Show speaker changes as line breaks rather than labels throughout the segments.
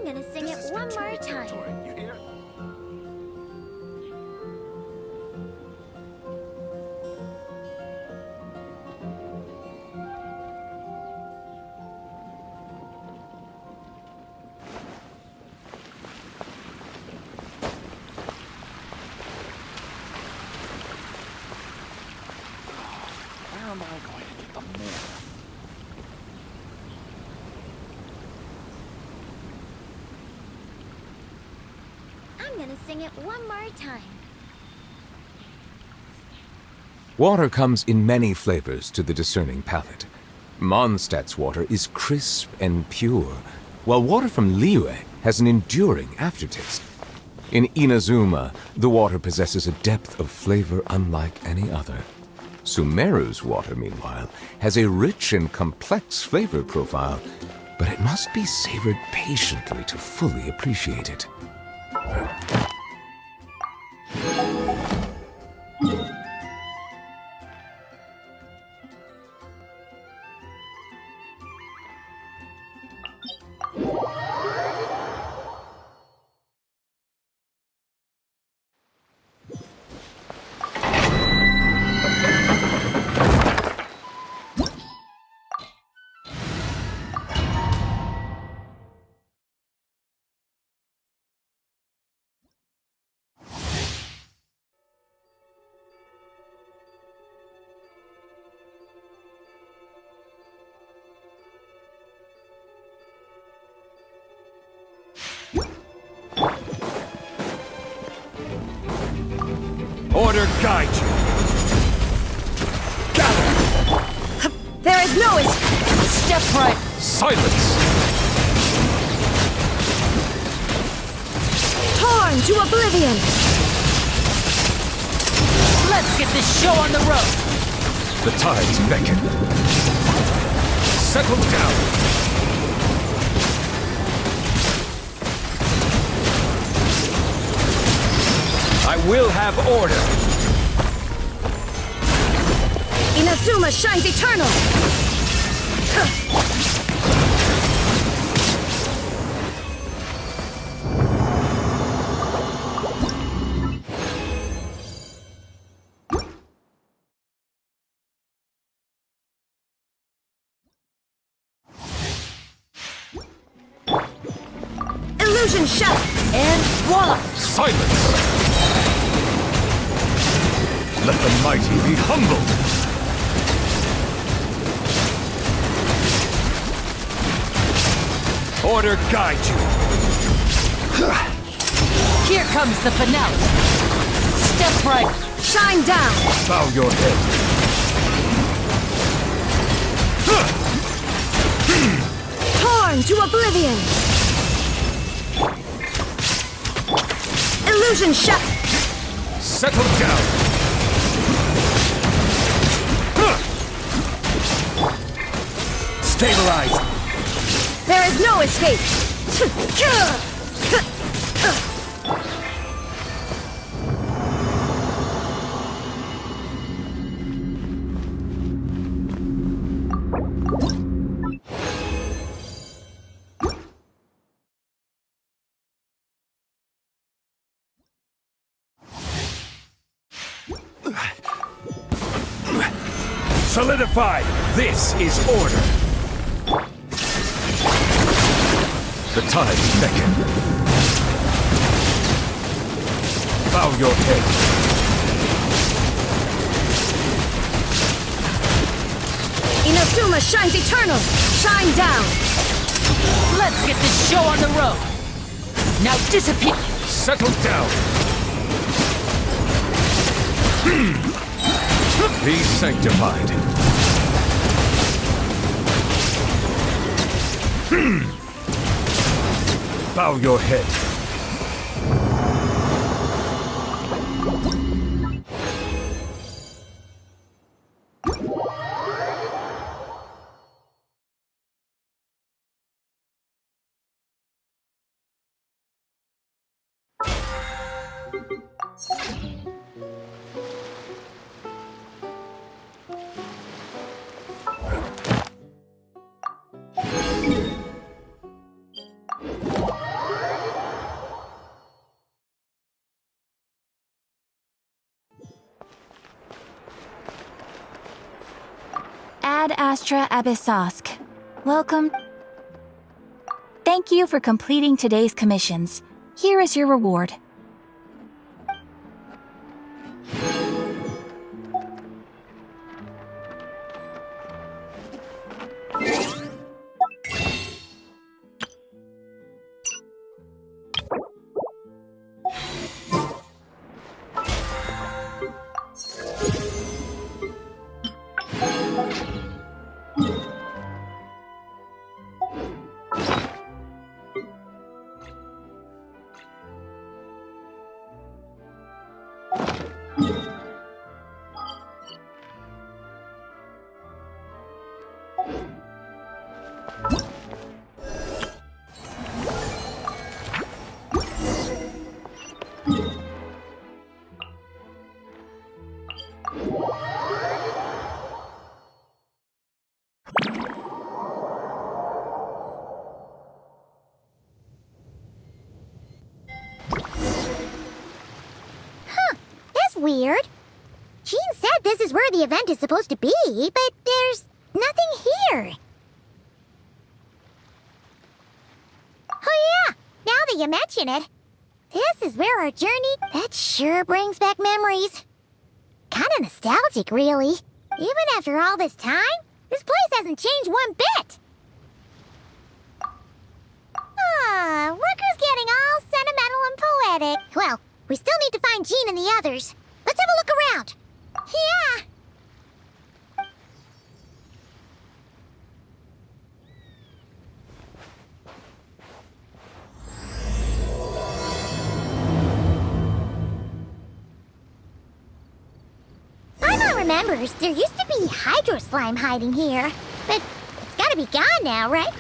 gonna sing it one more time.
You hear? Where am I going to get the more?
I'm gonna sing it one more time.
Water comes in many flavors to the discerning palate. Mondstadt's water is crisp and pure, while water from Liyue has an enduring aftertaste. In Inazuma, the water possesses a depth of flavor unlike any other. Sumeru's water, meanwhile, has a rich and complex flavor profile, but it must be savored patiently to fully appreciate it.
Order guide you. Gather.
There is no step right.
Silence.
Torn to oblivion.
Let's get this show on the road.
The tides beckon. Settle down. I will have order.
Inazuma shines eternal. Illusion shot.
And voila!
Silence. Let the mighty be humbled! Order guide you!
Here comes the finale. Step right.
Shine down.
Bow your head.
Torn to oblivion. Illusion shot.
Settle down! Stabilize!
There is no escape.
Solidify! This is order! The tides beckon. Bow your head.
Inazuma shines eternal. Shine down.
Let's get this show on the road. Now disappear.
Settle down! Be sanctified. Bow your head.
Ad Astra Abyssosk. Welcome. Thank you for completing today's commissions. Here is your reward.
Weird. Jean said this is where the event is supposed to be, but there's nothing here. Oh yeah, now that you mention it, this is where our journey, that sure brings back memories. Kinda nostalgic, really. Even after all this time, this place hasn't changed one bit. Varka's getting all sentimental and poetic. Well, we still need to find Jean and the others. Let's have a look around. Yeah. Paimon remembers there used to be hydro slime hiding here, but it's gotta be gone now, right?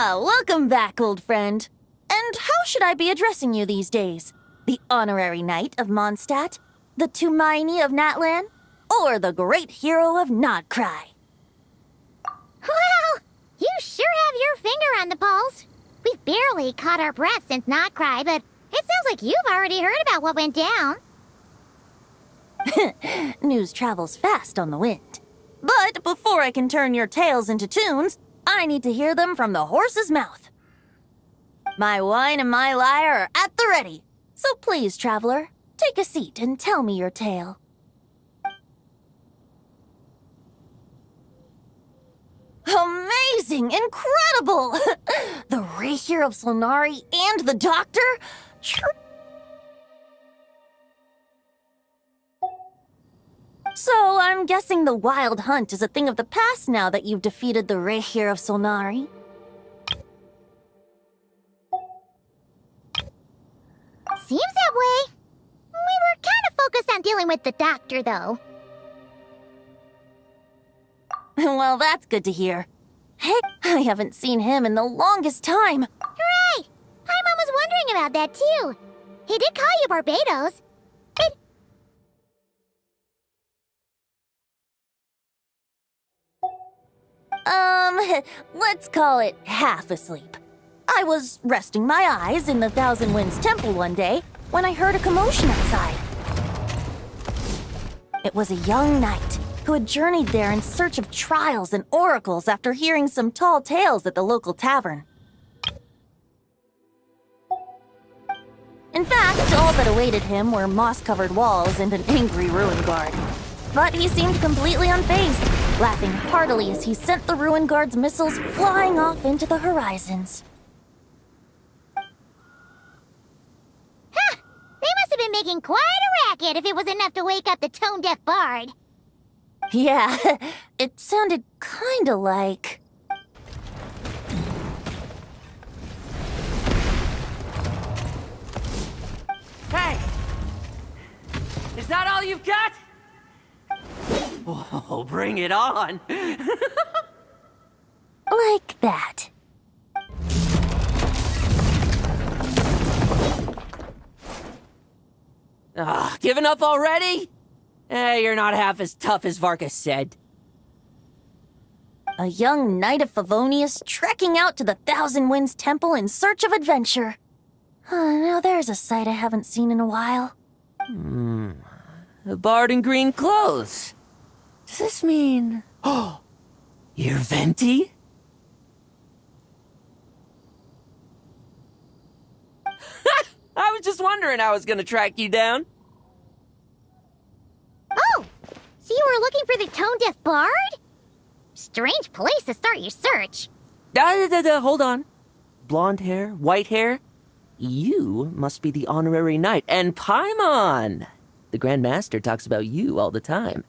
Welcome back, old friend. And how should I be addressing you these days? The honorary knight of Mondstadt? The Tumaini of Natlan? Or the great hero of Nodcry?
Well, you sure have your finger on the pulse. We've barely caught our breath since Not Cry, but it sounds like you've already heard about what went down.
News travels fast on the wind. But before I can turn your tales into tunes, I need to hear them from the horse's mouth. My wine and my lyre are at the ready. So please, traveler, take a seat and tell me your tale. Amazing! Incredible! The Rahier of Solnari and the Doctor? So, I'm guessing the Wild Hunt is a thing of the past now that you've defeated the Rahier of Solnari?
Seems that way. We were kind of focused on dealing with the Doctor, though.
Well, that's good to hear. Hey, I haven't seen him in the longest time.
Hooray! Paimon was wondering about that, too. He did call you Barbados.
Let's call it half asleep. I was resting my eyes in the Thousand Winds Temple one day when I heard a commotion outside. It was a young knight who had journeyed there in search of trials and oracles after hearing some tall tales at the local tavern. In fact, all that awaited him were moss-covered walls and an angry ruin guard. But he seemed completely unfazed, laughing heartily as he sent the ruin guard's missiles flying off into the horizons.
Huh! They must have been making quite a racket if it was enough to wake up the tone-deaf bard.
Yeah, it sounded kinda like...
Hey! Is that all you've got? Oh, bring it on!
like that.
Giving up already? You're not half as tough as Varka said.
A young knight of Favonius trekking out to the Thousand Winds Temple in search of adventure. Now there's a sight I haven't seen in a while.
A bard in green clothes. Does this mean... Oh, you're Venti? I was just wondering how I was gonna track you down.
Oh! So you were looking for the tone-deaf bard? Strange place to start your search.
Hold on. Blonde hair, white hair. You must be the honorary knight, and Paimon! The Grand Master talks about you all the time.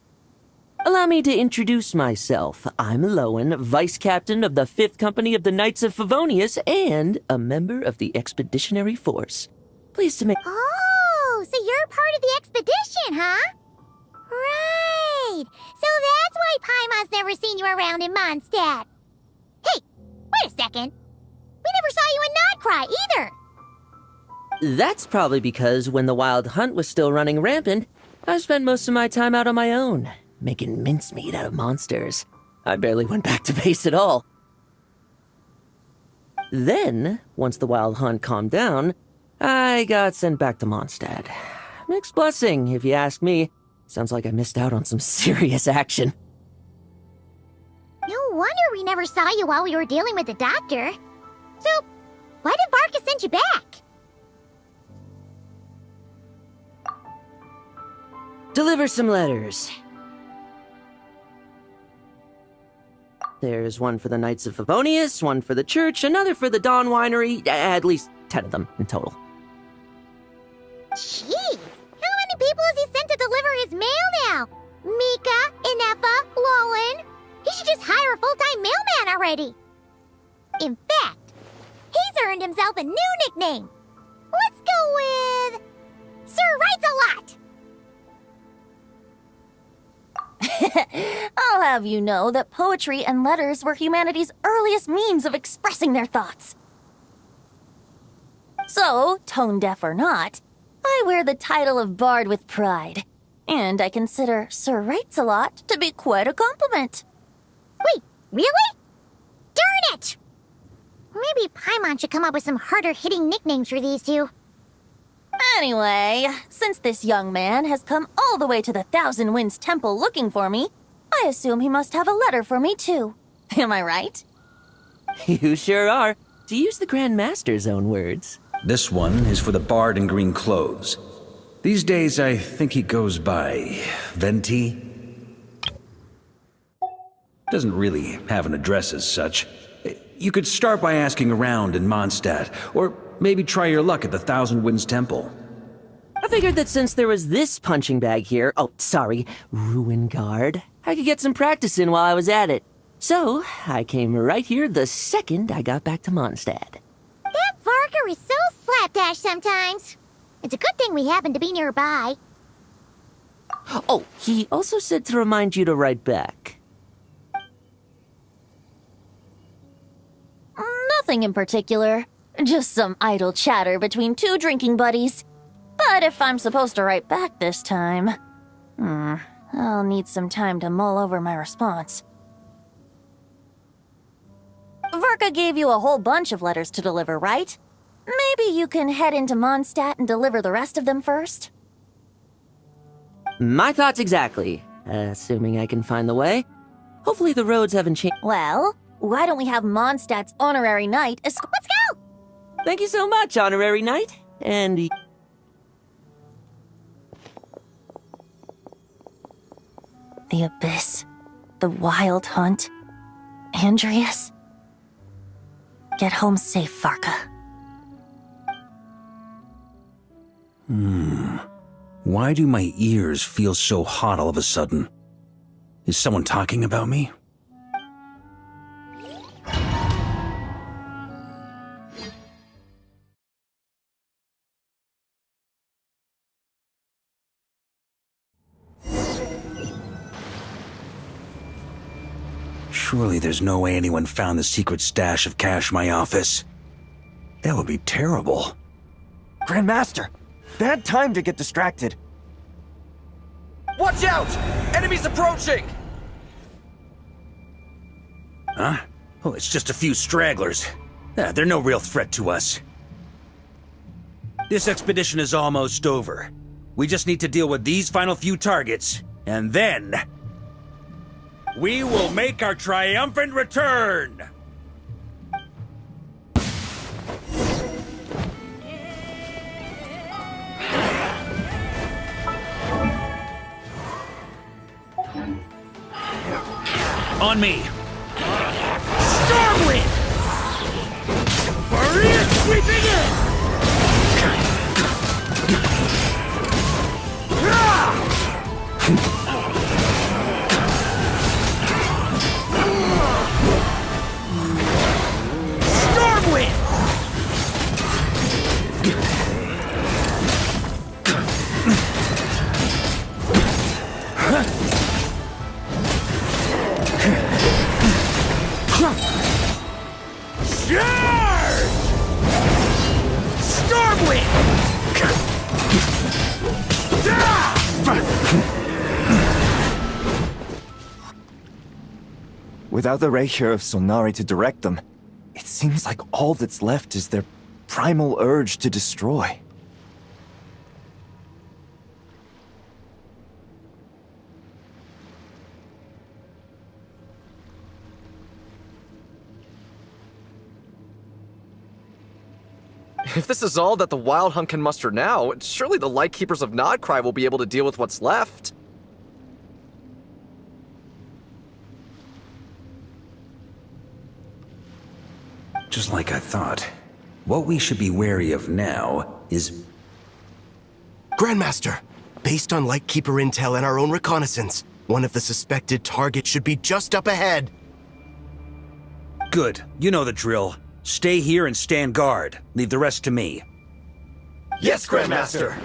Allow me to introduce myself. I'm Lowen, Vice Captain of the 5th Company of the Knights of Favonius, and a member of the Expeditionary Force. Pleased to make...
Oh, so you're part of the expedition, huh? Right! So that's why Paimon's never seen you around in Mondstadt. Hey, wait a second. We never saw you in Nodcry either.
That's probably because when the Wild Hunt was still running rampant, I spent most of my time out on my own, making mincemeat out of monsters. I barely went back to base at all. Then, once the Wild Hunt calmed down, I got sent back to Mondstadt. Mixed blessing, if you ask me. Sounds like I missed out on some serious action.
No wonder we never saw you while we were dealing with the Doctor. So, why did Varka send you back?
Deliver some letters. There's one for the Knights of Favonius, one for the church, another for the Dawn Winery, at least 10 of them in total.
Jeez, how many people has he sent to deliver his mail now? Mika, Inefa, Lowen. He should just hire a full-time mailman already. In fact, he's earned himself a new nickname. Let's go with... Sir Writes a Lot.
I'll have you know that poetry and letters were humanity's earliest means of expressing their thoughts. So, tone-deaf or not, I wear the title of Bard with pride. And I consider Sir Writes-a-lot to be quite a compliment.
Wait, really? Darn it! Maybe Paimon should come up with some harder-hitting nicknames for these two.
Anyway, since this young man has come all the way to the Thousand Winds Temple looking for me, I assume he must have a letter for me too. Am I right?
You sure are, to use the Grand Master's own words.
This one is for the bard in green clothes. These days, I think he goes by Venti. Doesn't really have an address as such. You could start by asking around in Mondstadt, or maybe try your luck at the Thousand Winds Temple.
I figured that since there was this punching bag here, Ruin Guard, I could get some practice in while I was at it. So, I came right here the second I got back to Mondstadt.
That Varka is so slapdash sometimes. It's a good thing we happen to be nearby.
Oh, he also said to remind you to write back.
Nothing in particular. Just some idle chatter between two drinking buddies. But if I'm supposed to write back this time, I'll need some time to mull over my response. Varka gave you a whole bunch of letters to deliver, right? Maybe you can head into Mondstadt and deliver the rest of them first?
My thoughts exactly. Assuming I can find the way. Hopefully the roads haven't changed.
Well, why don't we have Mondstadt's honorary knight Let's go!
Thank you so much, Honorary Knight. And...
The Abyss. The Wild Hunt. Andreas. Get home safe, Varka.
Why do my ears feel so hot all of a sudden? Is someone talking about me? Surely there's no way anyone found the secret stash of cash in my office. That would be terrible.
Grandmaster! Bad time to get distracted.
Watch out! Enemies approaching!
Huh? Oh, it's just a few stragglers. They're no real threat to us. This expedition is almost over. We just need to deal with these final few targets, and then... we will make our triumphant return! On me! Stormwind! Barrier sweeping in! Stormwind! Charge! Stormwind!
Without the rapier of Solnari to direct them, it seems like all that's left is their primal urge to destroy.
If this is all that the Wild Hunt can muster now, surely the Lightkeepers of Nodcry will be able to deal with what's left.
Just like I thought. What we should be wary of now is...
Grandmaster, based on Lightkeeper intel and our own reconnaissance, one of the suspected targets should be just up ahead.
Good. You know the drill. Stay here and stand guard. Leave the rest to me.
Yes, Grandmaster!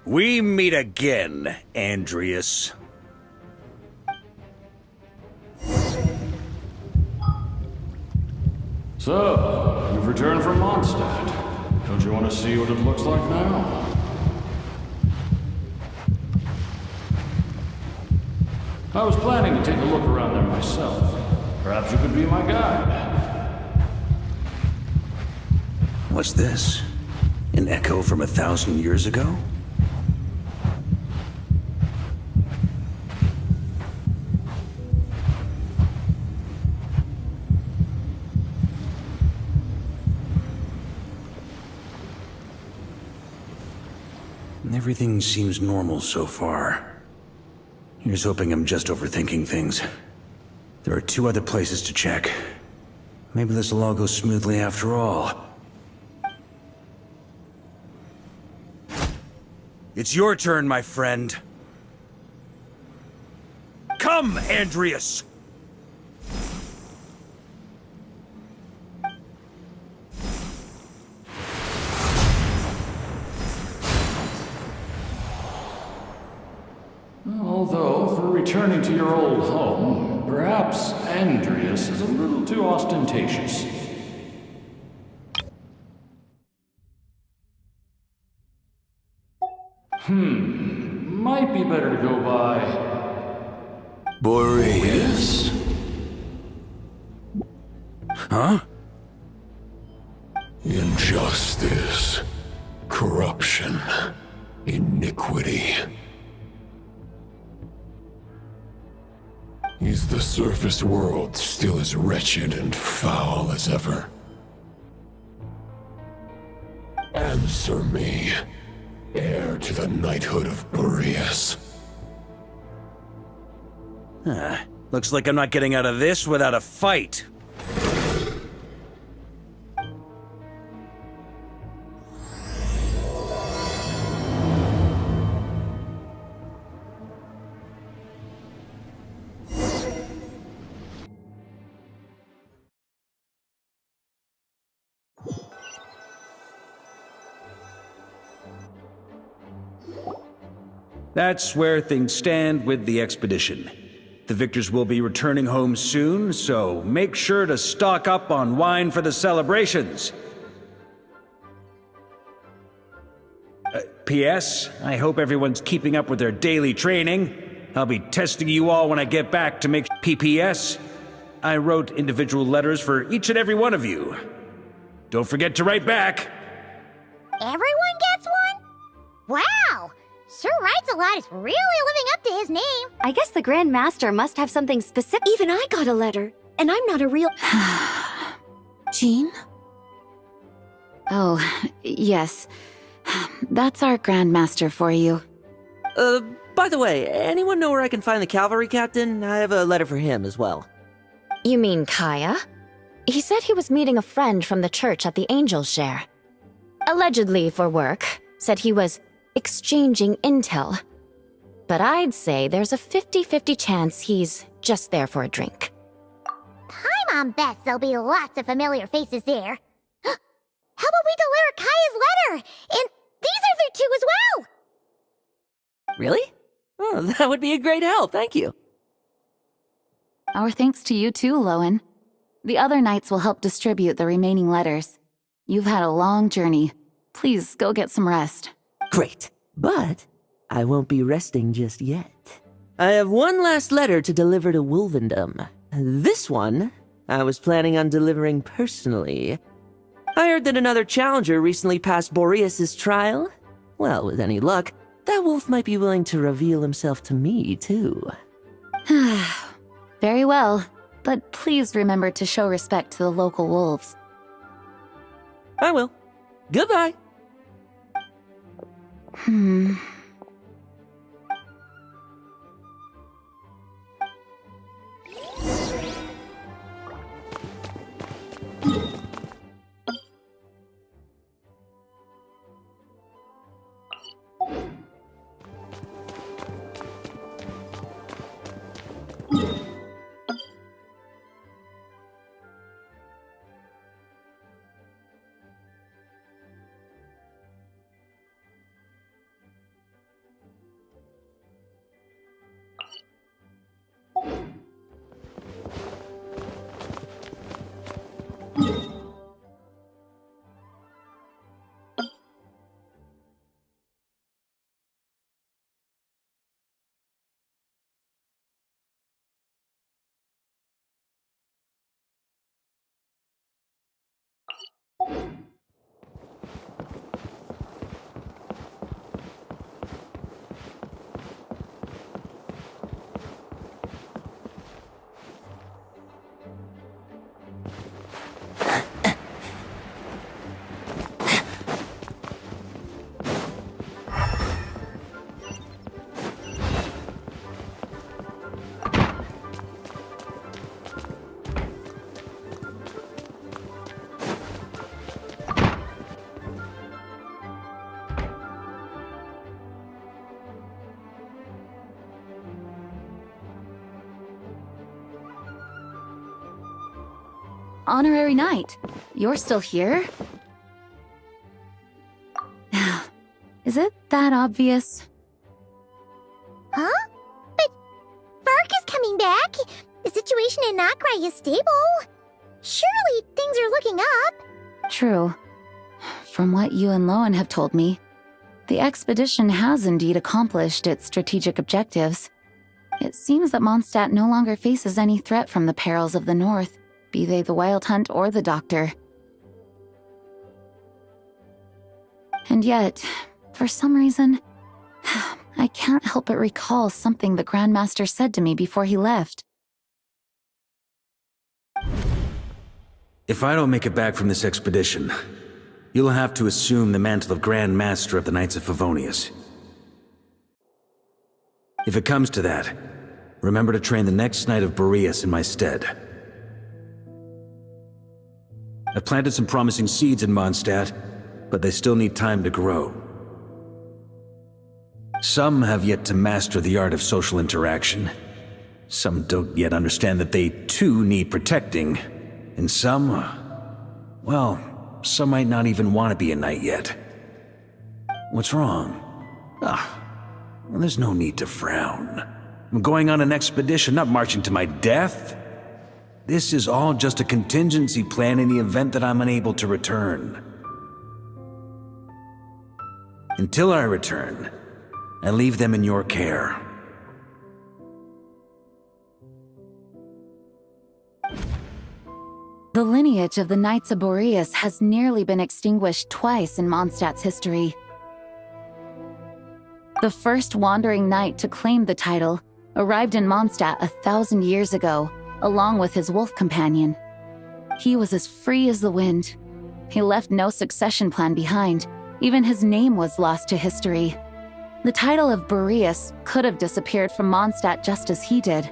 We meet again, Andreas.
So, you've returned from Mondstadt. Don't you want to see what it looks like now? I was planning to take a look around there myself. Perhaps you could be my guide.
What's this? An echo from 1,000 years ago? Everything seems normal so far. Here's hoping I'm just overthinking things. There are 2 other places to check. Maybe this will all go smoothly after all. It's your turn, my friend. Come, Andreas!
Although, for returning to your old home, perhaps Andreas is a little too ostentatious. Might be better to go by...
Boreas.
Huh?
Injustice. Corruption. Iniquity. Is the surface world still as wretched and foul as ever? Answer me, heir to the knighthood of Boreas.
Looks like I'm not getting out of this without a fight. That's where things stand with the expedition. The victors will be returning home soon, so make sure to stock up on wine for the celebrations. P.S. I hope everyone's keeping up with their daily training. I'll be testing you all when I get back to make P.P.S. I wrote individual letters for each and every one of you. Don't forget to write back.
Everyone gets one? Wow! Sir Writes a Lot is really living up to his name.
I guess the Grand Master must have something specific. Even I got a letter, and I'm not a real...
Jean? Oh, yes. That's our Grand Master for you.
By the way, anyone know where I can find the cavalry captain? I have a letter for him as well.
You mean Kaya? He said he was meeting a friend from the church at the Angel Share. Allegedly for work. Said he was exchanging intel. But I'd say there's a 50-50 chance he's just there for a drink.
Paimon bets there'll be lots of familiar faces there. How about we deliver Kaya's letter? And these are there too as well!
Really? Oh, that would be a great help, thank you.
Our thanks to you too, Lowen. The other knights will help distribute the remaining letters. You've had a long journey. Please go get some rest.
Great, but I won't be resting just yet. I have one last letter to deliver to Wolvendom. This one, I was planning on delivering personally. I heard that another challenger recently passed Boreas' trial. Well, with any luck, that wolf might be willing to reveal himself to me, too.
Very well, but please remember to show respect to the local wolves.
I will. Goodbye.
Honorary Knight, you're still here? Is it that obvious?
Huh? But Varka's coming back. The situation in Notcry is stable. Surely things are looking up.
True. From what you and Lowen have told me, the expedition has indeed accomplished its strategic objectives. It seems that Mondstadt no longer faces any threat from the perils of the North, be they the Wild Hunt or the Doctor. And yet, for some reason, I can't help but recall something the Grandmaster said to me before he left.
If I don't make it back from this expedition, you'll have to assume the mantle of Grand Master of the Knights of Favonius. If it comes to that, remember to train the next Knight of Boreas in my stead. I've planted some promising seeds in Mondstadt, but they still need time to grow. Some have yet to master the art of social interaction. Some don't yet understand that they too need protecting. And some, well, some might not even want to be a knight yet. What's wrong? Well, there's no need to frown. I'm going on an expedition, not marching to my death. This is all just a contingency plan in the event that I'm unable to return. Until I return, I leave them in your care.
The lineage of the Knights of Boreas has nearly been extinguished twice in Mondstadt's history. The first wandering knight to claim the title arrived in Mondstadt 1,000 years ago, along with his wolf companion. He was as free as the wind. He left no succession plan behind. Even his name was lost to history. The title of Boreas could have disappeared from Mondstadt just as he did.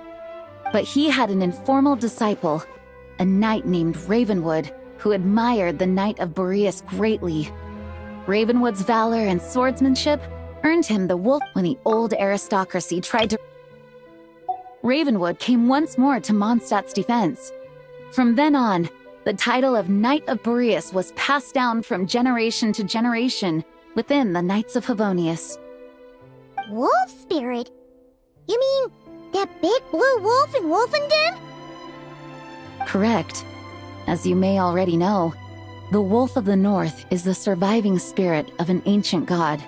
But he had an informal disciple, a knight named Ravenwood, who admired the Knight of Boreas greatly. Ravenwood's valor and swordsmanship earned him the wolf when the old aristocracy tried to... Ravenwood came once more to Mondstadt's defense. From then on, the title of Knight of Boreas was passed down from generation to generation within the Knights of Favonius.
Wolf spirit? You mean that big blue wolf in Wolfenden?
Correct. As you may already know, the Wolf of the North is the surviving spirit of an ancient god.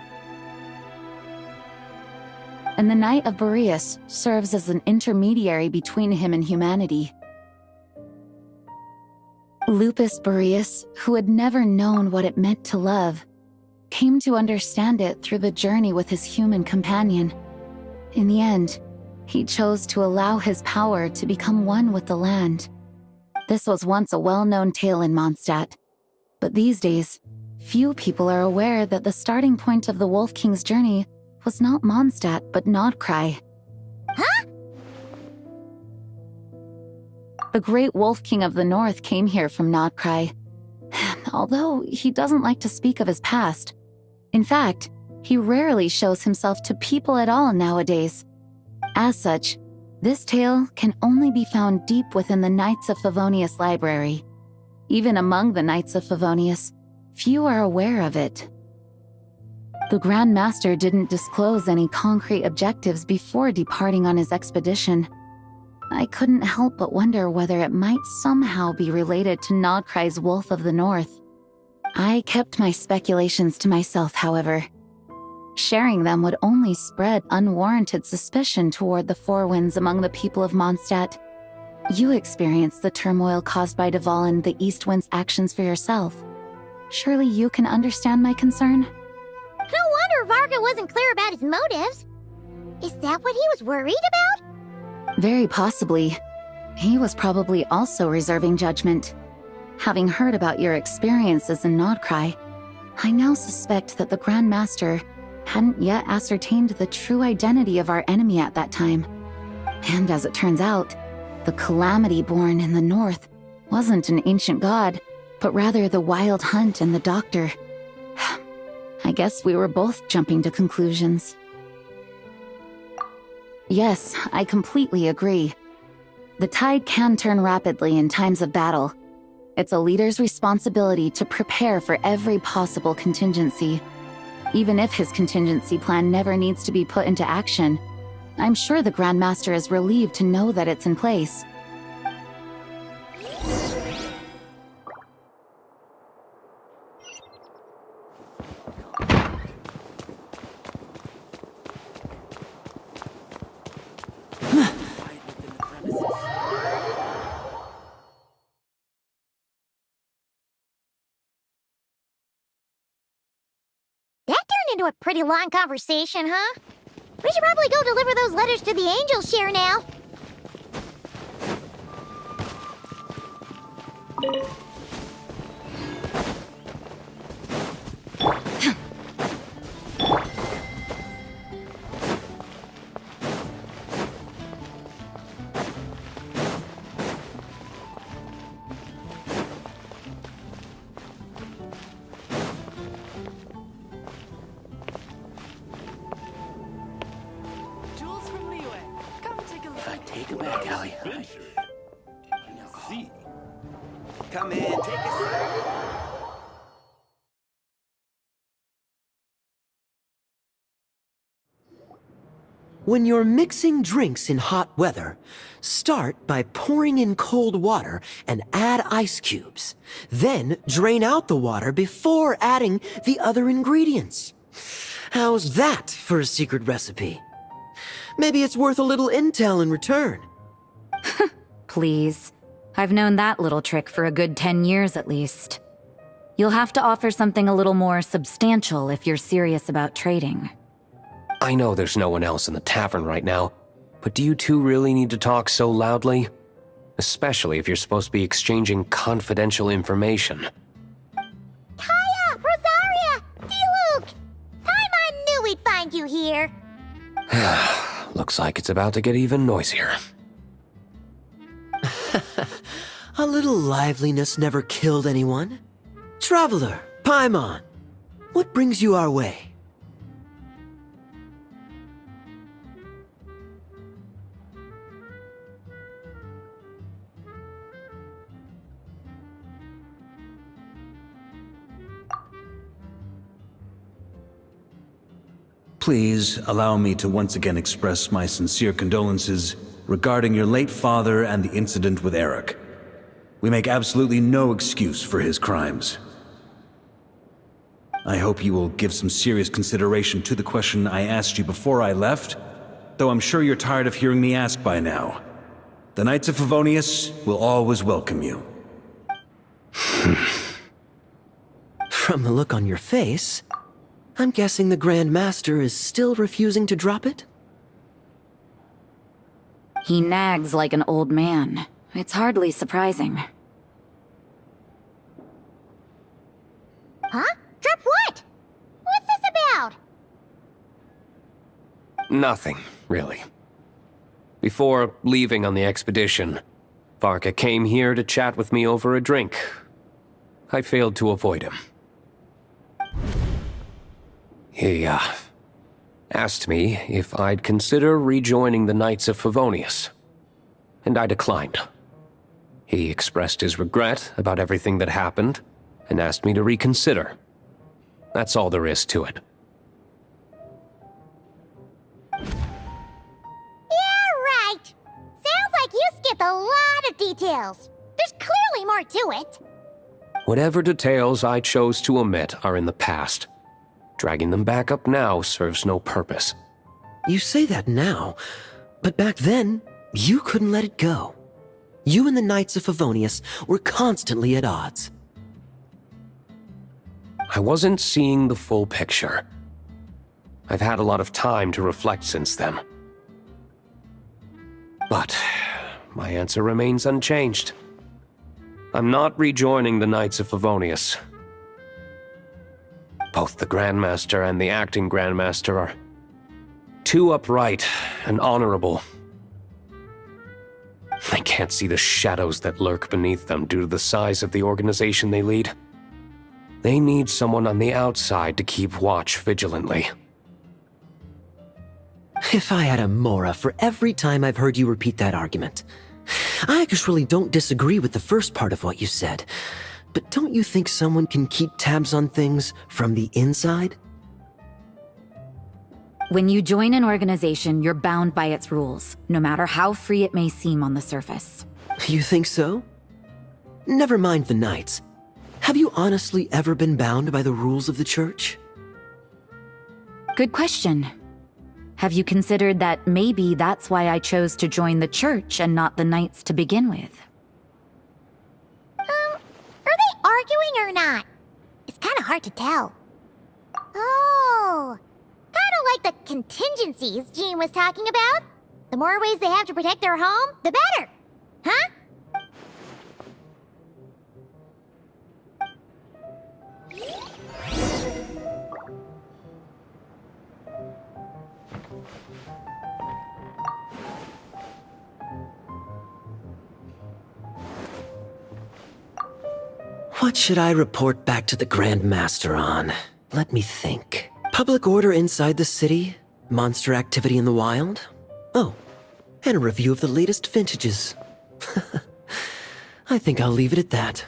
And the Knight of Boreas serves as an intermediary between him and humanity. Lupus Boreas, who had never known what it meant to love, came to understand it through the journey with his human companion. In the end, he chose to allow his power to become one with the land. This was once a well-known tale in Mondstadt, but these days, few people are aware that the starting point of the Wolf King's journey was not Mondstadt, but Notcry.
Huh?
The great Wolf King of the North came here from Notcry, although he doesn't like to speak of his past. In fact, he rarely shows himself to people at all nowadays. As such, this tale can only be found deep within the Knights of Favonius library. Even among the Knights of Favonius, few are aware of it. The Grand Master didn't disclose any concrete objectives before departing on his expedition. I couldn't help but wonder whether it might somehow be related to Notcry's Wolf of the North. I kept my speculations to myself, however. Sharing them would only spread unwarranted suspicion toward the Four Winds among the people of Mondstadt. You experienced the turmoil caused by Dvalin the East Wind's actions for yourself. Surely you can understand my concern?
No wonder Varka wasn't clear about his motives. Is that what he was worried about?
Very possibly. He was probably also reserving judgment. Having heard about your experiences in Nodcry, I now suspect that the Grand Master hadn't yet ascertained the true identity of our enemy at that time. And as it turns out, the Calamity born in the north wasn't an ancient god, but rather the Wild Hunt and the Doctor. I guess we were both jumping to conclusions. Yes, I completely agree. The tide can turn rapidly in times of battle. It's a leader's responsibility to prepare for every possible contingency. Even if his contingency plan never needs to be put into action, I'm sure the Grand Master is relieved to know that it's in place.
Into a pretty long conversation, huh? We should probably go deliver those letters to the angel share now.
Take it back, Allie. Come in, take a seat. When you're mixing drinks in hot weather, start by pouring in cold water and add ice cubes. Then drain out the water before adding the other ingredients. How's that for a secret recipe? Maybe it's worth a little intel in return.
Please. I've known that little trick for a good 10 years at least. You'll have to offer something a little more substantial if you're serious about trading.
I know there's no one else in the tavern right now, but do you two really need to talk so loudly? Especially if you're supposed to be exchanging confidential information.
Kaya! Rosaria! D-Luke! Paimon knew we'd find you here!
Looks like it's about to get even noisier.
A little liveliness never killed anyone. Traveler, Paimon, what brings you our way?
Please allow me to once again express my sincere condolences regarding your late father and the incident with Eric. We make absolutely no excuse for his crimes. I hope you will give some serious consideration to the question I asked you before I left, though I'm sure you're tired of hearing me ask by now. The Knights of Favonius will always welcome you.
From the look on your face, I'm guessing the Grand Master is still refusing to drop it?
He nags like an old man. It's hardly surprising.
Huh? Drop what? What's this about?
Nothing, really. Before leaving on the expedition, Varka came here to chat with me over a drink. I failed to avoid him. He, asked me if I'd consider rejoining the Knights of Favonius, and I declined. He expressed his regret about everything that happened, and asked me to reconsider. That's all there is to it.
Yeah, right! Sounds like you skipped a lot of details. There's clearly more to it.
Whatever details I chose to omit are in the past. Dragging them back up now serves no purpose.
You say that now, but back then, you couldn't let it go. You and the Knights of Favonius were constantly at odds.
I wasn't seeing the full picture. I've had a lot of time to reflect since then. But my answer remains unchanged. I'm not rejoining the Knights of Favonius. Both the Grandmaster and the acting Grandmaster are too upright and honorable. I can't see the shadows that lurk beneath them due to the size of the organization they lead. They need someone on the outside to keep watch vigilantly.
If I had a Mora for every time I've heard you repeat that argument. I actually don't disagree with the first part of what you said, but don't you think someone can keep tabs on things from the inside?
When you join an organization, you're bound by its rules, no matter how free it may seem on the surface.
You think so? Never mind the Knights. Have you honestly ever been bound by the rules of the Church?
Good question. Have you considered that maybe that's why I chose to join the Church and not the Knights to begin with?
Are they arguing or not? It's kind of hard to tell. Oh, kind of like the contingencies Jean was talking about. The more ways they have to protect their home, the better. Huh?
What should I report back to the Grand Master on? Let me think. Public order inside the city? Monster activity in the wild? Oh, and a review of the latest vintages. I think I'll leave it at that.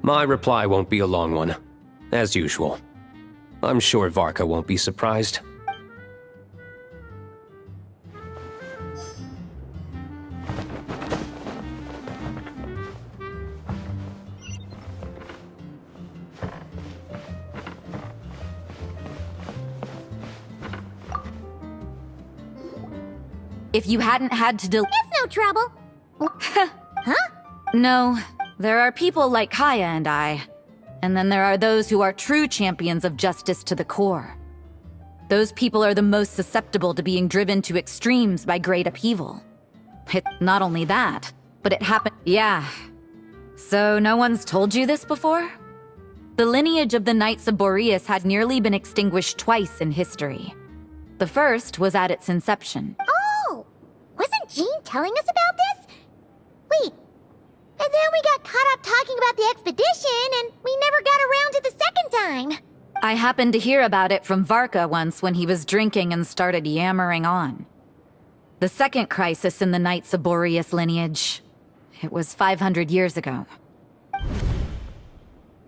My reply won't be a long one, as usual. I'm sure Varka won't be surprised.
If you hadn't had to
It's no trouble. Huh?
No, there are people like Kaya and I. And then there are those who are true champions of justice to the core. Those people are the most susceptible to being driven to extremes by great upheaval. Not only that, but it happened— Yeah. So no one's told you this before? The lineage of the Knights of Boreas had nearly been extinguished twice in history. The first was at its inception.
Oh! Wasn't Jean telling us about this? Wait. And then we got caught up talking about the expedition, and we never got around to the second time.
I happened to hear about it from Varka once when he was drinking and started yammering on. The second crisis in the Knights of Boreas lineage. It was 500 years ago.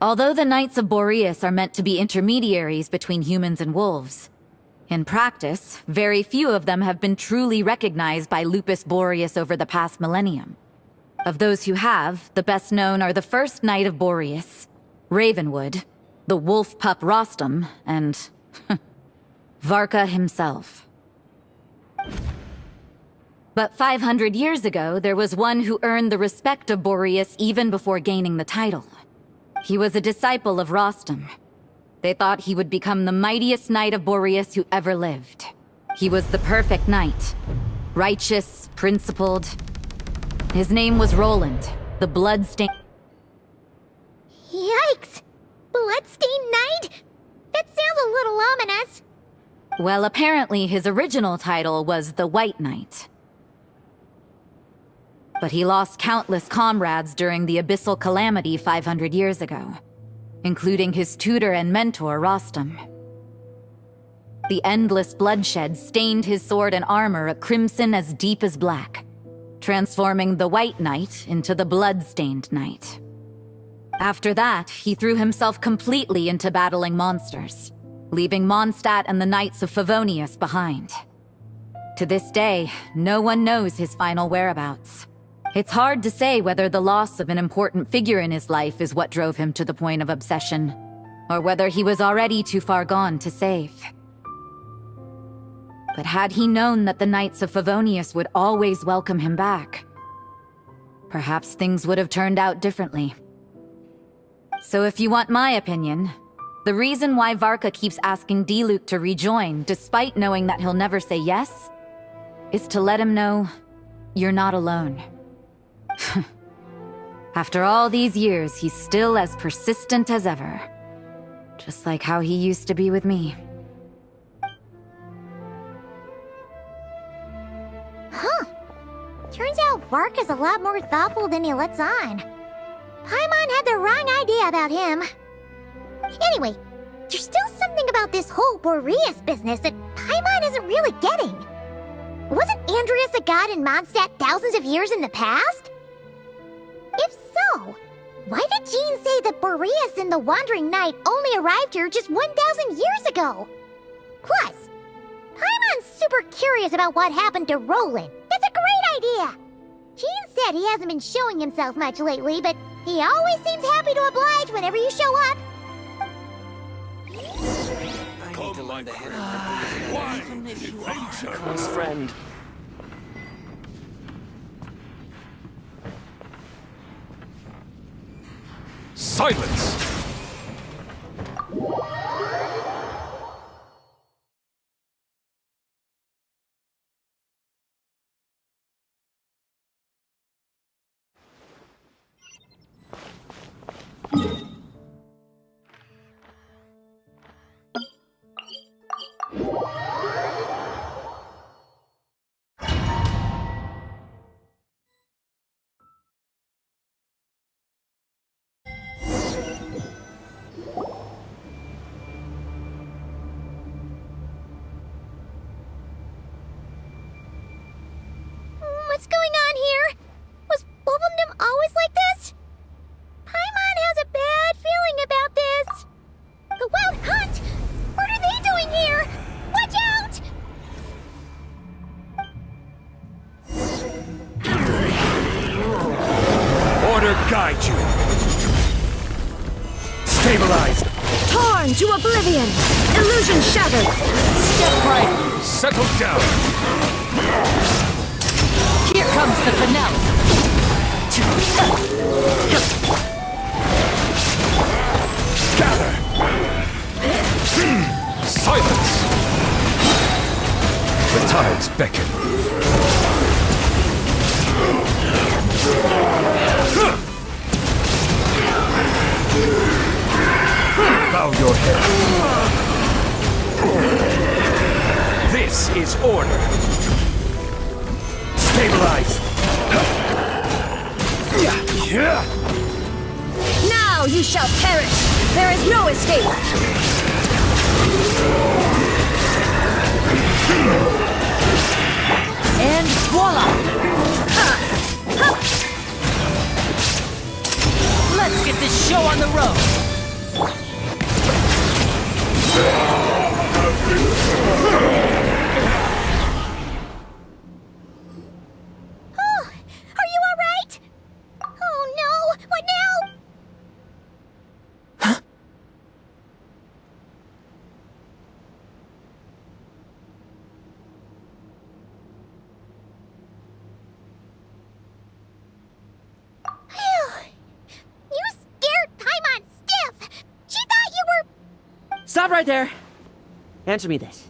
Although the Knights of Boreas are meant to be intermediaries between humans and wolves, in practice, very few of them have been truly recognized by Lupus Boreas over the past millennium. Of those who have, the best known are the first Knight of Boreas, Ravenwood, the wolf pup Rostam, and Varka himself. But 500 years ago, there was one who earned the respect of Boreas even before gaining the title. He was a disciple of Rostam. They thought he would become the mightiest Knight of Boreas who ever lived. He was the perfect knight. Righteous, principled. His name was Roland, the Bloodstained—
Yikes! Bloodstained Knight? That sounds a little ominous.
Well, apparently his original title was the White Knight. But he lost countless comrades during the Abyssal Calamity 500 years ago, including his tutor and mentor, Rostam. The endless bloodshed stained his sword and armor a crimson as deep as black, transforming the White Knight into the Bloodstained Knight. After that, he threw himself completely into battling monsters, leaving Mondstadt and the Knights of Favonius behind. To this day, no one knows his final whereabouts. It's hard to say whether the loss of an important figure in his life is what drove him to the point of obsession, or whether he was already too far gone to save. But had he known that the Knights of Favonius would always welcome him back, perhaps things would have turned out differently. So if you want my opinion, the reason why Varka keeps asking Diluc to rejoin, despite knowing that he'll never say yes, is to let him know you're not alone. After all these years, he's still as persistent as ever. Just like how he used to be with me.
Huh. Turns out Varka's a lot more thoughtful than he lets on. Paimon had the wrong idea about him. Anyway, there's still something about this whole Boreas business that Paimon isn't really getting. Wasn't Andreas a god in Mondstadt thousands of years in the past? If so, why did Jean say that Boreas and the Wandering Knight only arrived here just 1,000 years ago? Plus, Paimon's super curious about what happened to Roland. That's a great idea! Jean said he hasn't been showing himself much lately, but he always seems happy to oblige whenever you show up.
I need to learn the head even if you are a close friend.
Silence!
What's going on here? Was Wolfendom always like this? Paimon has a bad feeling about this. The Wild Hunt? What are they doing here? Watch out!
Order guide you. Stabilized.
Torn to oblivion! Illusion shattered!
Step right!
Settle down!
Here comes the finale!
Gather! Silence! The tides beckon. Bow your head.
This is order. Stabilize.
Now you shall perish! There is no escape!
And voila! Let's get this show on the road!
Oh, are you alright? Oh no, what now? You scared Paimon stiff! She thought you were...
Stop right there! Answer me this.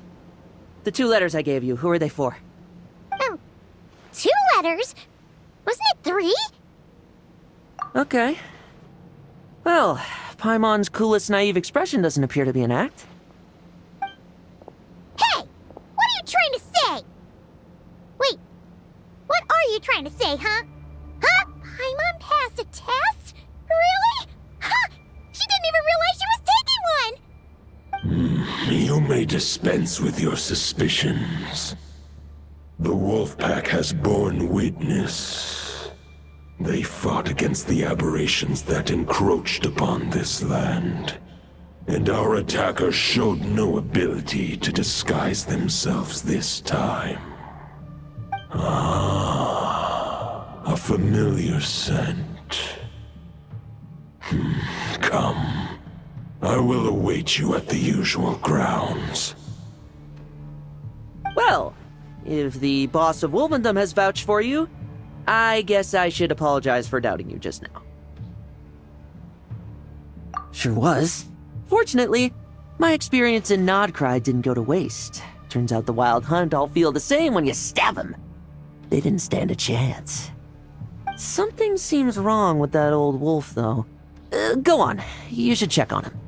The 2 letters I gave you, who are they for?
2 letters? Wasn't it 3?
Okay. Well, Paimon's coolest naive expression doesn't appear to be an act.
Hey! What are you trying to say? Wait, what are you trying to say, huh? Huh? Paimon passed a test? Really? Huh? She didn't even realize she was taking one!
You may dispense with your suspicions. The wolf pack has borne witness. They fought against the aberrations that encroached upon this land. And our attackers showed no ability to disguise themselves this time. Ah, a familiar scent. Come. I will await you at the usual grounds.
Well, if the boss of Wolvendom has vouched for you, I guess I should apologize for doubting you just now. Sure was. Fortunately, my experience in Nodcry didn't go to waste. Turns out the Wild Hunt all feel the same when you stab them. They didn't stand a chance. Something seems wrong with that old wolf, though. Go on. You should check on him.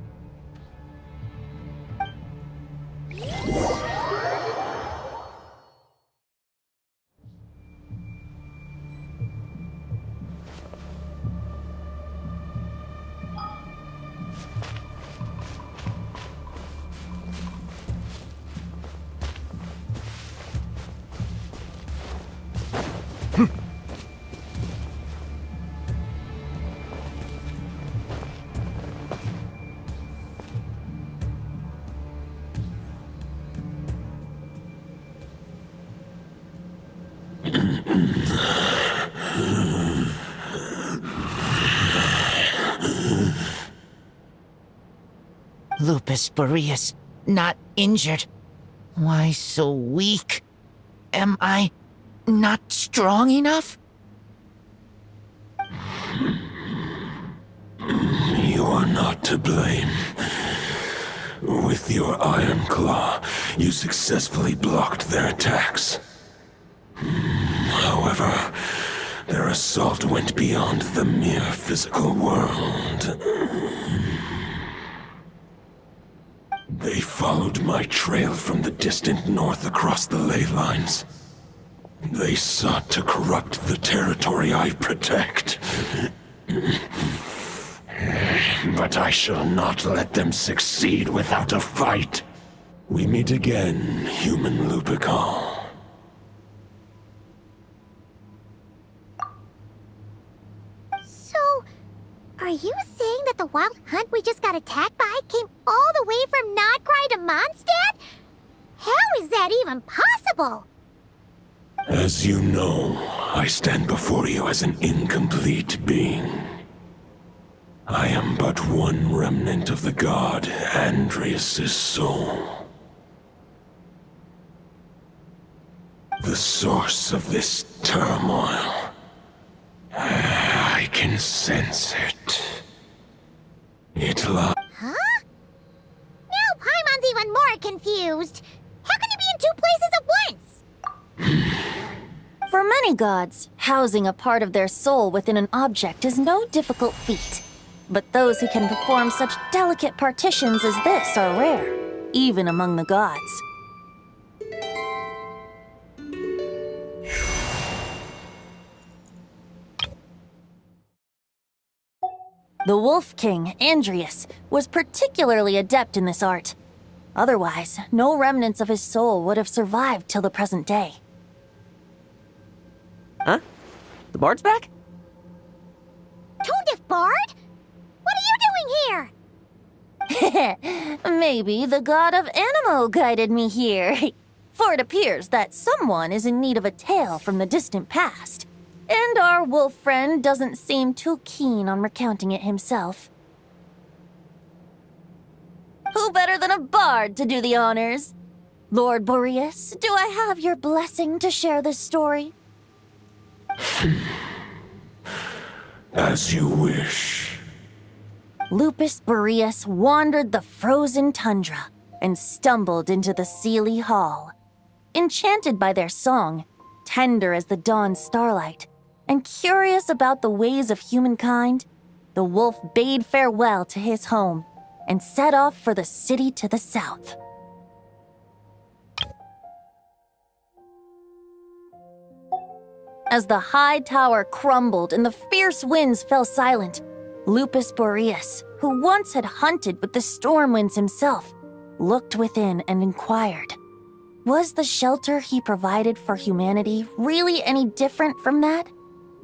Lupus Boreas, not injured. Why so weak? Am I not strong enough?
You are not to blame. With your Iron Claw, you successfully blocked their attacks. However, their assault went beyond the mere physical world. They followed my trail from the distant north across the ley lines. They sought to corrupt the territory I protect. But I shall not let them succeed without a fight. We meet again, human Lupical.
So, are you saying that the Wild Hunt we just got attacked by came all the way from Nodcry to Mondstadt? How is that even possible?
As you know, I stand before you as an incomplete being. I am but one remnant of the god Andrias' soul. The source of this turmoil. I can sense it. It lies.
Huh? Now Paimon's even more confused. How can he be in two places at once?
For many gods, housing a part of their soul within an object is no difficult feat. But those who can perform such delicate partitions as this are rare, even among the gods. The Wolf King, Andrias, was particularly adept in this art. Otherwise, no remnants of his soul would have survived till the present day.
Huh? The bard's back?
Tone-deaf bard? What are you doing here?
Maybe the god of Animo guided me here. For it appears that someone is in need of a tale from the distant past. And our wolf friend doesn't seem too keen on recounting it himself. Who better than a bard to do the honors? Lord Boreas, do I have your blessing to share this story?
As you wish.
Lupus Boreas wandered the frozen tundra and stumbled into the Seelie Hall. Enchanted by their song, tender as the dawn's starlight, and curious about the ways of humankind, the wolf bade farewell to his home and set off for the city to the south. As the high tower crumbled and the fierce winds fell silent, Lupus Boreas, who once had hunted with the storm winds himself, looked within and inquired, was the shelter he provided for humanity really any different from that?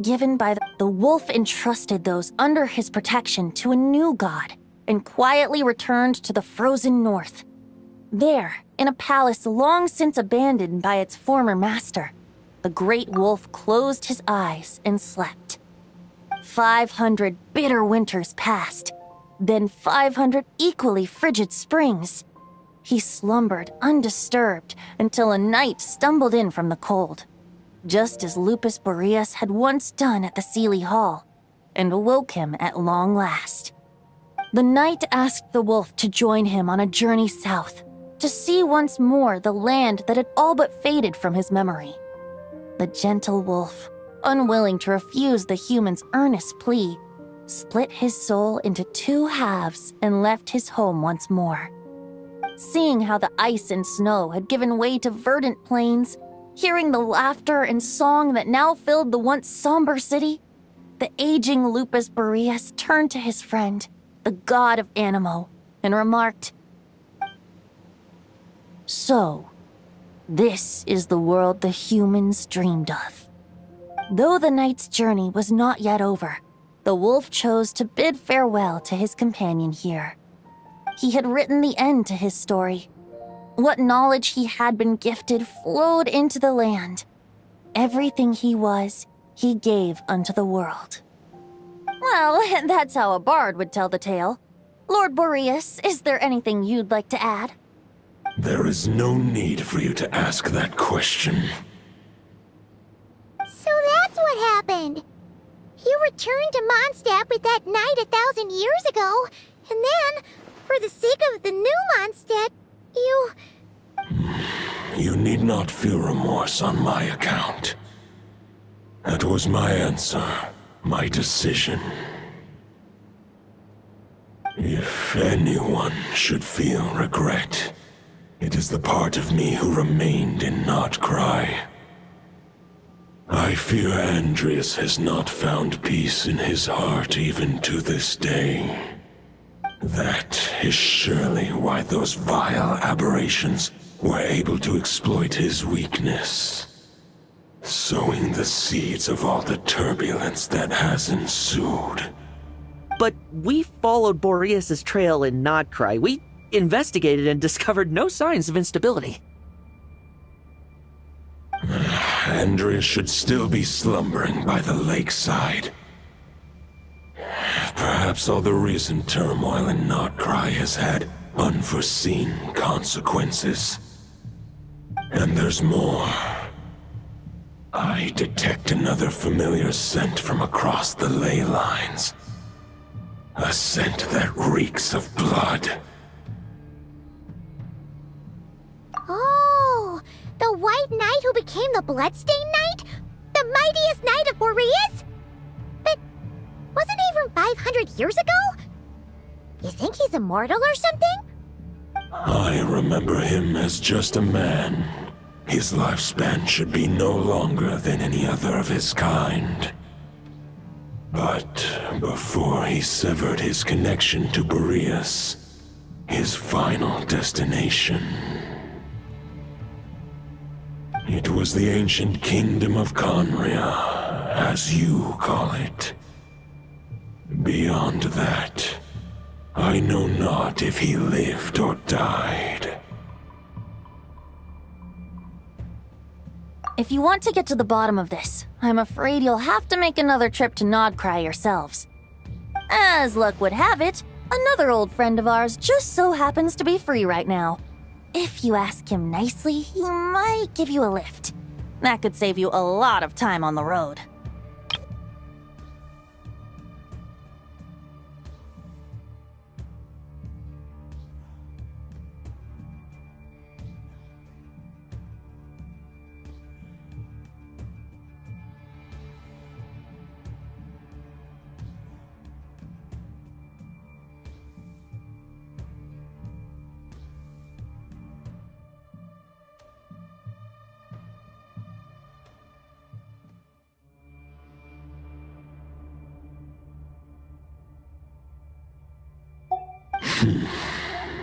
Given by the wolf entrusted those under his protection to a new god and quietly returned to the frozen north. There, in a palace long since abandoned by its former master, the great wolf closed his eyes and slept. 500 bitter winters passed, then 500 equally frigid springs. He slumbered undisturbed until a knight stumbled in from the cold, just as Lupus Boreas had once done at the Seelie Hall, and awoke him at long last. The knight asked the wolf to join him on a journey south, to see once more the land that had all but faded from his memory. The gentle wolf, unwilling to refuse the human's earnest plea, split his soul into 2 halves and left his home once more. Seeing how the ice and snow had given way to verdant plains, hearing the laughter and song that now filled the once somber city, the aging Lupus Boreas turned to his friend, the god of Animo, and remarked, "So, this is the world the humans dreamed of." Though the knight's journey was not yet over, the wolf chose to bid farewell to his companion here. He had written the end to his story. What knowledge he had been gifted flowed into the land. Everything he was, he gave unto the world. Well, that's how a bard would tell the tale. Lord Boreas, is there anything you'd like to add?
There is no need for you to ask that question.
So that's what happened. You returned to Mondstadt with that knight 1,000 years ago, and then, for the sake of the new Mondstadt, you...
You need not feel remorse on my account. That was my answer, my decision. If anyone should feel regret, it is the part of me who remained in Notcry. I fear Andreas has not found peace in his heart even to this day. That is surely why those vile aberrations were able to exploit his weakness, sowing the seeds of all the turbulence that has ensued.
But we followed Boreas' trail in Notcry. We investigated and discovered no signs of instability.
Andreas should still be slumbering by the lakeside. Perhaps all the recent turmoil in Notcry has had unforeseen consequences. And there's more. I detect another familiar scent from across the ley lines. A scent that reeks of blood.
Oh, the White Knight who became the Bloodstained Knight? The mightiest knight of Boreas? But wasn't he from 500 years ago? You think he's immortal or something?
I remember him as just a man. His lifespan should be no longer than any other of his kind. But before he severed his connection to Boreas, his final destination, it was the ancient kingdom of Conria, as you call it. Beyond that, I know not if he lived or died.
If you want to get to the bottom of this, I'm afraid you'll have to make another trip to Nodcry yourselves. As luck would have it, another old friend of ours just so happens to be free right now. If you ask him nicely, he might give you a lift. That could save you a lot of time on the road.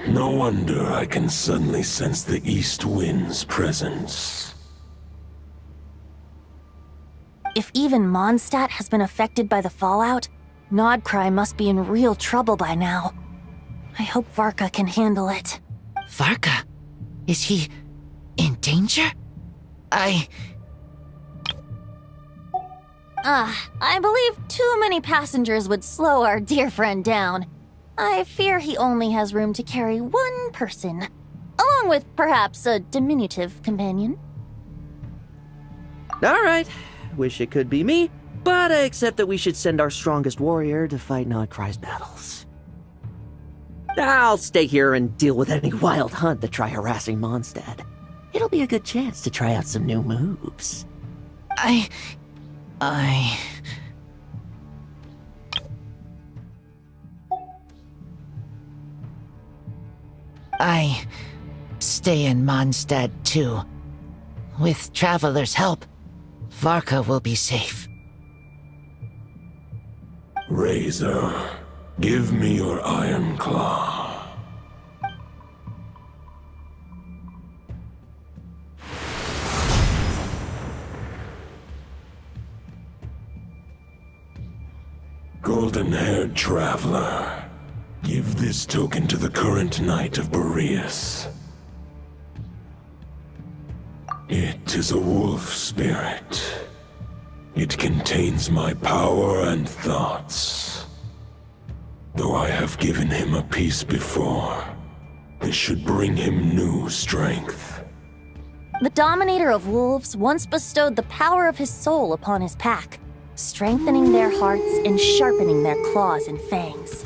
No wonder I can suddenly sense the east wind's presence.
If even Mondstadt has been affected by the fallout, Nodcry must be in real trouble by now. I hope Varka can handle it.
Varka? Is he in danger?
I believe too many passengers would slow our dear friend down. I fear he only has room to carry one person, along with perhaps a diminutive companion.
Alright, wish it could be me, but I accept that we should send our strongest warrior to fight Nodcry's battles. I'll stay here and deal with any wild hunt that try harassing Mondstadt. It'll be a good chance to try out some new moves.
I stay in Mondstadt too. With Traveler's help, Varka will be safe.
Razor, give me your iron claw. Golden-haired traveler, give this token to the current knight of Boreas. It is a wolf spirit. It contains my power and thoughts. Though I have given him a piece before, this should bring him new strength.
The Dominator of Wolves once bestowed the power of his soul upon his pack, strengthening their hearts and sharpening their claws and fangs.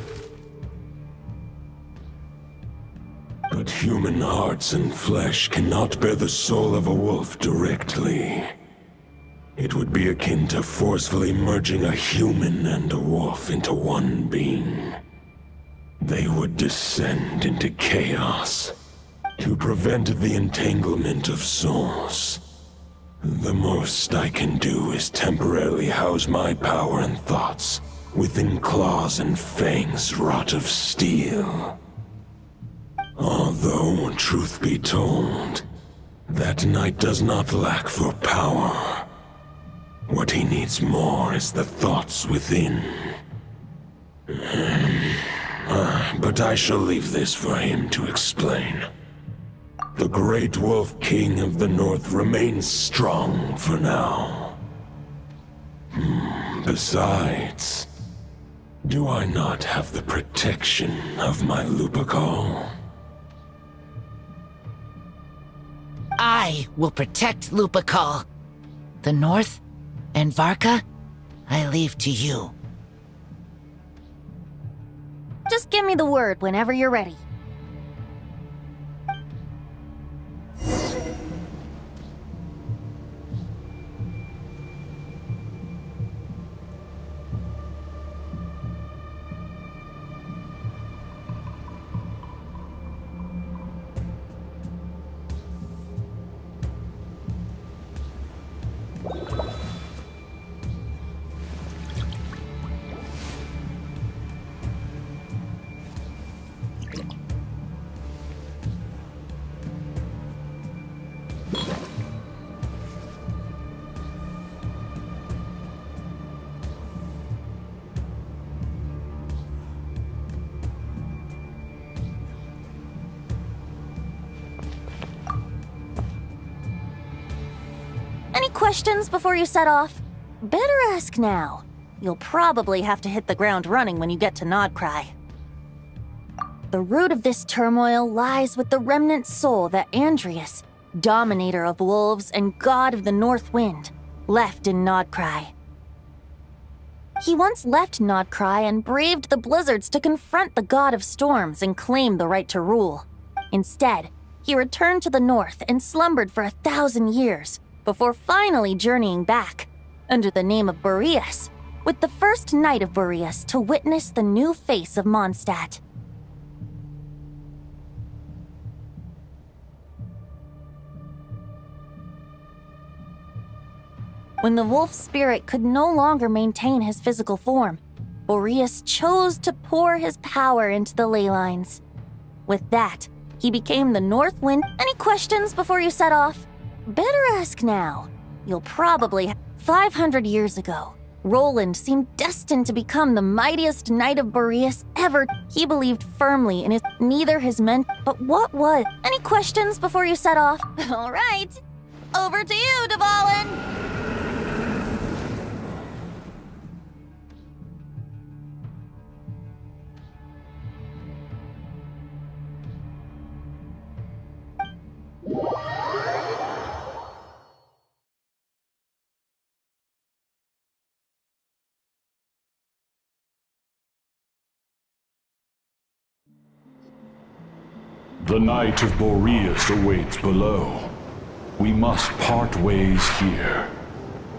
But human hearts and flesh cannot bear the soul of a wolf directly. It would be akin to forcefully merging a human and a wolf into one being. They would descend into chaos. To prevent the entanglement of souls, the most I can do is temporarily house my power and thoughts within claws and fangs wrought of steel. Although, truth be told, that knight does not lack for power. What he needs more is the thoughts within. But I shall leave this for him to explain. The Great Wolf King of the North remains strong for now. Besides, do I not have the protection of my Lupacol?
I will protect Lupacol. The North and Varka, I leave to you.
Just give me the word whenever you're ready. Any questions before you set off? Better ask now. You'll probably have to hit the ground running when you get to Nodcry. The root of this turmoil lies with the remnant soul that Andrius, Dominator of Wolves and God of the North Wind, left in Nodcry. He once left Nodcry and braved the blizzards to confront the God of Storms and claim the right to rule. Instead, he returned to the north and slumbered for 1,000 years, before finally journeying back, under the name of Boreas, with the first knight of Boreas to witness the new face of Mondstadt. When the wolf spirit could no longer maintain his physical form, Boreas chose to pour his power into the ley lines. With that, he became the North Wind. Any questions before you set off? Better ask now. You'll probably... 500 years ago, Roland seemed destined to become the mightiest knight of Boreas ever. He believed firmly in neither his men, but what was... Any questions before you set off? All right. Over to you, Dvalin!
The Knight of Boreas awaits below. We must part ways here.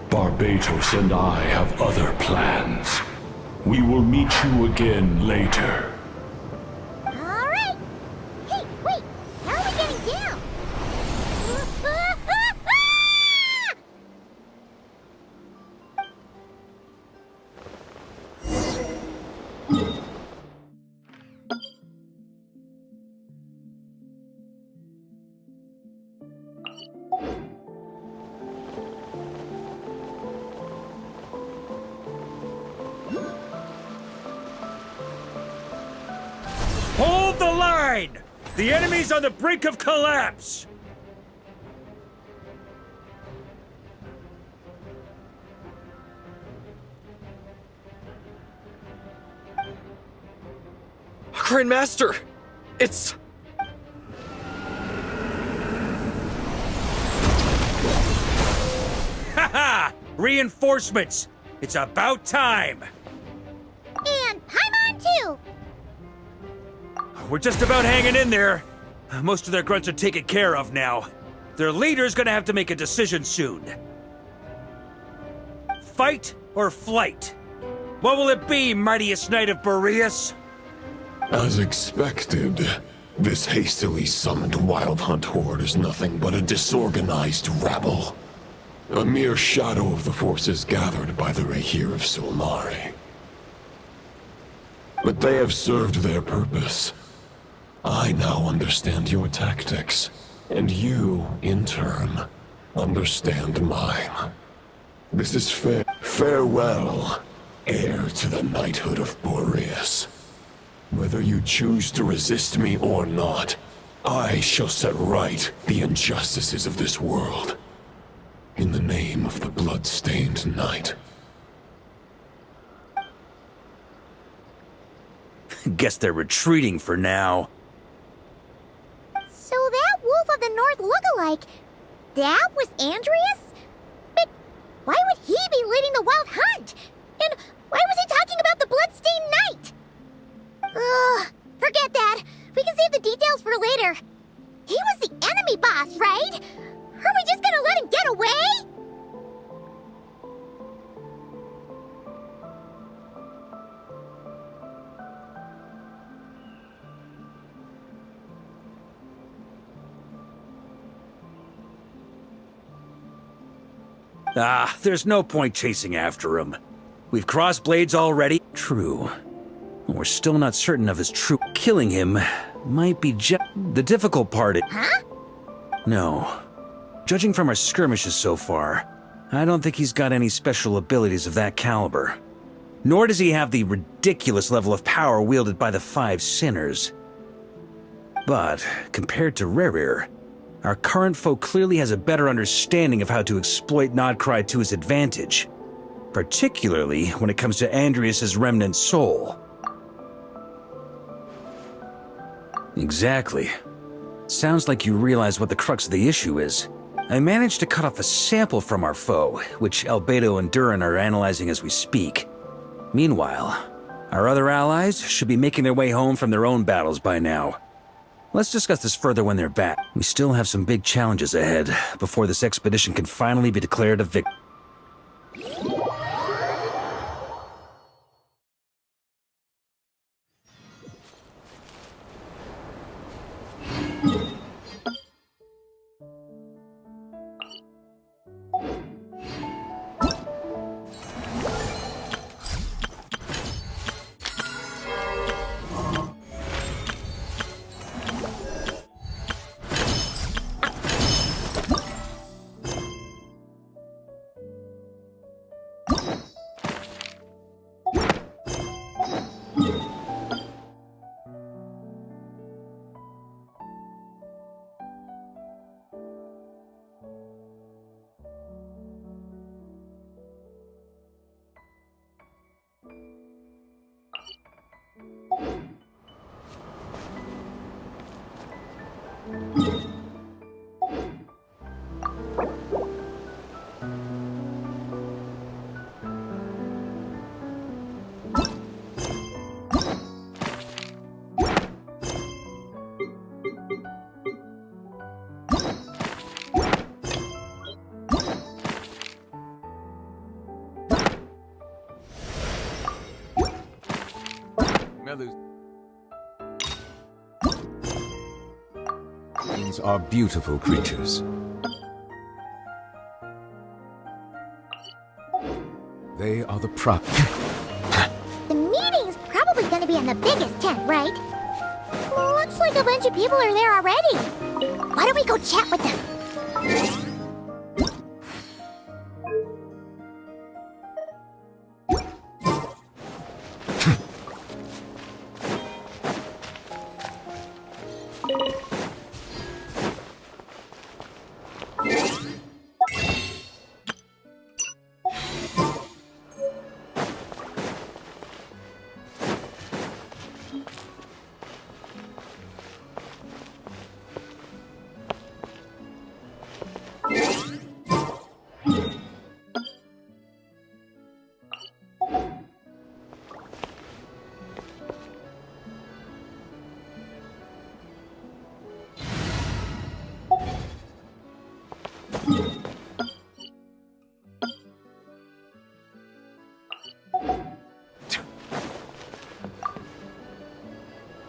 Barbatos and I have other plans. We will meet you again later.
Alright! Hey, wait! How are we getting down?
Hold the line! The enemy's on the brink of collapse!
Grandmaster! It's...
Haha! Reinforcements! It's about time!
And Paimon too!
We're just about hanging in there. Most of their grunts are taken care of now. Their leader's gonna have to make a decision soon. Fight or flight? What will it be, mightiest knight of Boreas?
As expected, this hastily summoned Wild Hunt horde is nothing but a disorganized rabble. A mere shadow of the forces gathered by the Rahir of Solnari. But they have served their purpose. I now understand your tactics, and you, in turn, understand mine. This is farewell, heir to the knighthood of Boreas. Whether you choose to resist me or not, I shall set right the injustices of this world. In the name of the blood-stained knight.
Guess they're retreating for now.
So that Wolf of the North look-alike, that was Andreas? But why would he be leading the Wild Hunt? And why was he talking about the bloodstained knight? Ugh, forget that. We can save the details for later. He was the enemy boss, right? Are we just gonna let him get away?
Ah, there's no point chasing after him. We've crossed blades already. True. We're still not certain of his true. Killing him might be the difficult part.
Huh?
No. Judging from our skirmishes so far, I don't think he's got any special abilities of that caliber. Nor does he have the ridiculous level of power wielded by the Five Sinners. But, compared to Rerir, our current foe clearly has a better understanding of how to exploit Nodcry to his advantage, particularly when it comes to Andreas' remnant soul. Exactly. Sounds like you realize what the crux of the issue is. I managed to cut off a sample from our foe, which Albedo and Durin are analyzing as we speak. Meanwhile, our other allies should be making their way home from their own battles by now. Let's discuss this further when they're back. We still have some big challenges ahead before this expedition can finally be declared a victory.
These are beautiful creatures. They are the
The meeting's probably gonna be in the biggest tent, right? Looks like a bunch of people are there already. Why don't we go chat with them?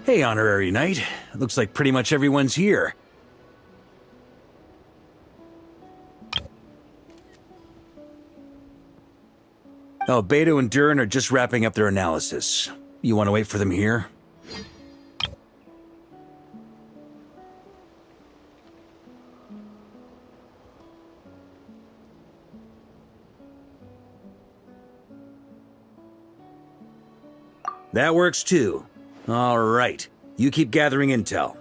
Hey, Honorary Knight. Looks like pretty much everyone's here. Oh, Beto and Durin are just wrapping up their analysis. You want to wait for them here? That works too. All right. You keep gathering intel.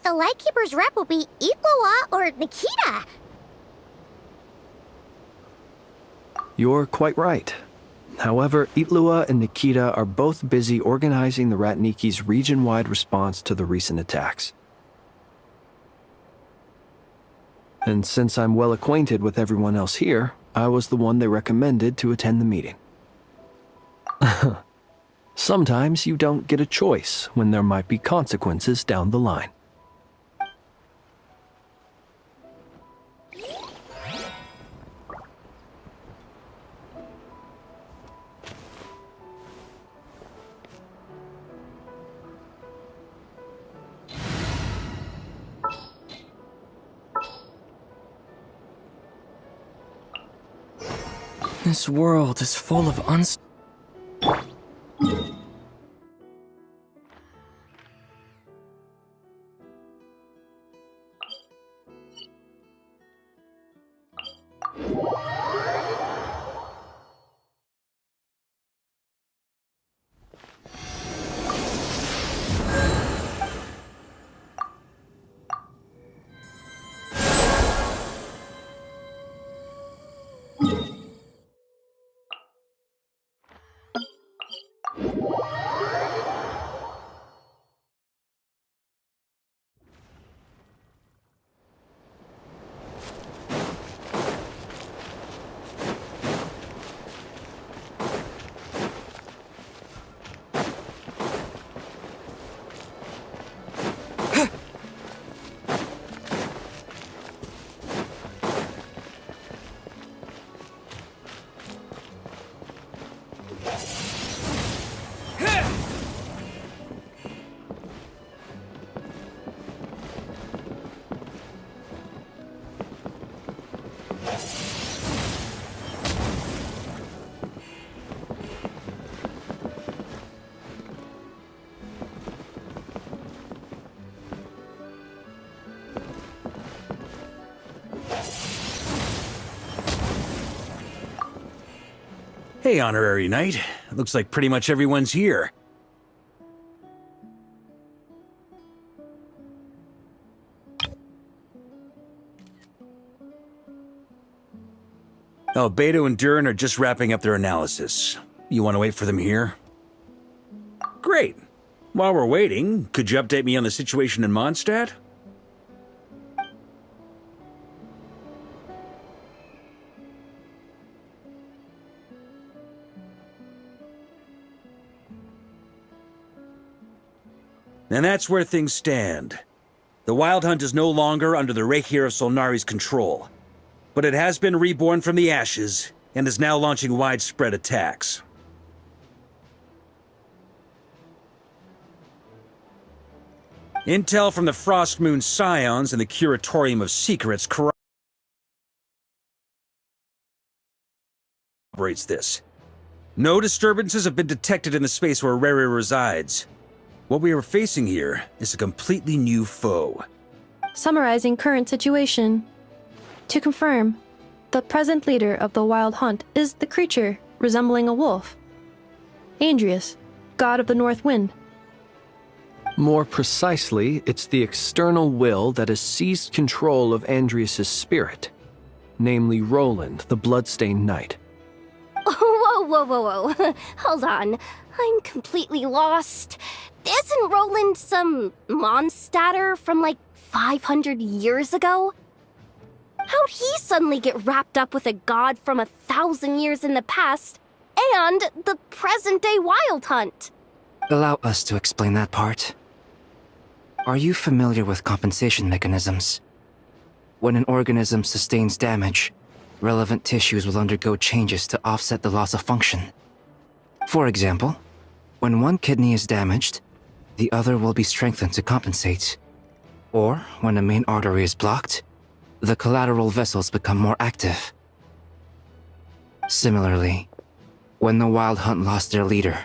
The Lightkeeper's rep will be Iqua or Nikita.
You're quite right. However, Itlua and Nikita are both busy organizing the Ratniki's region-wide response to the recent attacks. And since I'm well acquainted with everyone else here, I was the one they recommended to attend the meeting. Sometimes you don't get a choice when there might be consequences down the line.
This world is full of
Hey, Honorary Knight. Looks like pretty much everyone's here. Oh, Beto and Durin are just wrapping up their analysis. You want to wait for them here? Great. While we're waiting, could you update me on the situation in Mondstadt? And that's where things stand. The Wild Hunt is no longer under the Reikir of Solnari's control, but it has been reborn from the ashes and is now launching widespread attacks. Intel from the Frostmoon Scions and the Curatorium of Secrets corroborates this. No disturbances have been detected in the space where Rere resides. What we are facing here is a completely new foe.
Summarizing current situation. To confirm, the present leader of the Wild Hunt is the creature resembling a wolf. Andrius, god of the North Wind.
More precisely, it's the external will that has seized control of Andrius' spirit, namely Roland, the Bloodstained Knight.
Whoa, whoa, whoa, whoa. Hold on. I'm completely lost. Isn't Roland some Mondstadter from like 500 years ago? How'd he suddenly get wrapped up with a god from 1,000 years in the past and the present-day Wild Hunt?
Allow us to explain that part. Are you familiar with compensation mechanisms? When an organism sustains damage, relevant tissues will undergo changes to offset the loss of function. For example, when one kidney is damaged, the other will be strengthened to compensate. Or, when a main artery is blocked, the collateral vessels become more active. Similarly, when the Wild Hunt lost their leader,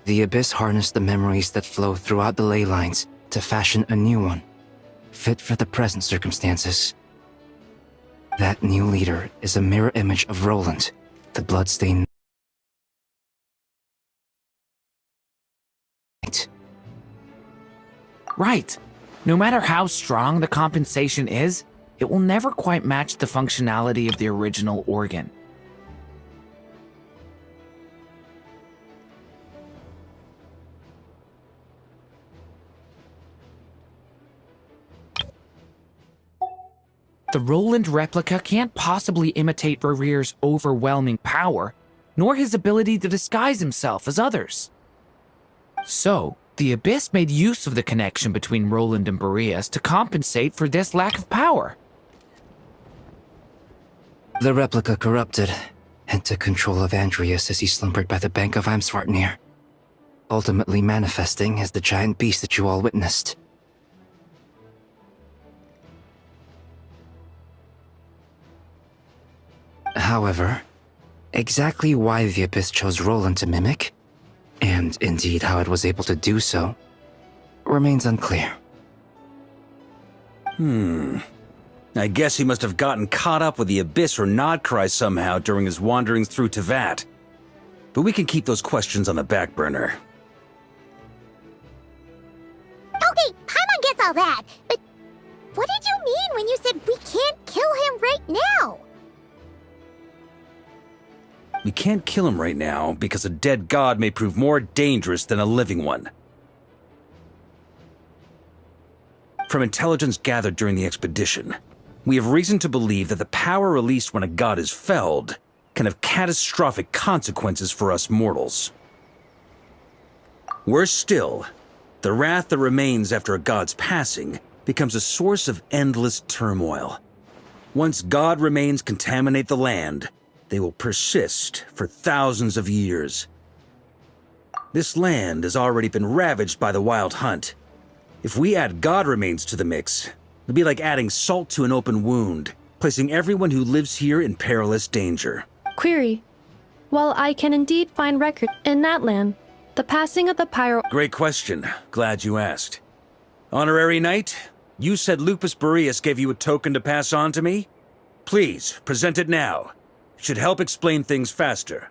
the Abyss harnessed the memories that flow throughout the ley lines to fashion a new one, fit for the present circumstances. That new leader is a mirror image of Roland, the Bloodstained Knight.
Right. No matter how strong the compensation is, it will never quite match the functionality of the original organ. The Roland replica can't possibly imitate Rere's overwhelming power, nor his ability to disguise himself as others. So, the Abyss made use of the connection between Roland and Boreas to compensate for this lack of power.
The replica corrupted and took control of Andrius as he slumbered by the bank of Eimsvartnir, ultimately manifesting as the giant beast that you all witnessed. However, exactly why the Abyss chose Roland to mimic, and indeed how it was able to do so, remains unclear.
I guess he must have gotten caught up with the Abyss or Nodcry somehow during his wanderings through Tevat. But we can keep those questions on the back burner.
Okay, Paimon gets all that, but what did you mean when you said we can't kill him right now?
We can't kill him right now because a dead god may prove more dangerous than a living one. From intelligence gathered during the expedition, we have reason to believe that the power released when a god is felled can have catastrophic consequences for us mortals. Worse still, the wrath that remains after a god's passing becomes a source of endless turmoil. Once god remains contaminate the land, they will persist for thousands of years. This land has already been ravaged by the Wild Hunt. If we add god remains to the mix, it'd be like adding salt to an open wound, placing everyone who lives here in perilous danger.
Query. While I can indeed find record in that land, the passing of the pyro—
Great question. Glad you asked. Honorary Knight, you said Lupus Boreas gave you a token to pass on to me? Please, present it now. It should help explain things faster.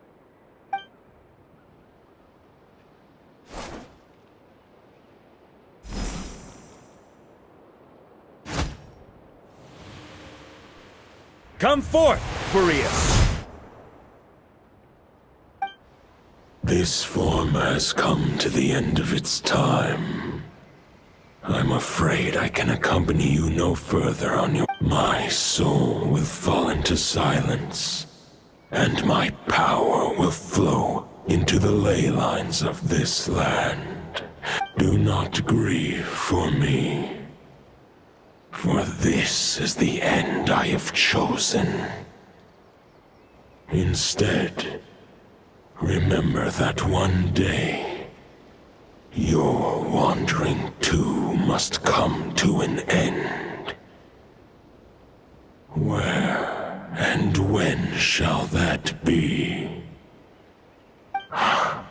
Come forth, Boreas!
This form has come to the end of its time. I'm afraid I can accompany you no further on your... My soul will fall into silence, and my power will flow into the ley lines of this land. Do not grieve for me, for this is the end I have chosen. Instead, remember that one day, your wandering too must come to an end. Where and when shall that be? A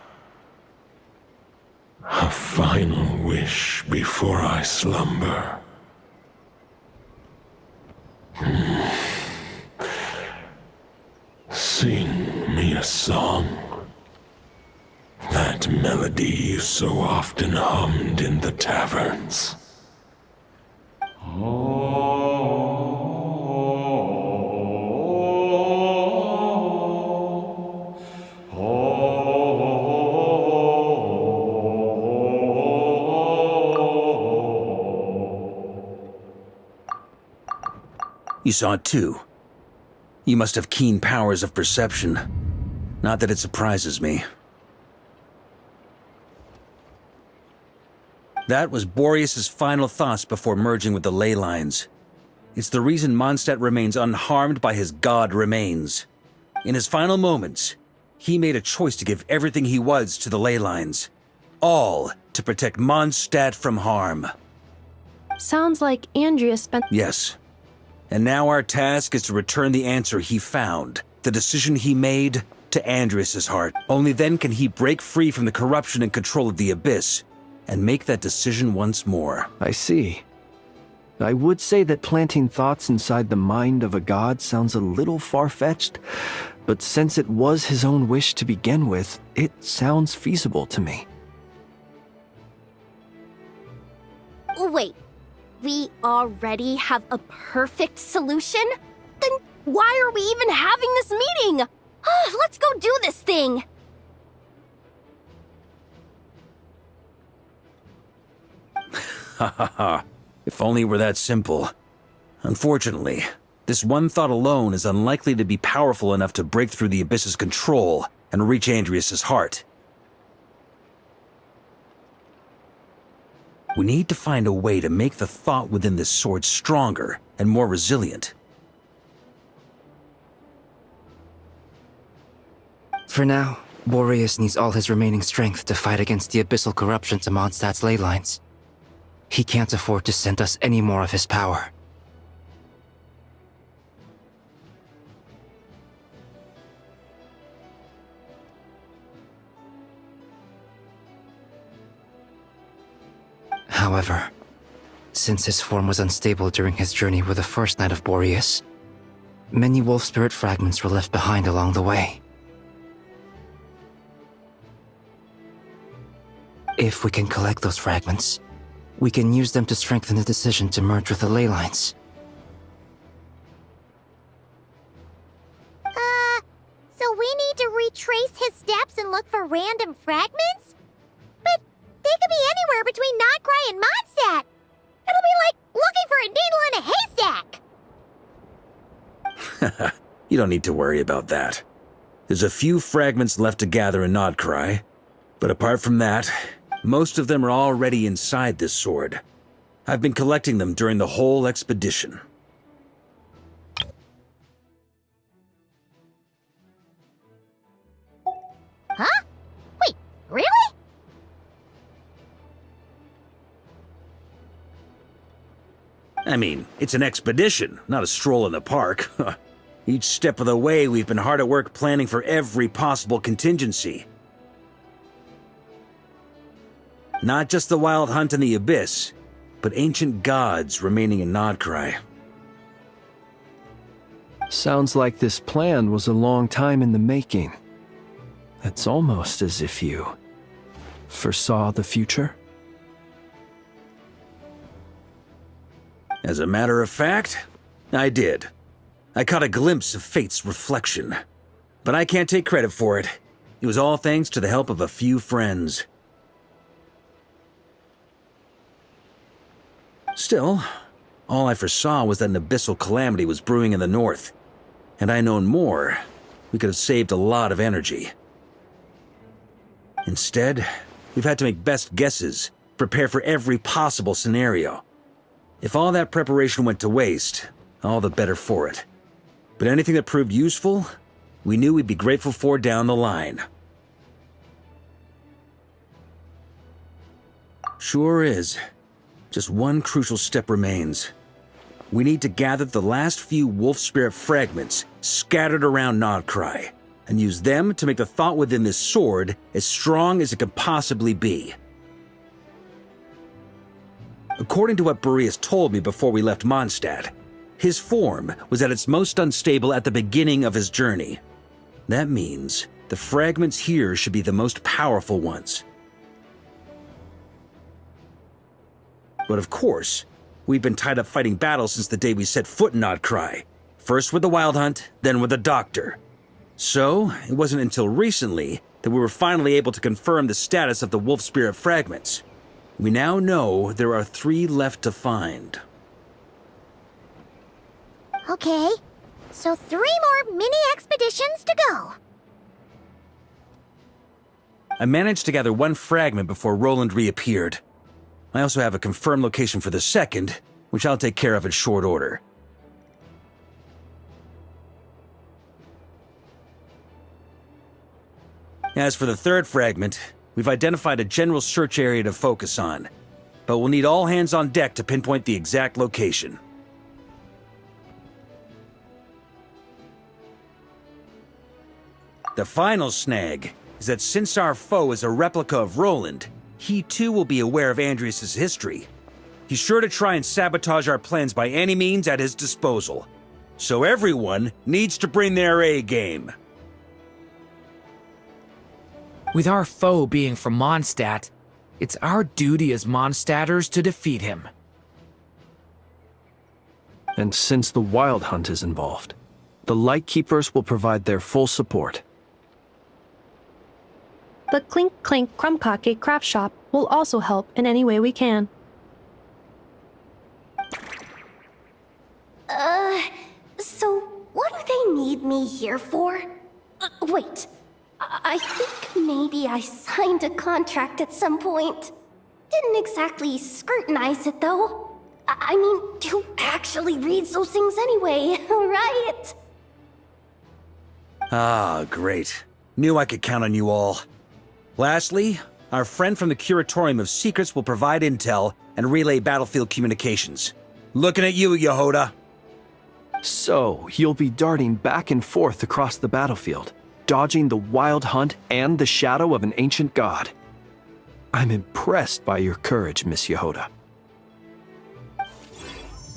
final wish before I slumber. Sing me a song. That melody you so often hummed in the taverns.
You saw it too. You must have keen powers of perception. Not that it surprises me. That was Boreas' final thoughts before merging with the ley lines. It's the reason Mondstadt remains unharmed by his god remains. In his final moments, he made a choice to give everything he was to the ley lines. All to protect Mondstadt from harm.
Sounds like Andrea spent...
Yes. And now our task is to return the answer he found, the decision he made, to Andrias' heart. Only then can he break free from the corruption and control of the Abyss, and make that decision once more.
I see. I would say that planting thoughts inside the mind of a god sounds a little far-fetched, but since it was his own wish to begin with, it sounds feasible to me.
Wait, we already have a perfect solution? Then why are we even having this meeting? Let's go do this thing!
Ha ha ha. If only it were that simple. Unfortunately, this one thought alone is unlikely to be powerful enough to break through the Abyss's control and reach Andrias' heart. We need to find a way to make the thought within this sword stronger and more resilient.
For now, Boreas needs all his remaining strength to fight against the abyssal corruption to Mondstadt's ley lines. He can't afford to send us any more of his power. However, since his form was unstable during his journey with the first night of Boreas, many wolf spirit fragments were left behind along the way. If we can collect those fragments, we can use them to strengthen the decision to merge with the ley lines.
So we need to retrace his steps and look for random fragments? But they could be anywhere between Nodcry and Mondstadt. It'll be like looking for a needle in a haystack.
You don't need to worry about that. There's a few fragments left to gather in Nodcry, but apart from that, most of them are already inside this sword. I've been collecting them during the whole expedition.
Huh? Wait, really?
I mean, it's an expedition, not a stroll in the park. Each step of the way, we've been hard at work planning for every possible contingency. Not just the Wild Hunt and the Abyss, but ancient gods remaining in Nodcry.
Sounds like this plan was a long time in the making. It's almost as if you foresaw the future.
As a matter of fact, I did. I caught a glimpse of fate's reflection. But I can't take credit for it. It was all thanks to the help of a few friends. Still, all I foresaw was that an abyssal calamity was brewing in the north. Had I known more, we could have saved a lot of energy. Instead, we've had to make best guesses, prepare for every possible scenario. If all that preparation went to waste, all the better for it. But anything that proved useful, we knew we'd be grateful for down the line. Sure is. Just one crucial step remains. We need to gather the last few wolf spirit fragments scattered around Nodcry, and use them to make the thought within this sword as strong as it could possibly be. According to what Boreas told me before we left Mondstadt, his form was at its most unstable at the beginning of his journey. That means the fragments here should be the most powerful ones. But of course, we've been tied up fighting battles since the day we set foot in Nodcry. First with the Wild Hunt, then with the Doctor. So, it wasn't until recently that we were finally able to confirm the status of the Wolf Spirit fragments. We now know there are 3 left to find.
Okay, so 3 more mini expeditions to go.
I managed to gather 1 fragment before Roland reappeared. I also have a confirmed location for the second, which I'll take care of in short order. As for the 3rd fragment, we've identified a general search area to focus on, but we'll need all hands on deck to pinpoint the exact location. The final snag is that since our foe is a replica of Roland, he too will be aware of Andrias' history. He's sure to try and sabotage our plans by any means at his disposal. So everyone needs to bring their A game.
With our foe being from Mondstadt, it's our duty as Mondstadters to defeat him.
And since the Wild Hunt is involved, the Lightkeepers will provide their full support.
The Clink Clink Crumb-Cake craft shop will also help in any way we can.
So what do they need me here for? Wait, I think maybe I signed a contract at some point. Didn't exactly scrutinize it, though. I mean, who actually reads those things anyway, right?
Ah, great. Knew I could count on you all. Lastly, our friend from the Curatorium of Secrets will provide intel and relay battlefield communications. Looking at you, Yehoda.
So, you'll be darting back and forth across the battlefield, dodging the Wild Hunt and the shadow of an ancient god. I'm impressed by your courage, Miss Yehoda.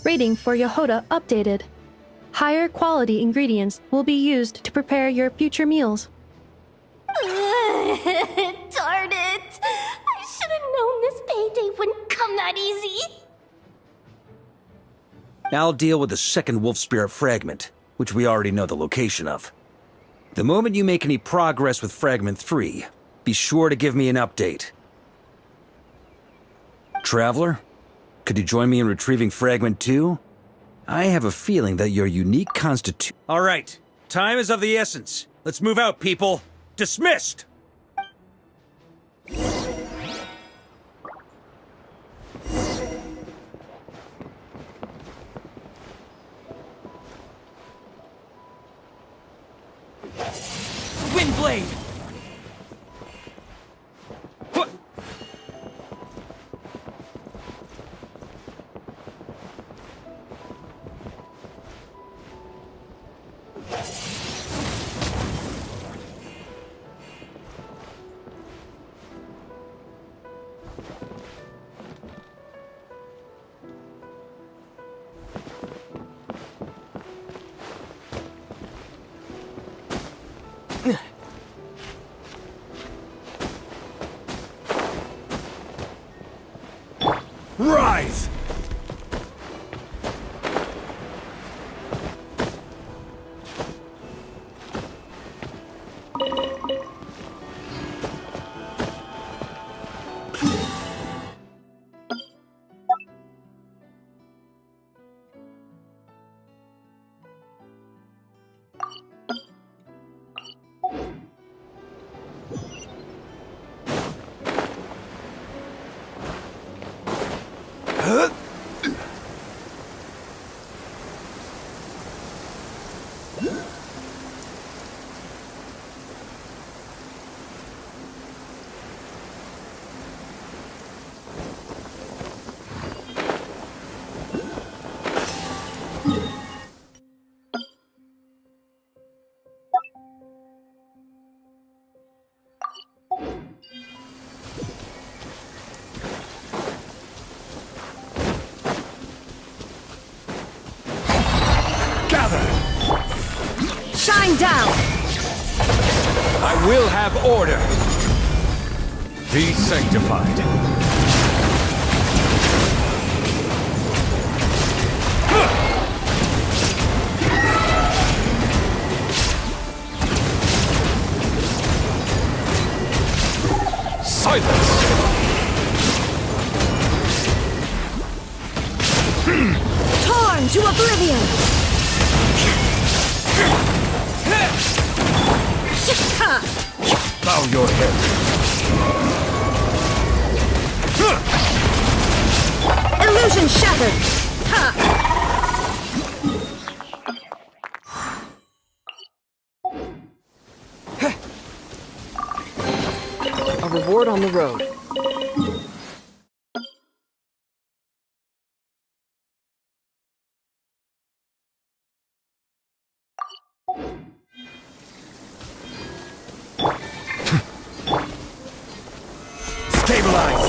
Rating for Yehoda updated. Higher quality ingredients will be used to prepare your future meals.
Darn it! I should have known this payday wouldn't come that easy.
I'll deal with the second Wolf Spirit fragment, which we already know the location of. The moment you make any progress with Fragment 3, be sure to give me an update. Traveler, could you join me in retrieving Fragment 2? I have a feeling that your unique constitution... All right, time is of the essence. Let's move out, people. Dismissed!
Windblade!
Rise!
Shine down!
I will have order. Be sanctified. Silence!
Torn to oblivion!
Bow your head.
Illusion shattered! Ha!
A reward on the road.
Stabilize!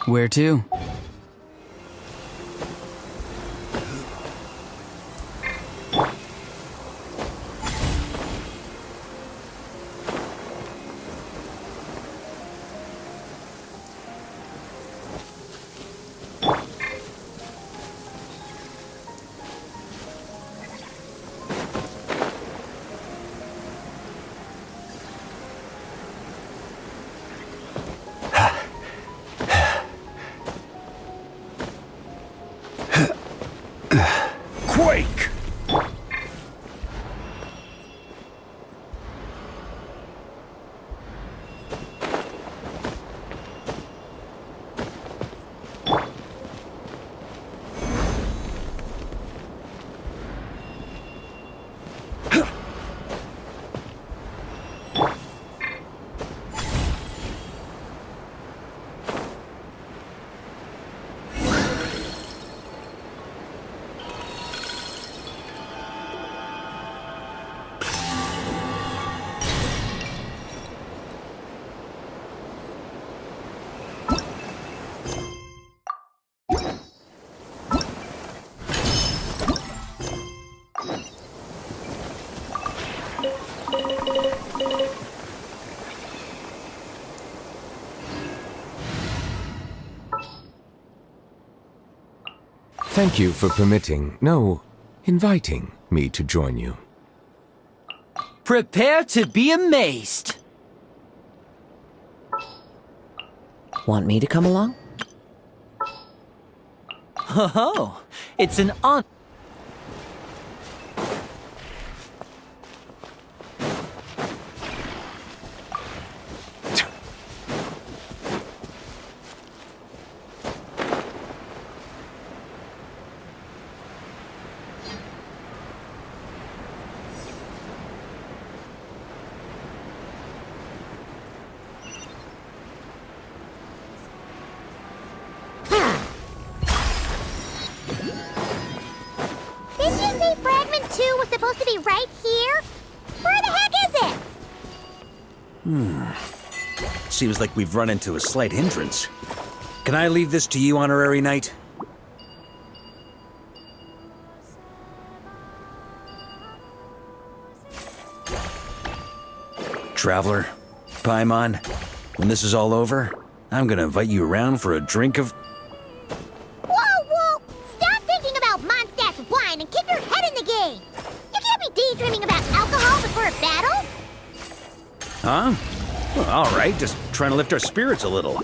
Where to?
Quake!
Thank you for inviting me to join you.
Prepare to be amazed. Want me to come along? Oh, it's an honor.
Didn't you say Fragment 2 was supposed to be right here? Where the heck is it?
Seems like we've run into a slight hindrance. Can I leave this to you, Honorary Knight? Traveler, Paimon, when this is all over, I'm gonna invite you around for a drink of...
Whoa! Stop thinking about Mondstadt's wine and keep your head in the game! You can't be daydreaming about alcohol before a battle!
Huh? Well, all right, just trying to lift our spirits a little.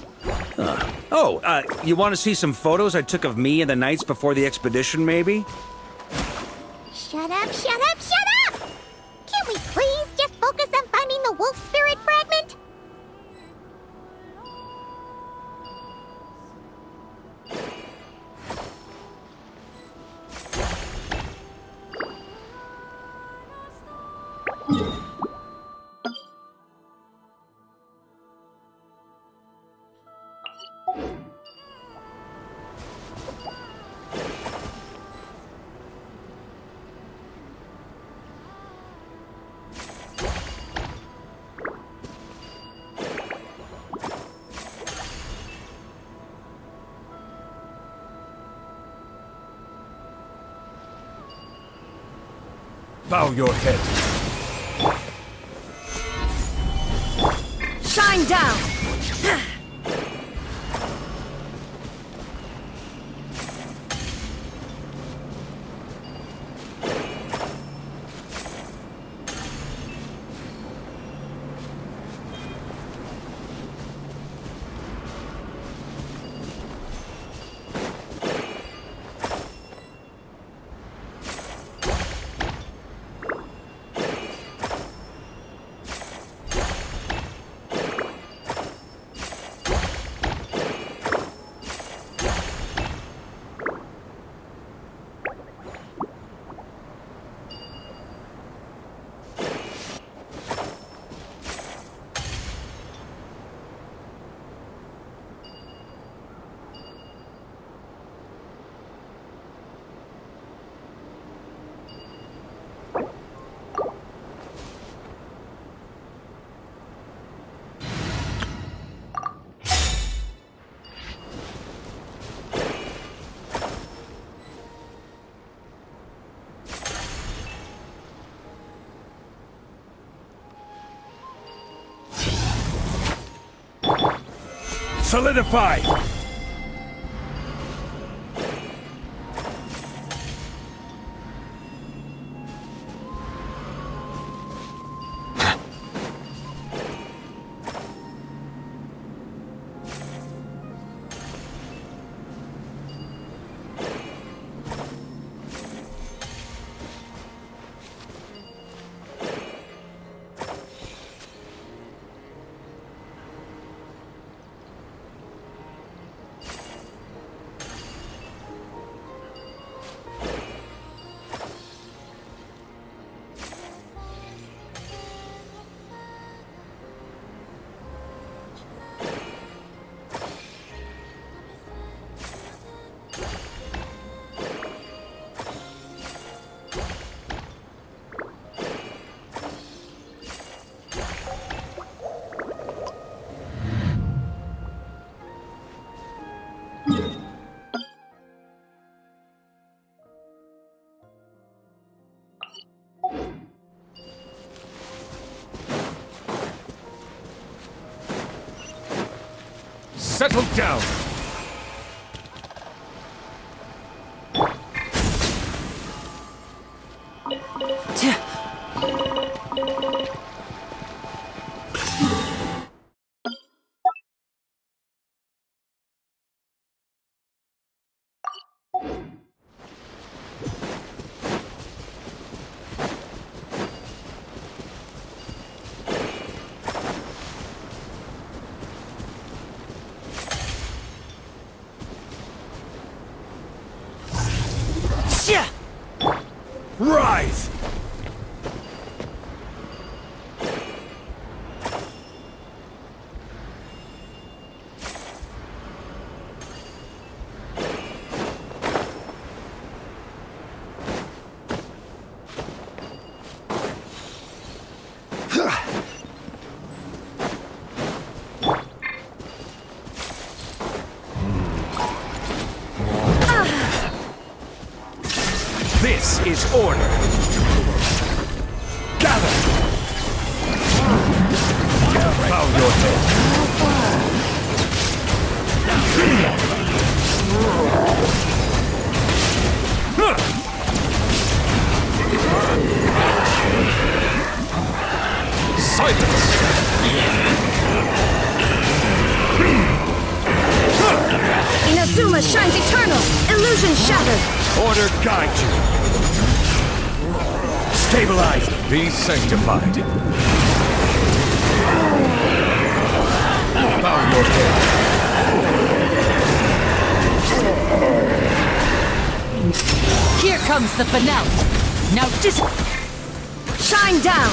You want to see some photos I took of me and the knights before the expedition, maybe?
Shut up! Can't we please just focus on finding the wolf spirit fragment?
Bow your head.
Shine down!
Solidify! Settle down! Rise! This is order. Gather! Bow your head. Silence!
Inazuma shines eternal! Illusion shattered!
Order guide you. Stabilize.
Be sanctified.
Bow your head.
Here comes the finale. Now
Shine down!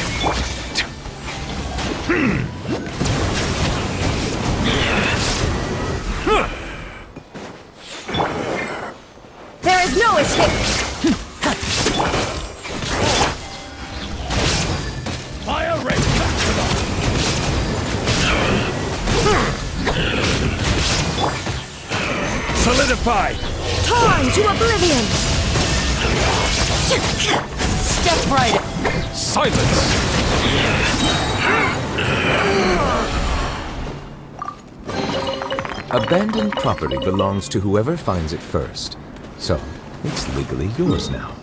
There is no escape!
Fire ray maximum! Solidify!
Torn to oblivion!
step right.
Silence! Abandoned property belongs to whoever finds it first. So, it's legally yours now.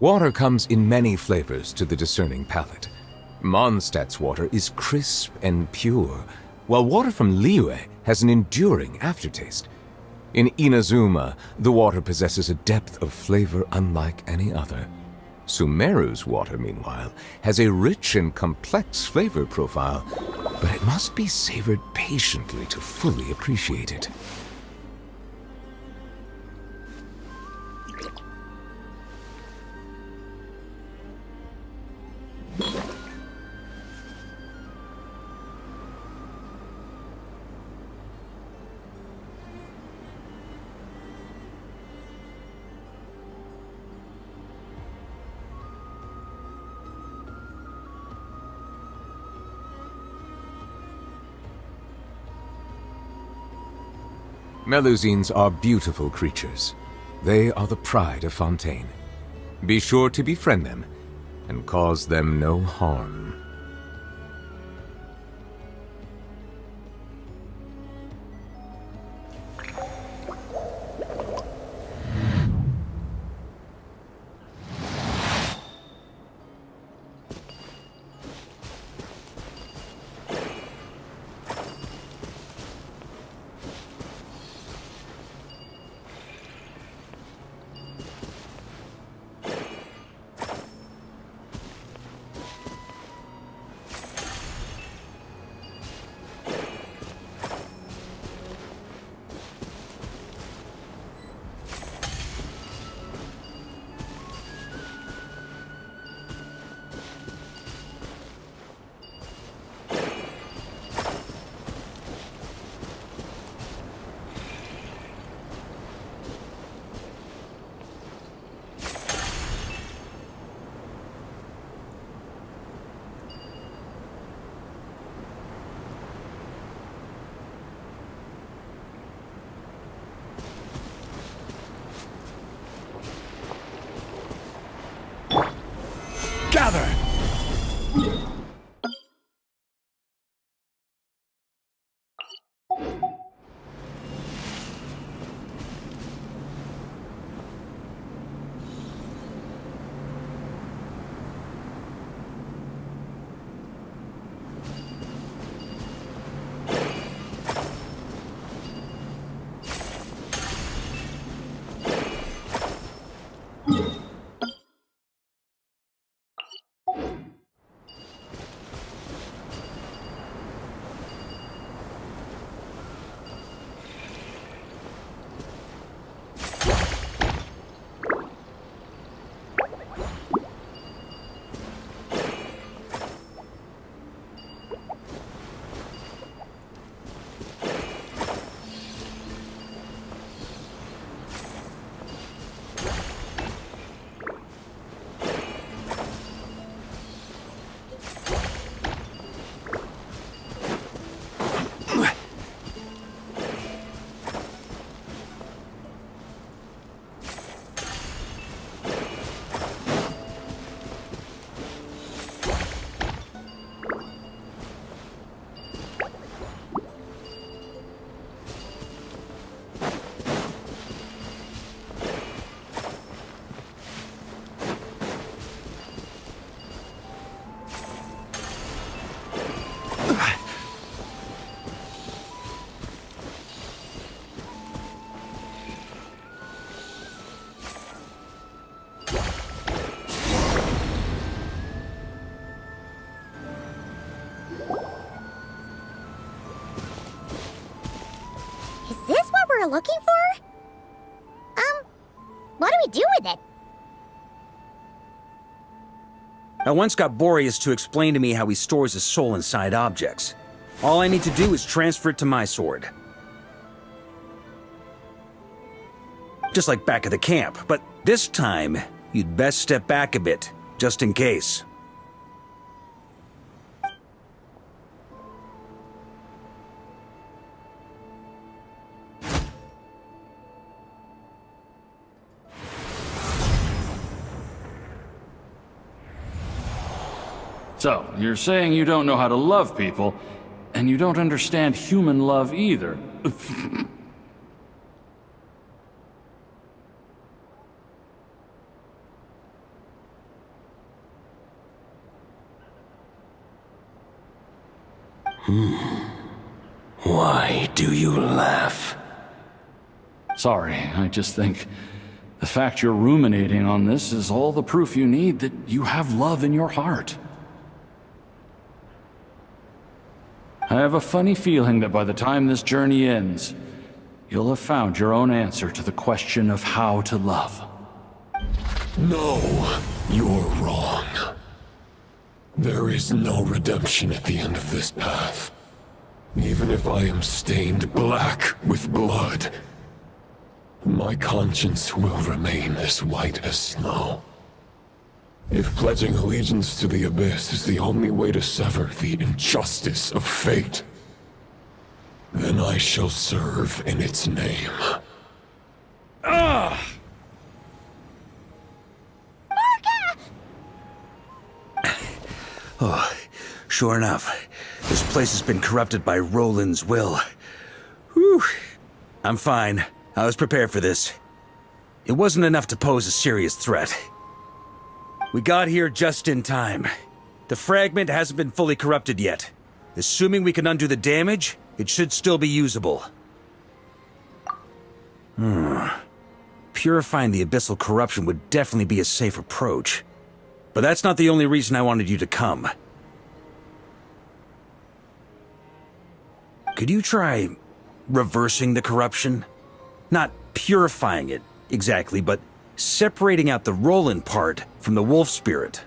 Water comes in many flavors to the discerning palate. Mondstadt's water is crisp and pure, while water from Liyue has an enduring aftertaste. In Inazuma, the water possesses a depth of flavor unlike any other. Sumeru's water, meanwhile, has a rich and complex flavor profile, but it must be savored patiently to fully appreciate it. Melusines are beautiful creatures. They are the pride of Fontaine. Be sure to befriend them and cause them no harm.
Gather!
Is this what we're looking for? What do we do with it?
I once got Boreas to explain to me how he stores his soul inside objects. All I need to do is transfer it to my sword. Just like back at the camp, but this time, you'd best step back a bit, just in case.
So, you're saying you don't know how to love people, and you don't understand human love either.
Why do you laugh?
Sorry, I just think the fact you're ruminating on this is all the proof you need that you have love in your heart. I have a funny feeling that by the time this journey ends, you'll have found your own answer to the question of how to love.
No, you're wrong. There is no redemption at the end of this path. Even if I am stained black with blood, my conscience will remain as white as snow. If pledging allegiance to the Abyss is the only way to sever the injustice of fate, then I shall serve in its name.
Varka!
Oh, sure enough. This place has been corrupted by Roland's will. Whew. I'm fine. I was prepared for this. It wasn't enough to pose a serious threat. We got here just in time. The fragment hasn't been fully corrupted yet. Assuming we can undo the damage, it should still be usable. Purifying the abyssal corruption would definitely be a safe approach. But that's not the only reason I wanted you to come. Could you try reversing the corruption? Not purifying it, exactly, but separating out the Roland part from the wolf spirit.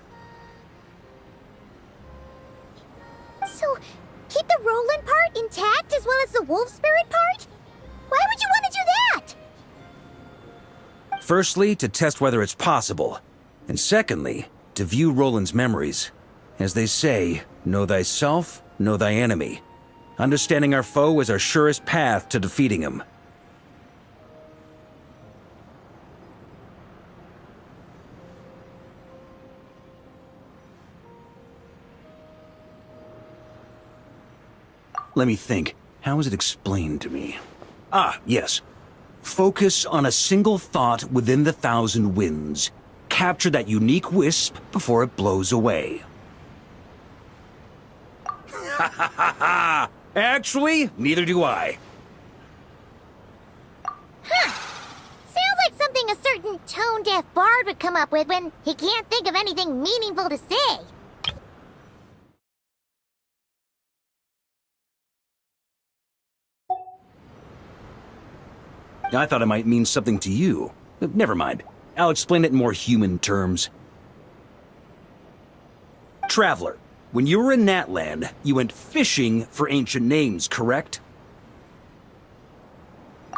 So, keep the Roland part intact as well as the wolf spirit part? Why would you want to do that?
Firstly, to test whether it's possible. And secondly, to view Roland's memories. As they say, know thyself, know thy enemy. Understanding our foe is our surest path to defeating him. Let me think. How is it explained to me? Ah, yes. Focus on a single thought within the 1,000 winds. Capture that unique wisp before it blows away. Ha ha ha ha! Actually, neither do I.
Huh. Sounds like something a certain tone-deaf bard would come up with when he can't think of anything meaningful to say.
I thought it might mean something to you. Never mind. I'll explain it in more human terms. Traveler, when you were in Natland, you went fishing for ancient names, correct?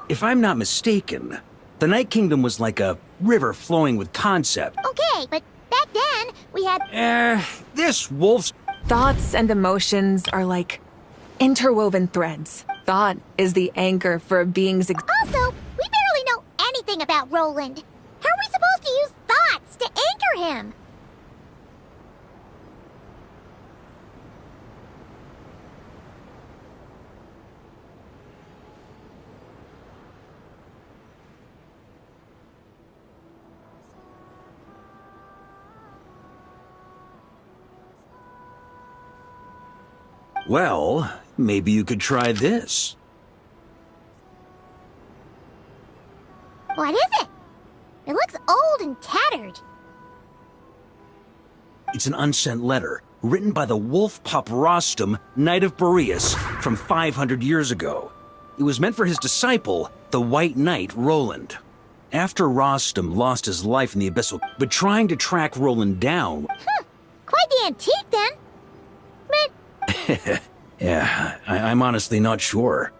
If I'm not mistaken, the Night Kingdom was like a river flowing with concept.
Okay, but back then, we had...
This wolf's...
Thoughts and emotions are like interwoven threads. Thought is the anchor for a being's...
Also, we barely know anything about Roland. How are we supposed to use thoughts to anchor him?
Well, maybe you could try this.
What is it? It looks old and tattered.
It's an unsent letter, written by the wolf pup Rostam, Knight of Boreas, from 500 years ago. It was meant for his disciple, the White Knight Roland. After Rostam lost his life in the abyssal, but trying to track Roland down...
Quite the antique, then. But...
Yeah, I'm honestly not sure.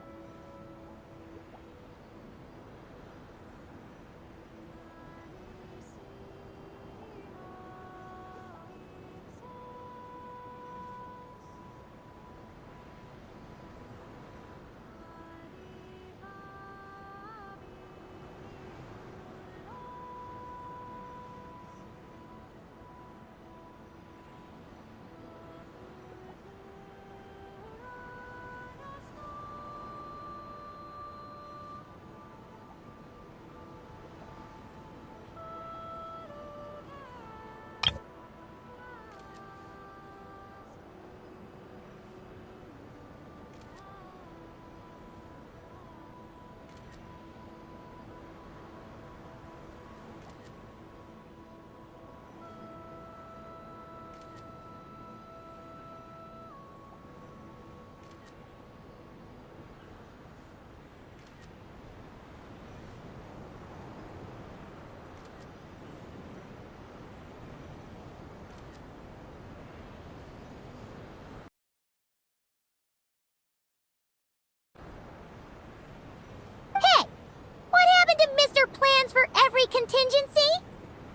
contingency?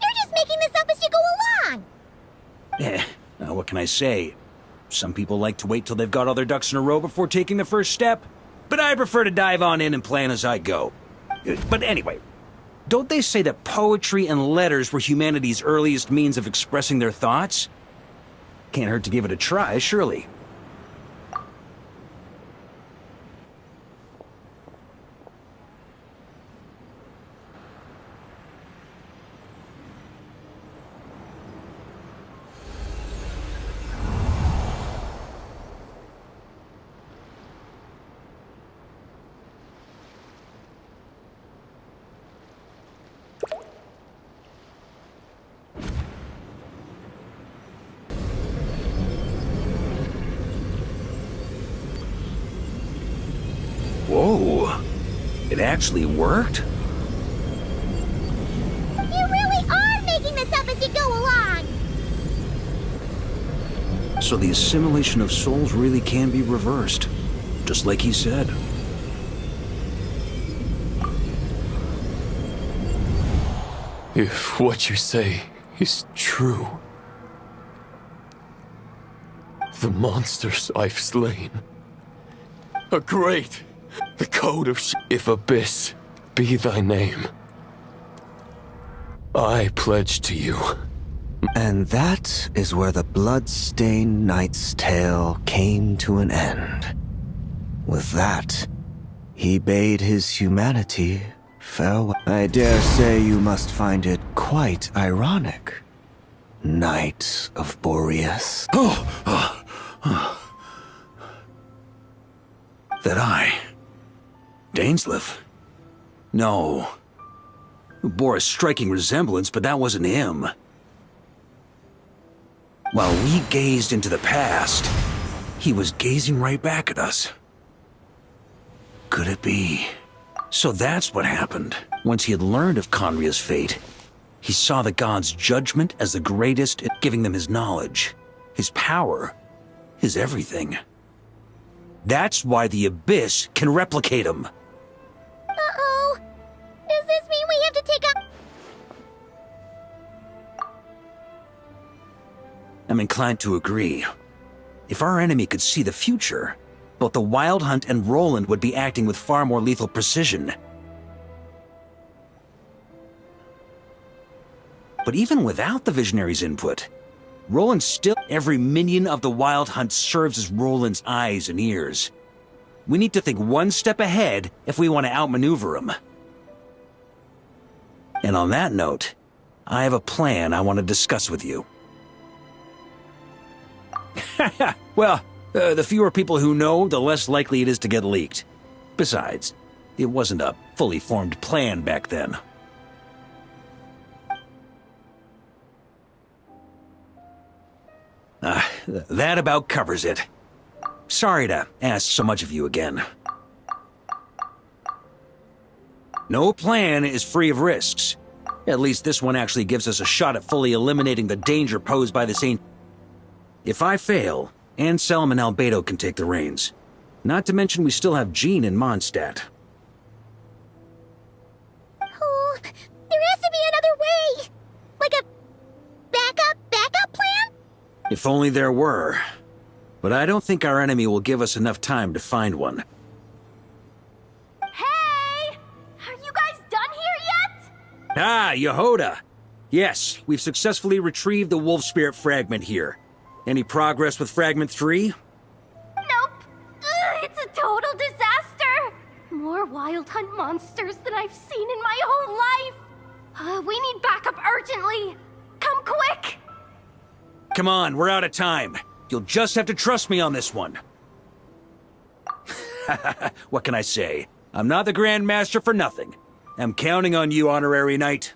You're just making this up as you go along.
What can I say? Some people like to wait till they've got all their ducks in a row before taking the first step, but I prefer to dive on in and plan as I go. But anyway, don't they say that poetry and letters were humanity's earliest means of expressing their thoughts? Can't hurt to give it a try, surely. Whoa, it actually worked?
You really are making this up as you go along.
So the assimilation of souls really can be reversed, just like he said.
If what you say is true, the monsters I've slain are great. The code of if abyss be thy name, I pledge to you.
And that is where the blood-stained knight's tale came to an end. With that, he bade his humanity farewell. I dare say you must find it quite ironic, Knight of Boreas.
That I... Dainsleif? No. Bore a striking resemblance, but that wasn't him. While we gazed into the past, he was gazing right back at us. Could it be? So that's what happened. Once he had learned of Conria's fate, he saw the gods' judgment as the greatest at giving them his knowledge, his power, his everything. That's why the Abyss can replicate him.
Uh-oh. Does this mean we have to take up...
I'm inclined to agree. If our enemy could see the future, both the Wild Hunt and Roland would be acting with far more lethal precision. But even without the Visionary's input, Roland still... Every minion of the Wild Hunt serves as Roland's eyes and ears. We need to think one step ahead if we want to outmaneuver him. And on that note, I have a plan I want to discuss with you. Well, the fewer people who know, the less likely it is to get leaked. Besides, it wasn't a fully formed plan back then. That about covers it. Sorry to ask so much of you again. No plan is free of risks. At least this one actually gives us a shot at fully eliminating the danger posed by this ancient... If I fail, Anselm and Albedo can take the reins. Not to mention we still have Jean and Mondstadt.
Oh, there has to be another way. Like a backup plan?
If only there were. But I don't think our enemy will give us enough time to find one.
Hey! Are you guys done here yet?
Ah, Yehoda! Yes, we've successfully retrieved the Wolf Spirit fragment here. Any progress with Fragment 3?
Nope. It's a total disaster. More Wild Hunt monsters than I've seen in my whole life. We need backup urgently. Come quick.
Come on, we're out of time. You'll just have to trust me on this one. What can I say? I'm not the Grand Master for nothing. I'm counting on you, Honorary Knight.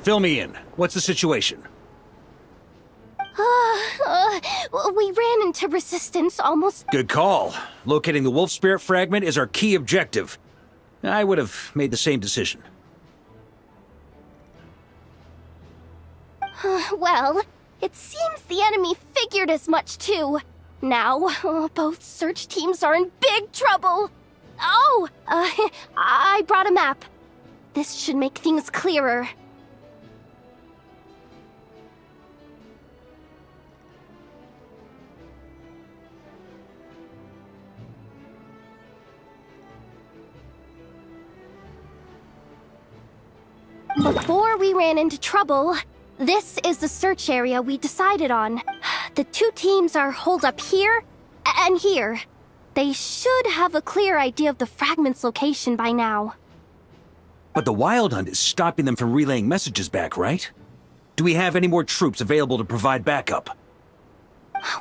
Fill me in. What's the situation?
We ran into resistance almost.
Good call. Locating the wolf spirit fragment is our key objective. I would have made the same decision.
Well, it seems the enemy figured as much too. Now, both search teams are in big trouble. Oh, I brought a map. This should make things clearer. Before we ran into trouble, this is the search area we decided on. The two teams are holed up here and here. They should have a clear idea of the fragment's location by now.
But the Wild Hunt is stopping them from relaying messages back, right? Do we have any more troops available to provide backup?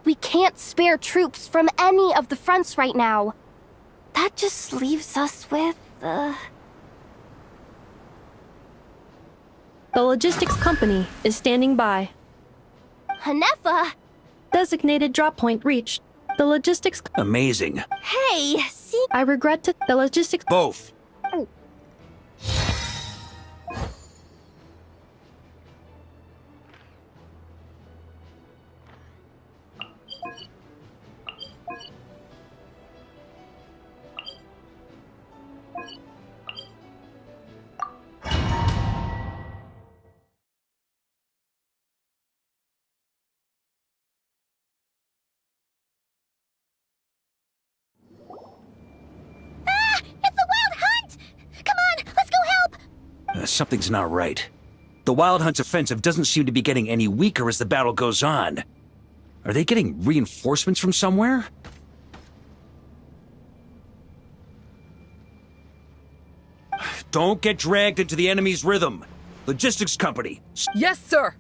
We can't spare troops from any of the fronts right now. That just leaves us with,
The logistics company is standing by.
Hanefa!
Designated drop point reached. The logistics...
Amazing.
Hey, see...
I regret to... The logistics...
Both. Something's not right. The Wild Hunt's offensive doesn't seem to be getting any weaker as the battle goes on. Are they getting reinforcements from somewhere? Don't get dragged into the enemy's rhythm. Logistics company.
Yes, sir.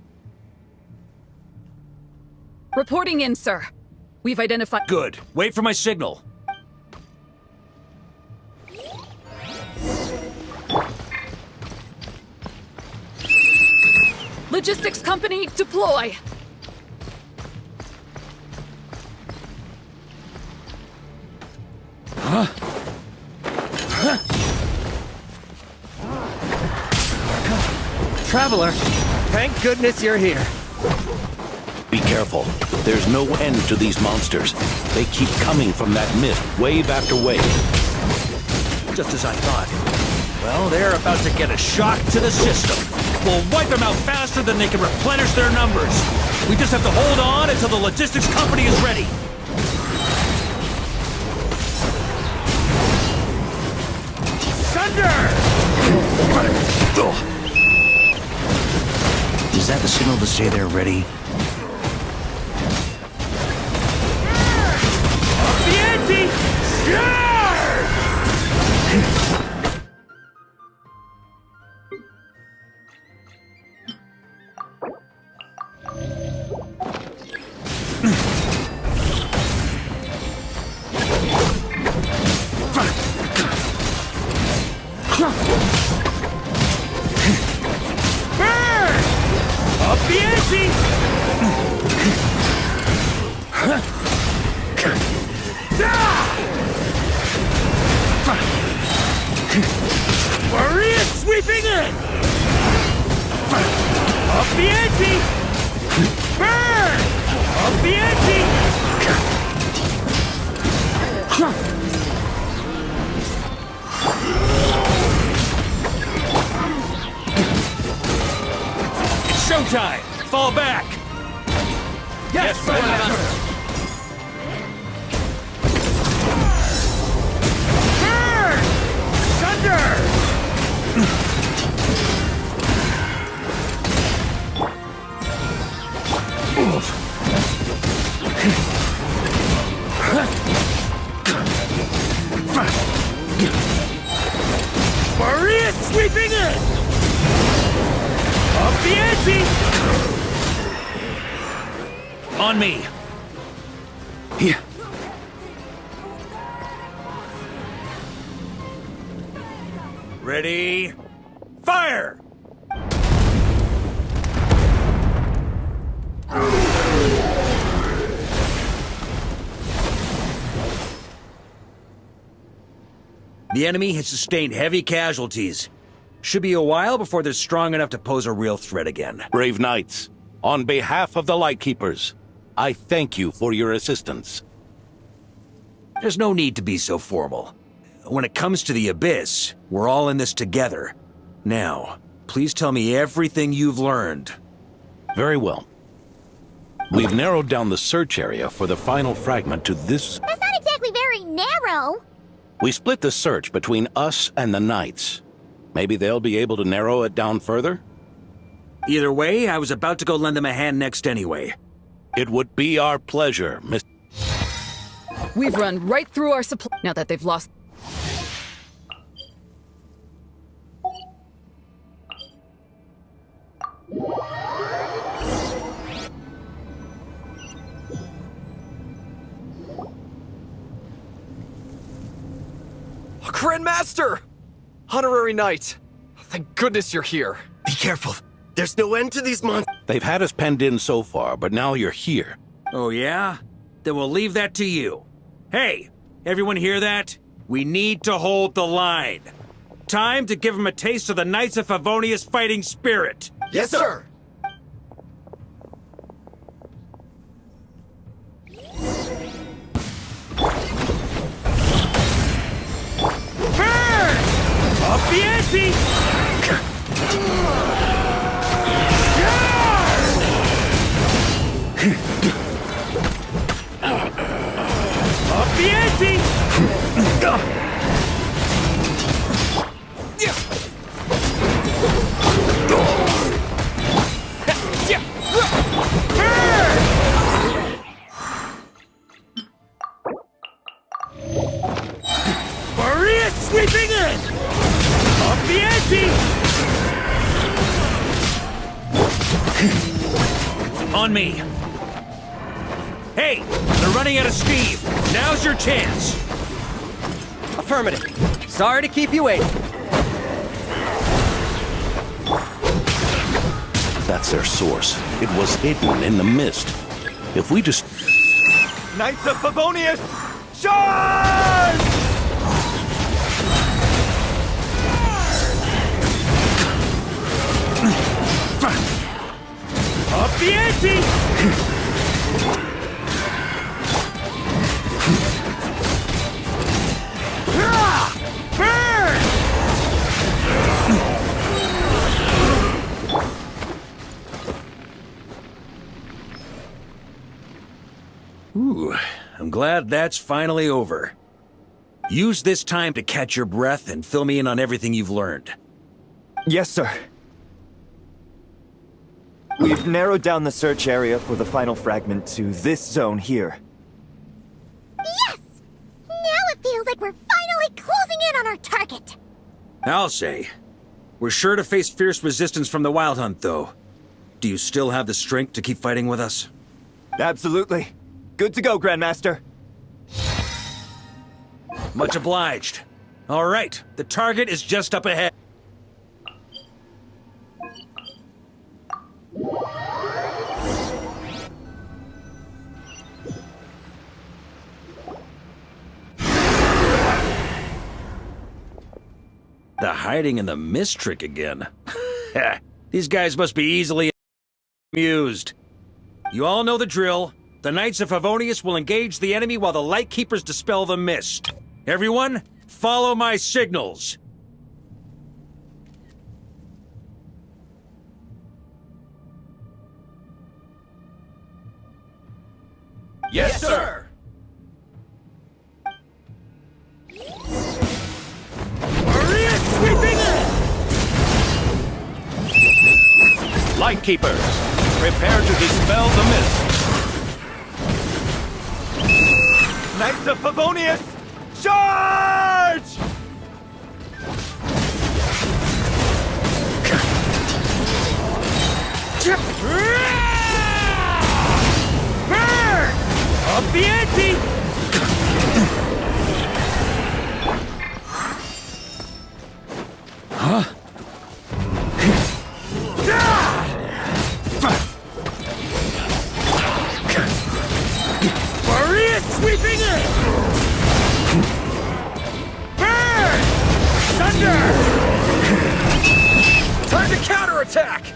Reporting in, sir. We've identified...
Good. Wait for my signal.
Logistics company, deploy!
Huh?
Traveler, thank goodness you're here.
Be careful. There's no end to these monsters. They keep coming from that mist, wave after wave.
Just as I thought. Well, they're about to get a shock to the system. We'll wipe them out faster than they can replenish their numbers. We just have to hold on until the logistics company is ready. Thunder!
Is that the signal to say they're ready?
The ante!
Maria sweeping in! Up the ante! Burn! Up the ante!
It's showtime! Fall back! Yes, Master!
Burn! Thunder! Maria sweeping in! Up the ante!
On me!
Here.
Ready? Fire! The enemy has sustained heavy casualties. Should be a while before they're strong enough to pose a real threat again.
Brave knights, on behalf of the Lightkeepers, I thank you for your assistance.
There's no need to be so formal. When it comes to the Abyss, we're all in this together. Now, please tell me everything you've learned.
Very well. We've narrowed down the search area for the final fragment to this.
That's not exactly very narrow.
We split the search between us and the Knights. Maybe they'll be able to narrow it down further?
Either way, I was about to go lend them a hand next anyway.
It would be our pleasure, Miss...
We've run right through our supply now that they've lost.
Grandmaster! Honorary Knight! Thank goodness you're here.
Be careful. There's no end to these monsters.
They've had us penned in so far, but now you're here.
Oh yeah? Then we'll leave that to you. Hey, everyone hear that? We need to hold the line. Time to give them a taste of the Knights of Favonius fighting spirit.
Yes, sir!
Burn! Up the ante! Up the ante! Maria sweeping in! Up the ante!
On me. Hey, they're running out of steam. Now's your chance.
Affirmative. Sorry to keep you waiting.
That's their source. It was hidden in the mist. If we just...
Knights of Favonius, charge!
Up the ante! Burn!
Ooh, I'm glad that's finally over. Use this time to catch your breath and fill me in on everything you've learned.
Yes, sir. We've narrowed down the search area for the final fragment to this zone here.
Yes! Now it feels like we're finally closing in on our target.
I'll say. We're sure to face fierce resistance from the Wild Hunt, though. Do you still have the strength to keep fighting with us?
Absolutely. Good to go, Grandmaster.
Much obliged. All right, the target is just up ahead. The hiding in the mist trick again. These guys must be easily amused. You all know the drill. The Knights of Favonius will engage the enemy while the Lightkeepers dispel the mist. Everyone, follow my signals.
Yes, sir! Maria sweeping in!
Lightkeepers, prepare to dispel the mist.
Knights of Favonius, charge!
Burn! Up the ante!
Huh?
Maria sweeping in! Burn!
attack!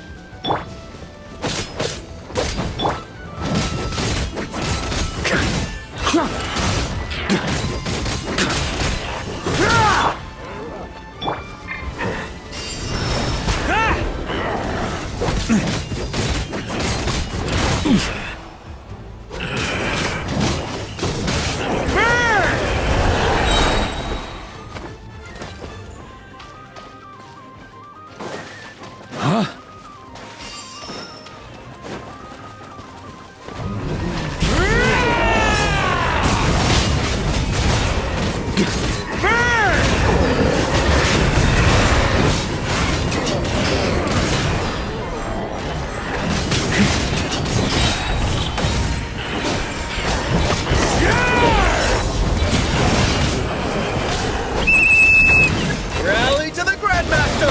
Rally to the Grandmaster!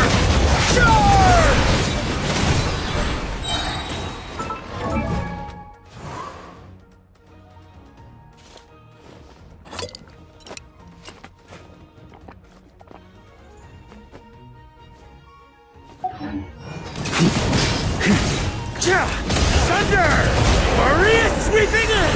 Charge!
Thunder! Maria sweeping in!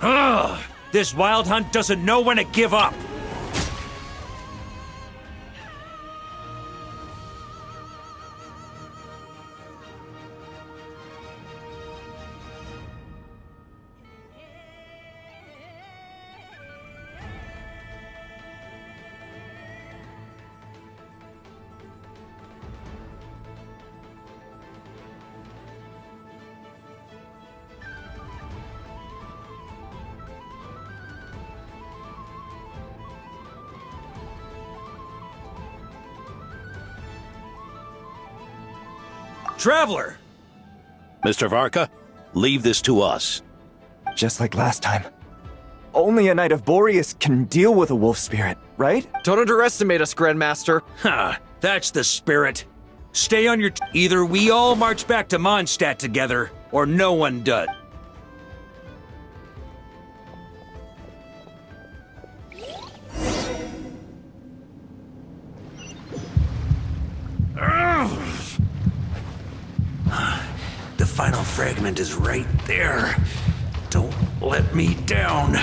Ugh! This wild hunt doesn't know when to give up! Traveler!
Mr. Varka, leave this to us.
Just like last time. Only a Knight of Boreas can deal with a wolf spirit, right?
Don't underestimate us, Grandmaster.
Ha! That's the spirit. Stay on your either we all march back to Mondstadt together, or no one does. The final fragment is right there. Don't let me down.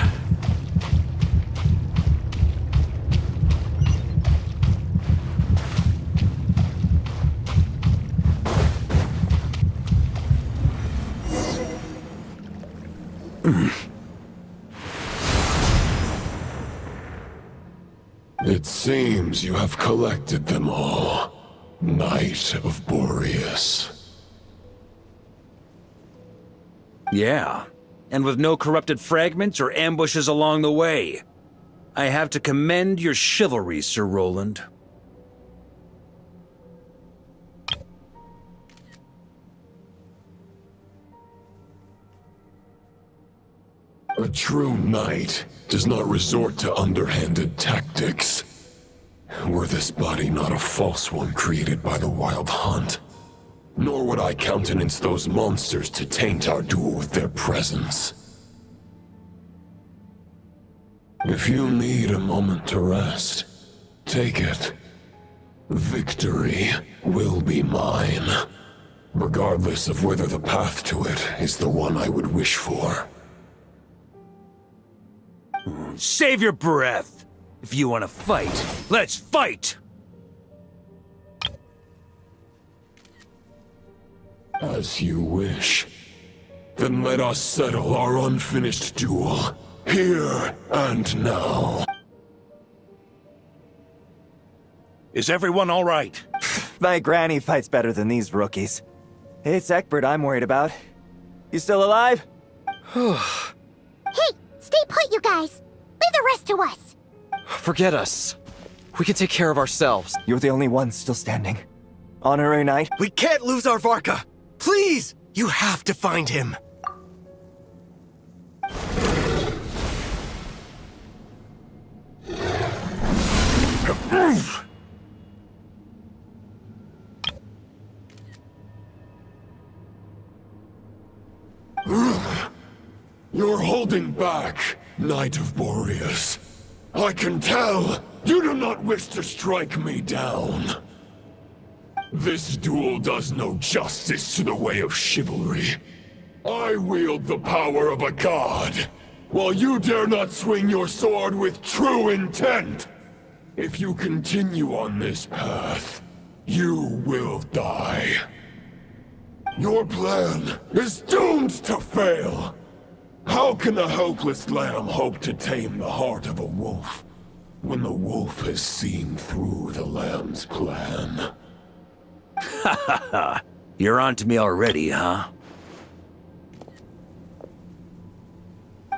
It seems you have collected them all, Knight of Boreas.
Yeah, and with no corrupted fragments or ambushes along the way. I have to commend your chivalry, Sir Roland.
A true knight does not resort to underhanded tactics. Were this body not a false one created by the Wild Hunt, nor would I countenance those monsters to taint our duel with their presence. If you need a moment to rest, take it. Victory will be mine, regardless of whether the path to it is the one I would wish for.
Save your breath. If you want to fight, let's fight!
As you wish. Then let us settle our unfinished duel, here and now.
Is everyone all right?
My granny fights better than these rookies. It's Egbert I'm worried about. You still alive?
Hey, stay put, you guys. Leave the rest to us.
Forget us. We can take care of ourselves.
You're the only one still standing. Honorary Knight?
We can't lose our Varka! Please! You have to find him!
You're holding back, Knight of Boreas. I can tell you do not wish to strike me down. This duel does no justice to the way of chivalry. I wield the power of a god, while you dare not swing your sword with true intent. If you continue on this path, you will die. Your plan is doomed to fail. How can a helpless lamb hope to tame the heart of a wolf, when the wolf has seen through the lamb's plan?
Ha ha ha! You're on to me already, huh?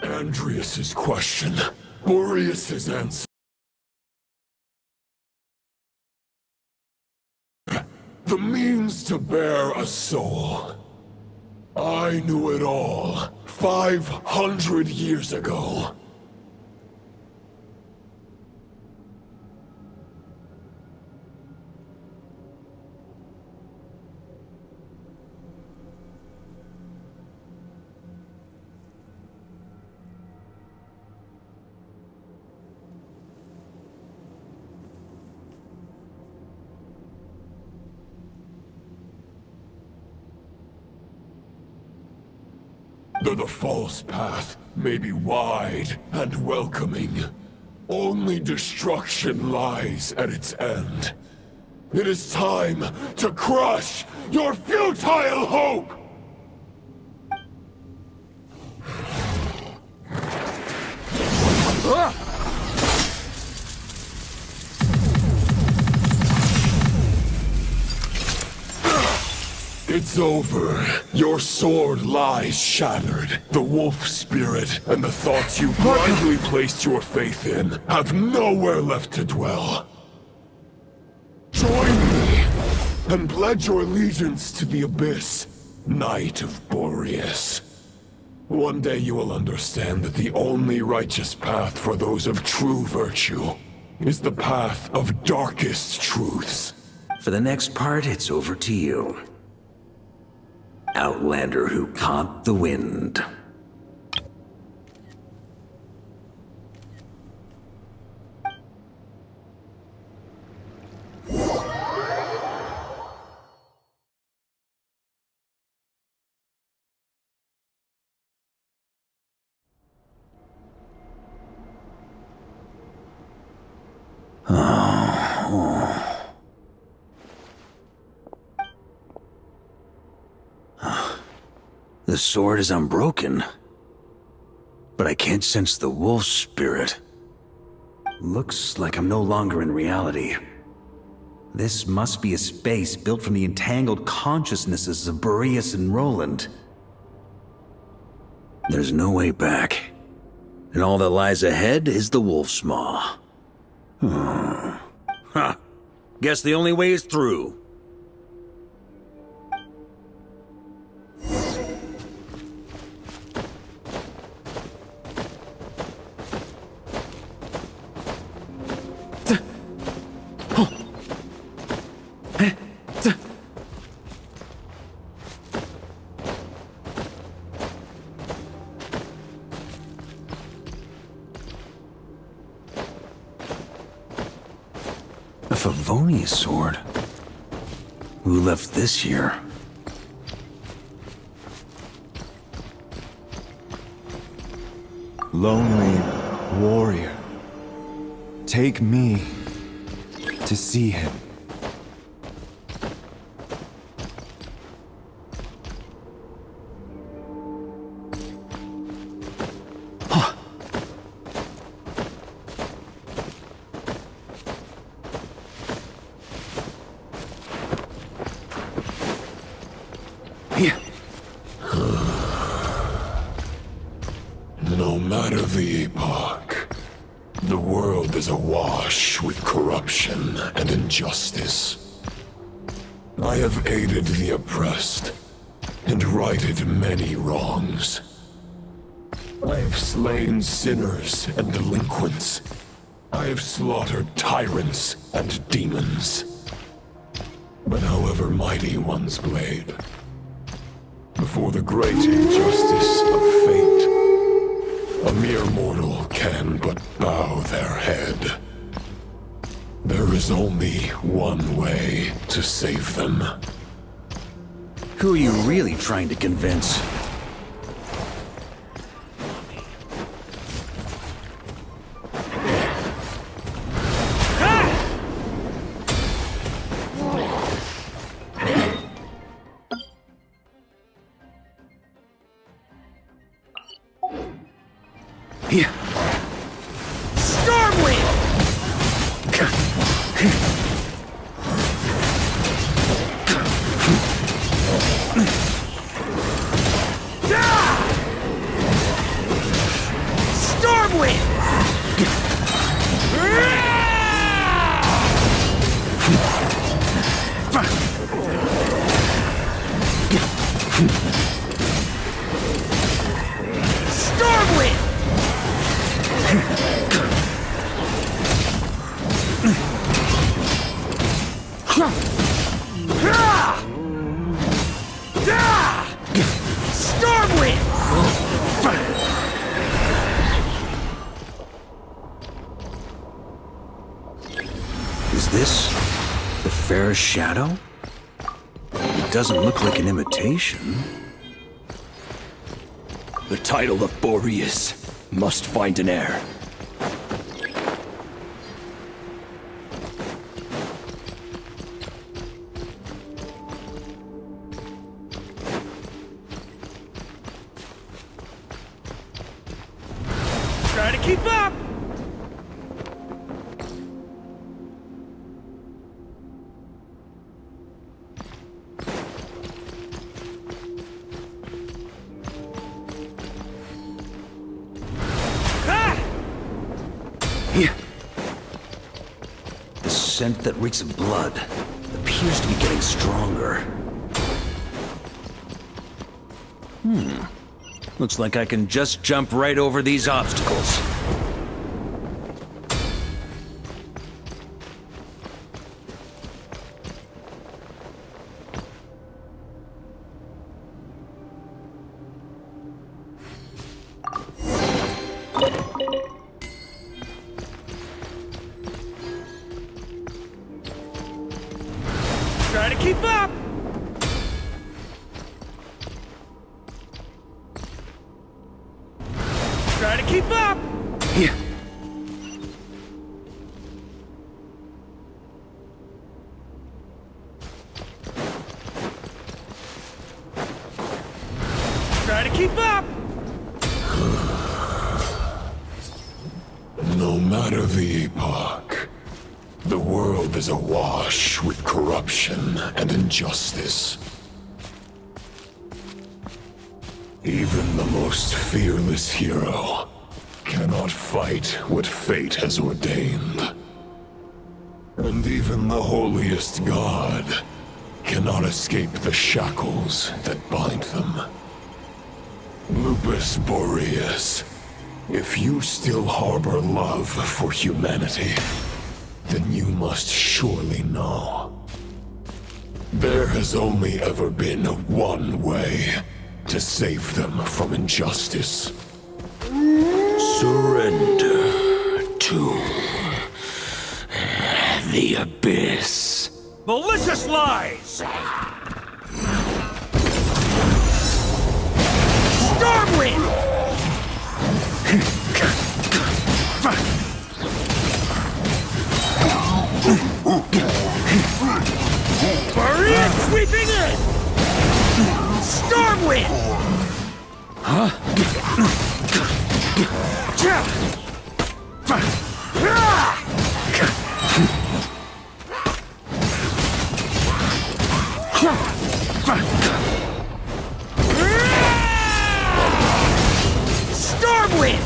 Andreas's question, Boreas's answer. The means to bear a soul. I knew it all 500 years ago. Though the false path may be wide and welcoming, only destruction lies at its end. It is time to crush your futile hope! It's over. Your sword lies shattered. The wolf spirit and the thoughts you blindly placed your faith in have nowhere left to dwell. Join me and pledge your allegiance to the abyss, Knight of Boreas. One day you will understand that the only righteous path for those of true virtue is the path of darkest truths.
For the next part, it's over to you. Outlander who caught the wind. The sword is unbroken, but I can't sense the wolf spirit. Looks like I'm no longer in reality. This must be a space built from the entangled consciousnesses of Boreas and Roland. There's no way back, and all that lies ahead is the wolf's maw. Huh. Guess the only way is through. A Favonius sword? Who left this here?
Lonely warrior, take me to see him.
No matter the epoch, the world is awash with corruption and injustice. I have aided the oppressed and righted many wrongs. I have slain sinners and delinquents. I have slaughtered tyrants and demons. But however mighty one's blade, before the great injustice of fate, A mere mortal can but bow their head. There is only one way to save them.
Who are you really trying to convince? Is this the fairest shadow? It doesn't look like an imitation.
The title of Boreas must find an heir.
Try to keep up!
The scent that reeks of blood appears to be getting stronger. Looks like I can just jump right over these obstacles.
Try to keep up! Try to keep up!
Yeah.
Try to keep up!
No matter the epoch, the world is awash with corruption and injustice. Even the most fearless hero cannot fight what fate has ordained. And even the holiest god cannot escape the shackles that bind them. Lupus Boreas, if you still harbor love for humanity, then you must surely know. There has only ever been one way to save them from injustice. Surrender to the abyss.
Malicious lies! Stormwind! Barrier sweeping in! Stormwind!
Huh?
Stormwind!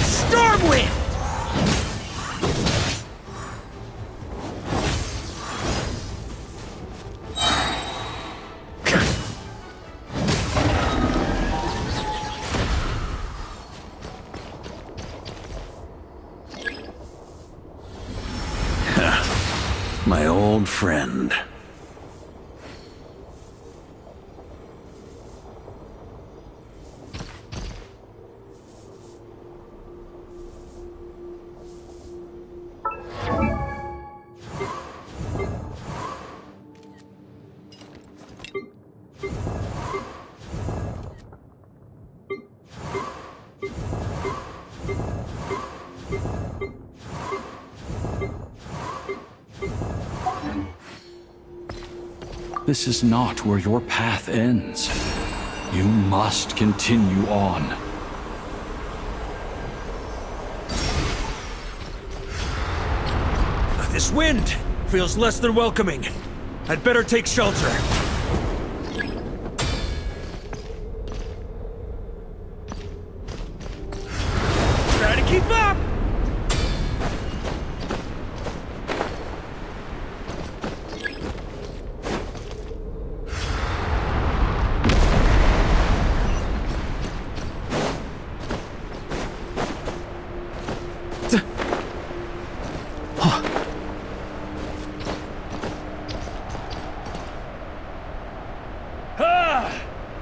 Stormwind!
friend. This is not where your path ends. You must continue on.
This wind feels less than welcoming. I'd better take shelter. Try to keep up!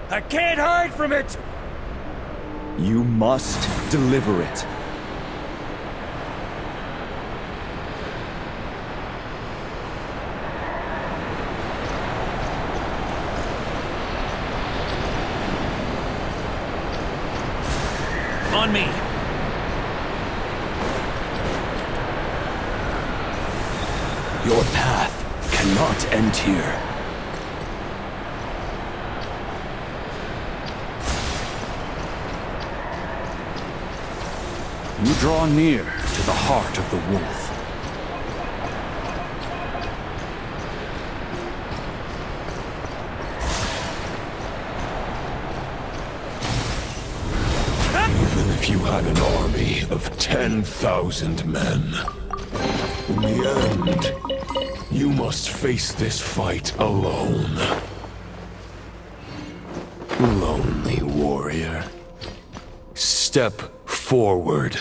I can't hide from it!
You must deliver it.
On me!
Your path cannot end here.
You draw near to the heart of the wolf.
Even if you had an army of 10,000 men, in the end, you must face this fight alone. Lonely warrior. Step forward.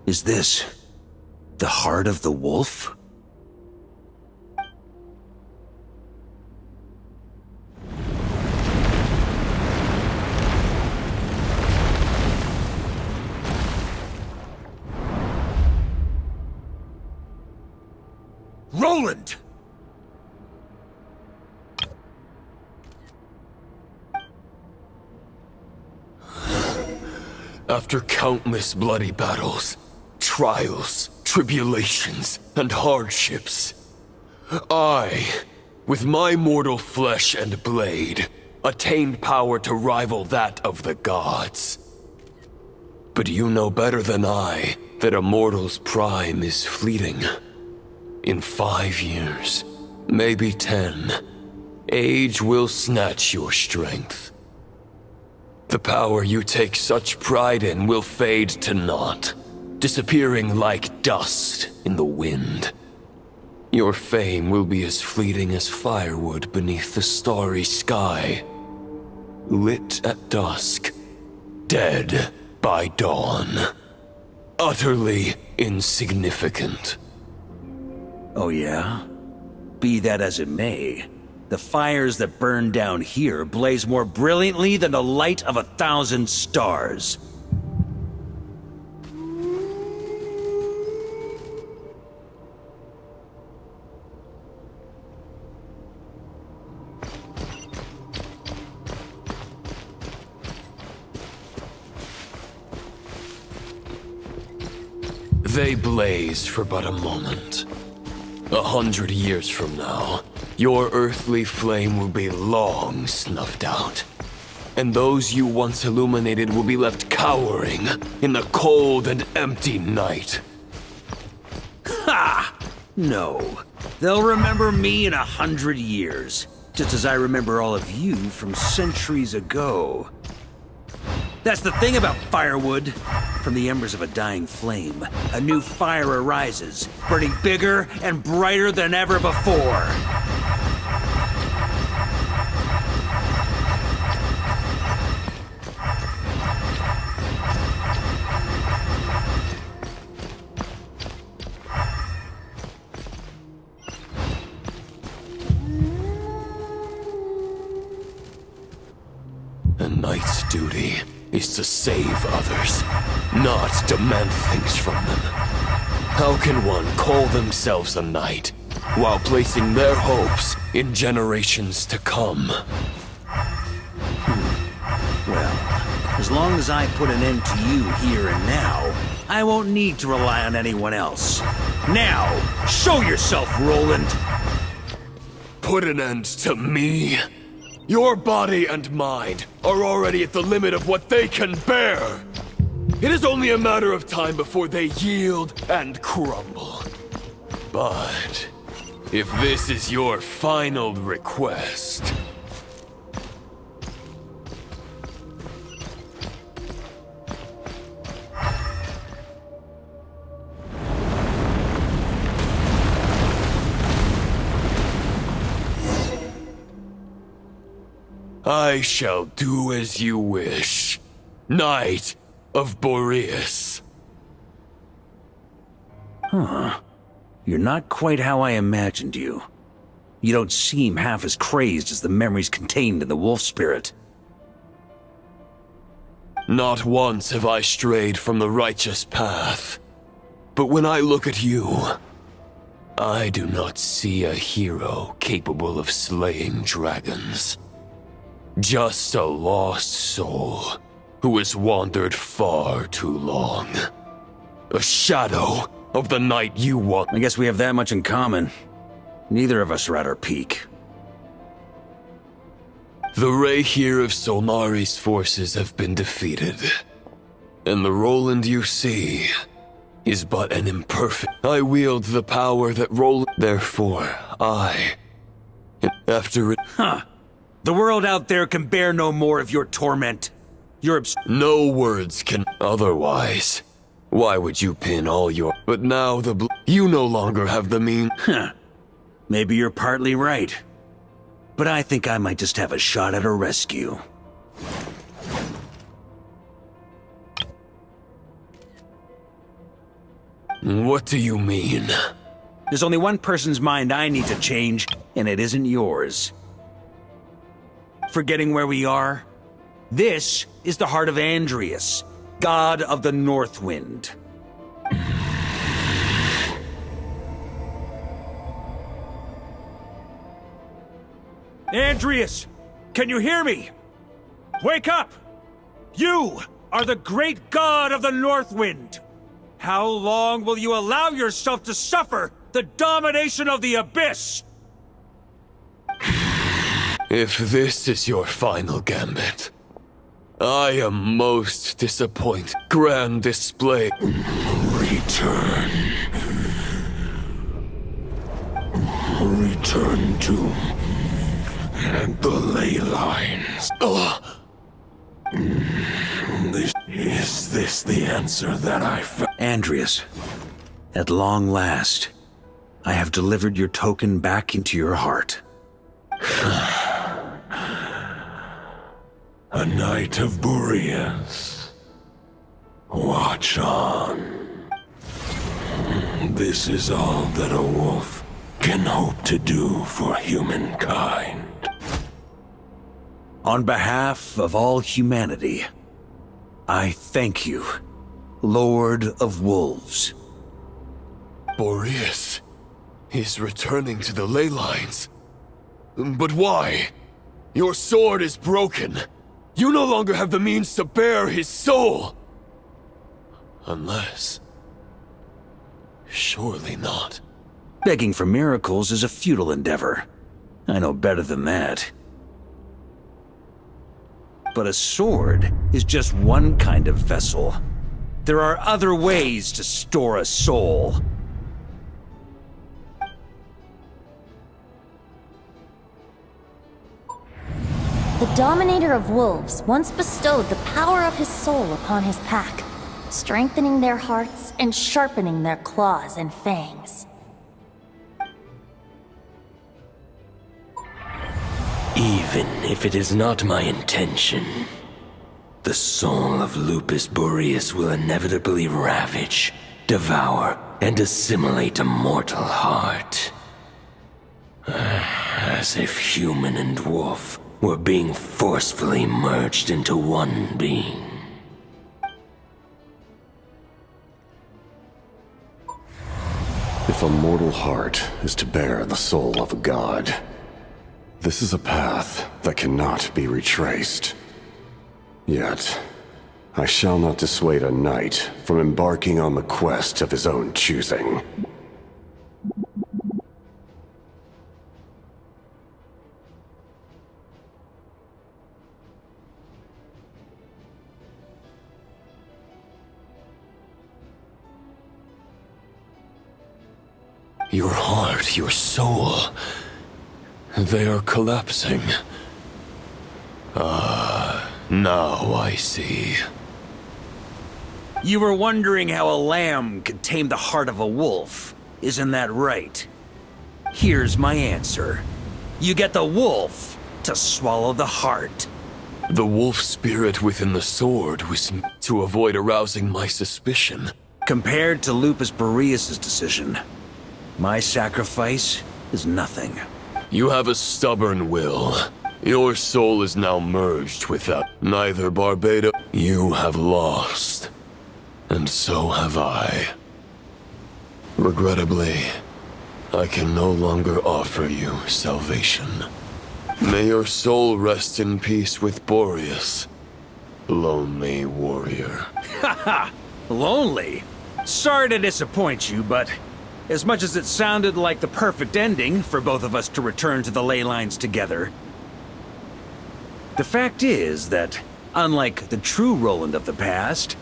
Is this the heart of the wolf?
Roland!
After countless bloody battles, trials, tribulations, and hardships, I, with my mortal flesh and blade, attained power to rival that of the gods. But you know better than I that a mortal's prime is fleeting. In 5 years, maybe 10, age will snatch your strength. The power you take such pride in will fade to naught, disappearing like dust in the wind. Your fame will be as fleeting as firewood beneath the starry sky, lit at dusk, dead by dawn, utterly insignificant.
Oh yeah? Be that as it may, the fires that burn down here blaze more brilliantly than the light of 1,000 stars.
They blaze for but a moment. 100 years from now, your earthly flame will be long snuffed out, and those you once illuminated will be left cowering in the cold and empty night.
Ha! No. They'll remember me in 100 years, just as I remember all of you from centuries ago. That's the thing about firewood. From the embers of a dying flame, a new fire arises, burning bigger and brighter than ever before.
A knight's duty is to save others, not demand things from them. How can one call themselves a knight while placing their hopes in generations to come?
Well, as long as I put an end to you here and now, I won't need to rely on anyone else. Now, show yourself, Roland!
Put an end to me? Your body and mind are already at the limit of what they can bear. It is only a matter of time before they yield and crumble. But if this is your final request... I shall do as you wish, Knight of Boreas.
Huh. You're not quite how I imagined you. You don't seem half as crazed as the memories contained in the wolf spirit.
Not once have I strayed from the righteous path. But when I look at you, I do not see a hero capable of slaying dragons. Just a lost soul who has wandered far too long. A shadow of the knight you want.
I guess we have that much in common. Neither of us are at our peak.
The ray here of Solnari's forces have been defeated. And the Roland you see is but an imperfect... I wield the power that Roland... Therefore, after it...
Huh. The world out there can bear no more of your torment.
No words can... Otherwise, why would you pin all your... But now you no longer have the mean...
Huh. Maybe you're partly right. But I think I might just have a shot at a rescue.
What do you mean?
There's only one person's mind I need to change, and it isn't yours. Forgetting where we are? This is the heart of Andrias, god of the North Wind. Andrias, can you hear me? Wake up! You are the great god of the North Wind. How long will you allow yourself to suffer the domination of the Abyss?
If this is your final gambit, I am most disappointed. Grand display. Return. Return to the ley lines. Is this the answer that I found?
Andrias, at long last, I have delivered your token back into your heart.
A knight of Boreas. Watch on. This is all that a wolf can hope to do for humankind.
On behalf of all humanity, I thank you, Lord of Wolves.
Boreas is returning to the ley lines. But why? Your sword is broken. You no longer have the means to bear his soul. Unless... Surely not.
Begging for miracles is a futile endeavor. I know better than that. But a sword is just one kind of vessel. There are other ways to store a soul.
The Dominator of Wolves once bestowed the power of his soul upon his pack, strengthening their hearts and sharpening their claws and fangs.
Even if it is not my intention, the soul of Lupus Boreas will inevitably ravage, devour, and assimilate a mortal heart. As if human and wolf were being forcefully merged into one being.
If a mortal heart is to bear the soul of a god, this is a path that cannot be retraced. Yet, I shall not dissuade a knight from embarking on the quest of his own choosing.
Your heart, your soul, they are collapsing. Now I see.
You were wondering how a lamb could tame the heart of a wolf, isn't that right? Here's my answer. You get the wolf to swallow the heart.
The wolf spirit within the sword was to avoid arousing my suspicion.
Compared to Lupus Boreas' decision, my sacrifice is nothing.
You have a stubborn will. Your soul is now merged with that. Neither Barbato. You have lost. And so have I. Regrettably, I can no longer offer you salvation. May your soul rest in peace with Boreas, lonely warrior.
Haha! Lonely? Sorry to disappoint you, but as much as it sounded like the perfect ending for both of us to return to the ley lines together, the fact is that, unlike the true Roland of the past,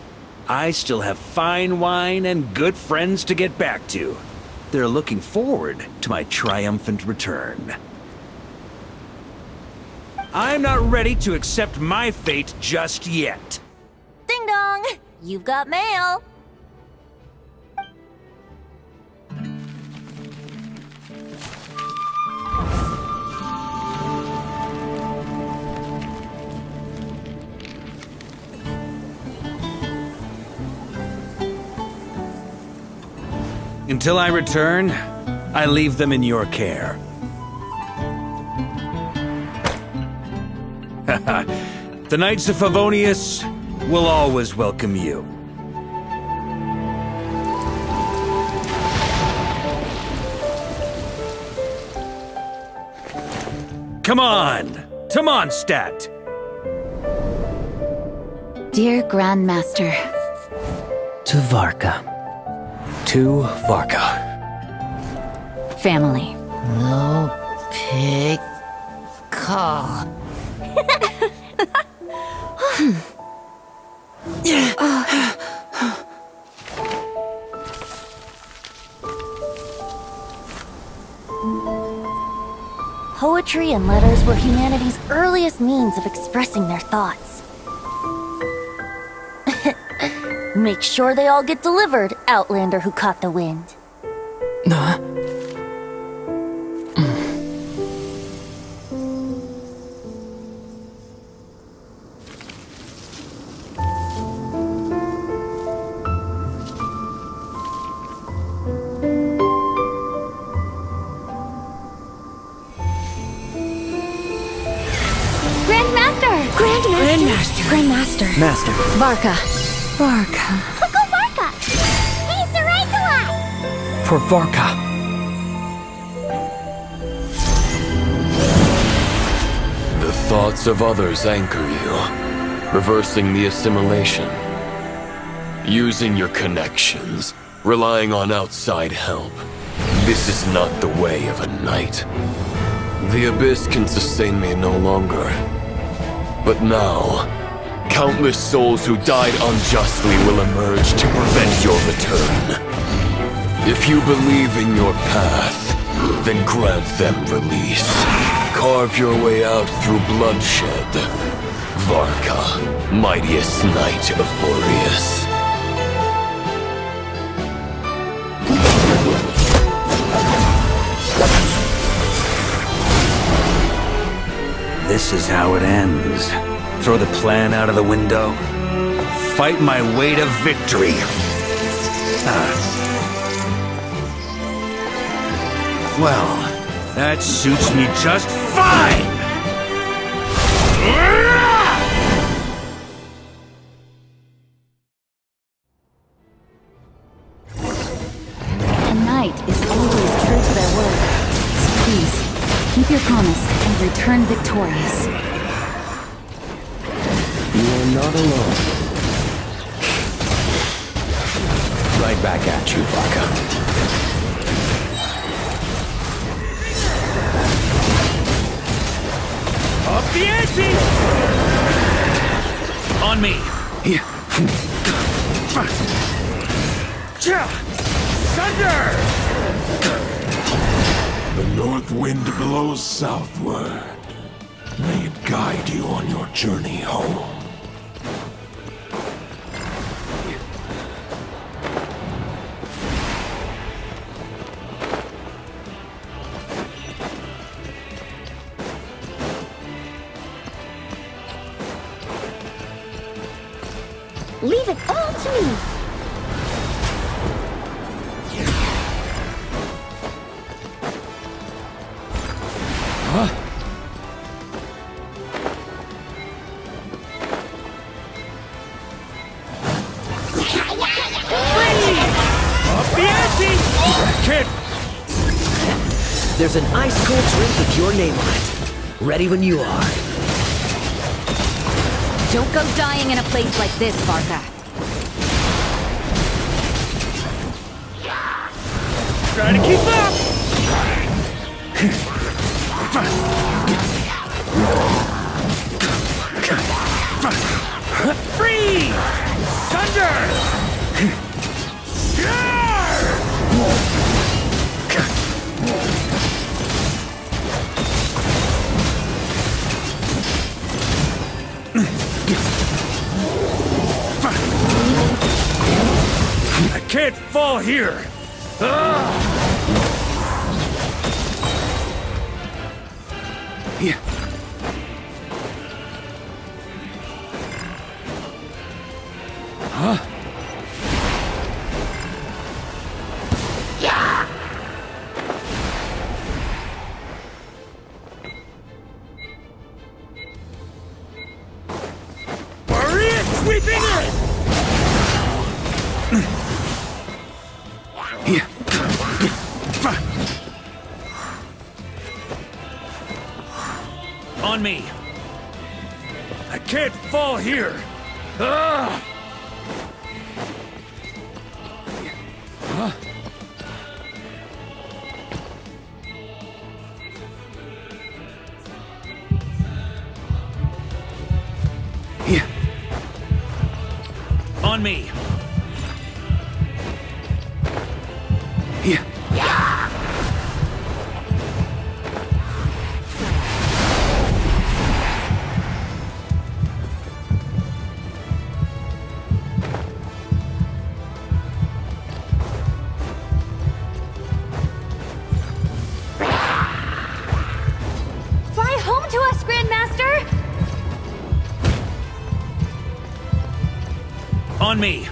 I still have fine wine and good friends to get back to. They're looking forward to my triumphant return. I'm not ready to accept my fate just yet.
Ding dong! You've got mail!
Until I return, I leave them in your care. The Knights of Favonius will always welcome you. Come on! To Mondstadt!
Dear Grandmaster.
To Varka.
To Varka.
Family.
No pig call.
Poetry and letters were humanity's earliest means of expressing their thoughts. Make sure they all get delivered, Outlander who caught the wind. Grandmaster.
Master.
Varka.
Go Varka! Hey, Sarai!
For Varka.
The thoughts of others anchor you, reversing the assimilation. Using your connections, relying on outside help. This is not the way of a knight. The abyss can sustain me no longer.
But now, countless souls who died unjustly will emerge to prevent your return. If you believe in your path, then grant them release. Carve your way out through bloodshed. Varka, mightiest knight of Boreas.
This is how it ends. Throw the plan out of the window. Fight my way to victory. Well, that suits me just fine!
A knight is always true to their word. So please, keep your promise and return victorious.
You are not alone.
Right back at you, Varka.
Up the ante! On me. Thunder!
The north wind blows southward. May it guide you on your journey home.
Leave it all to me.
Kid!
There's an ice-cold drink with your name on it. Ready when you are.
Don't go dying in a place like this, Varka.
Try to keep up! Freeze! Thunder! I can't fall here! Sweeping in! On me! I can't fall here! On me!
Fly home to us, Grandmaster!
On me!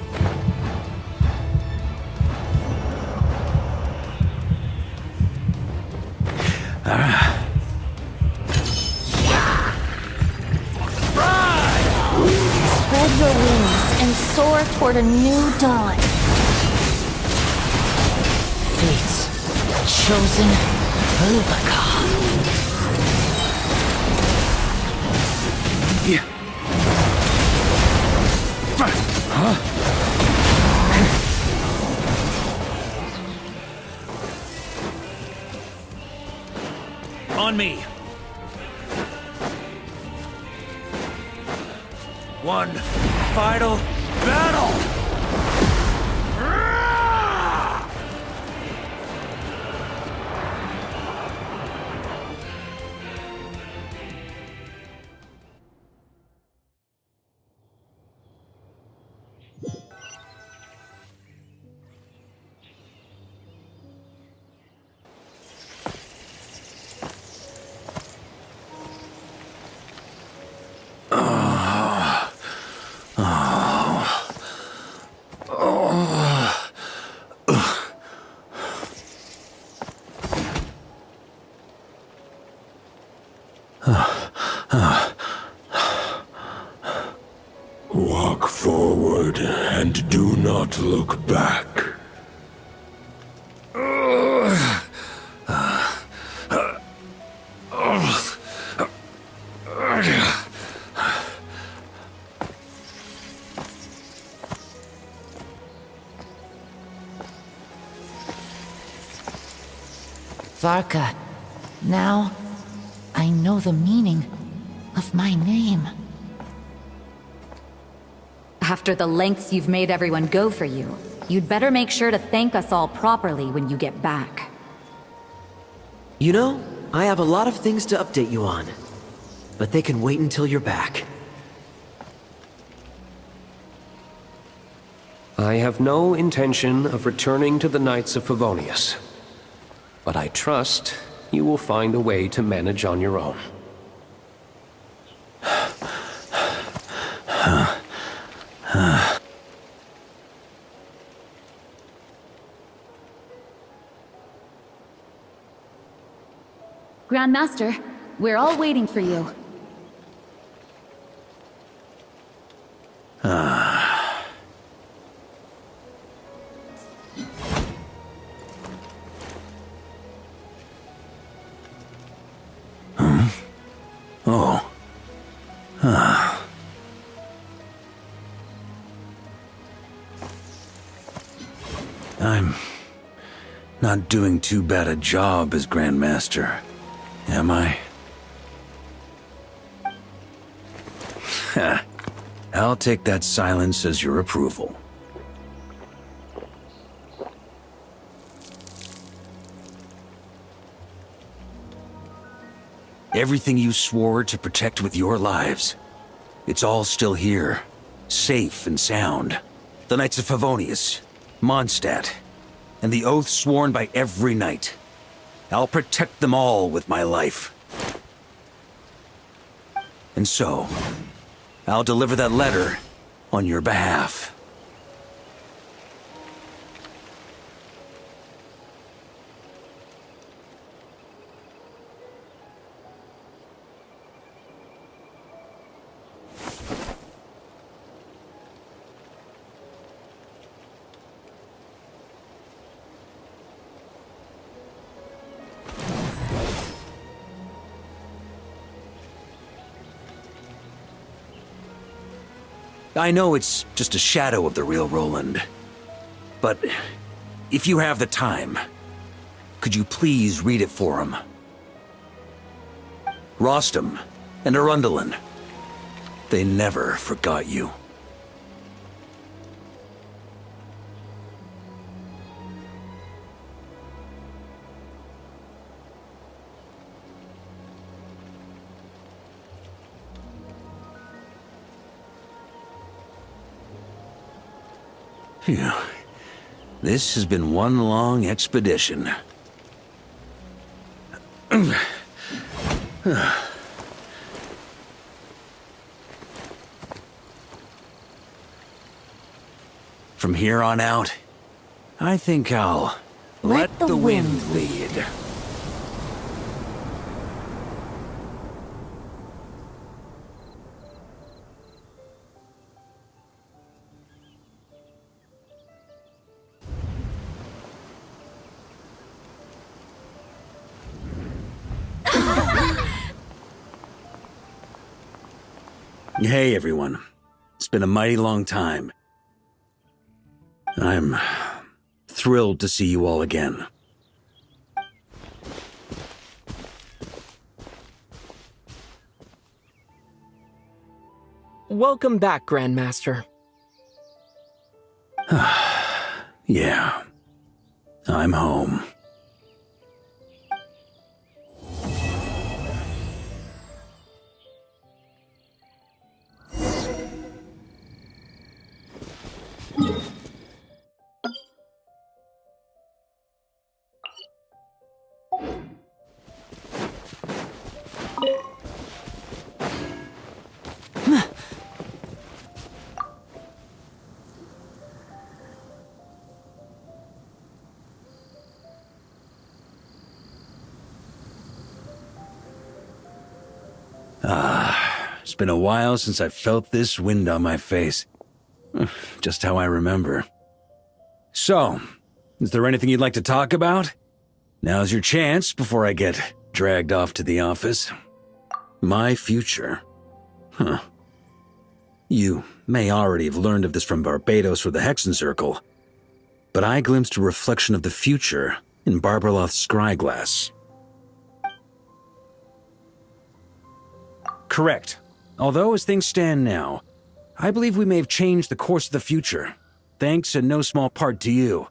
Spread your wings and soar toward a new dawn. Fate's chosen auagghhh.
On me!
One final battle!
Walk forward and do not look back.
Varka, now I know the meaning of my name.
After the lengths you've made everyone go for you, you'd better make sure to thank us all properly when you get back.
You know, I have a lot of things to update you on, but they can wait until you're back.
I have no intention of returning to the Knights of Favonius, but I trust you will find a way to manage on your own.
Grandmaster, we're all waiting for you.
Oh. I'm not doing too bad a job as Grandmaster, am I? I'll take that silence as your approval. Everything you swore to protect with your lives, it's all still here, safe and sound. The Knights of Favonius, Mondstadt, and the oath sworn by every knight. I'll protect them all with my life. And so, I'll deliver that letter on your behalf. I know it's just a shadow of the real Roland, but if you have the time, could you please read it for him? Rostam and Arundelen, they never forgot you. Phew. This has been one long expedition. From here on out, I think I'll let the wind lead. Hey, everyone. It's been a mighty long time. I'm thrilled to see you all again.
Welcome back, Grandmaster.
Yeah. I'm home. It's been a while since I felt this wind on my face. Just how I remember. So, is there anything you'd like to talk about? Now's your chance before I get dragged off to the office. My future. Huh. You may already have learned of this from Barbados or the Hexen Circle, but I glimpsed a reflection of the future in Barbarloth's scryglass. Correct. Although, as things stand now, I believe we may have changed the course of the future, thanks in no small part to you.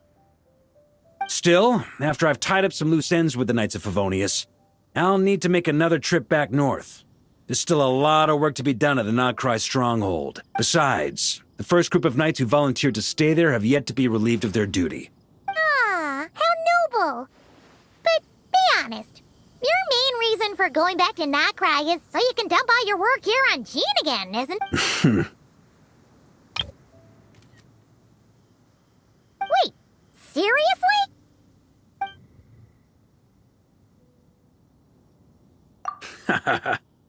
Still, after I've tied up some loose ends with the Knights of Favonius, I'll need to make another trip back north. There's still a lot of work to be done at the Nodcry stronghold. Besides, the first group of knights who volunteered to stay there have yet to be relieved of their duty.
Ah, how noble. But be honest, your main reason for going back to Nodcry is so you can dump all your work here on Gene again, isn't it? Wait, seriously?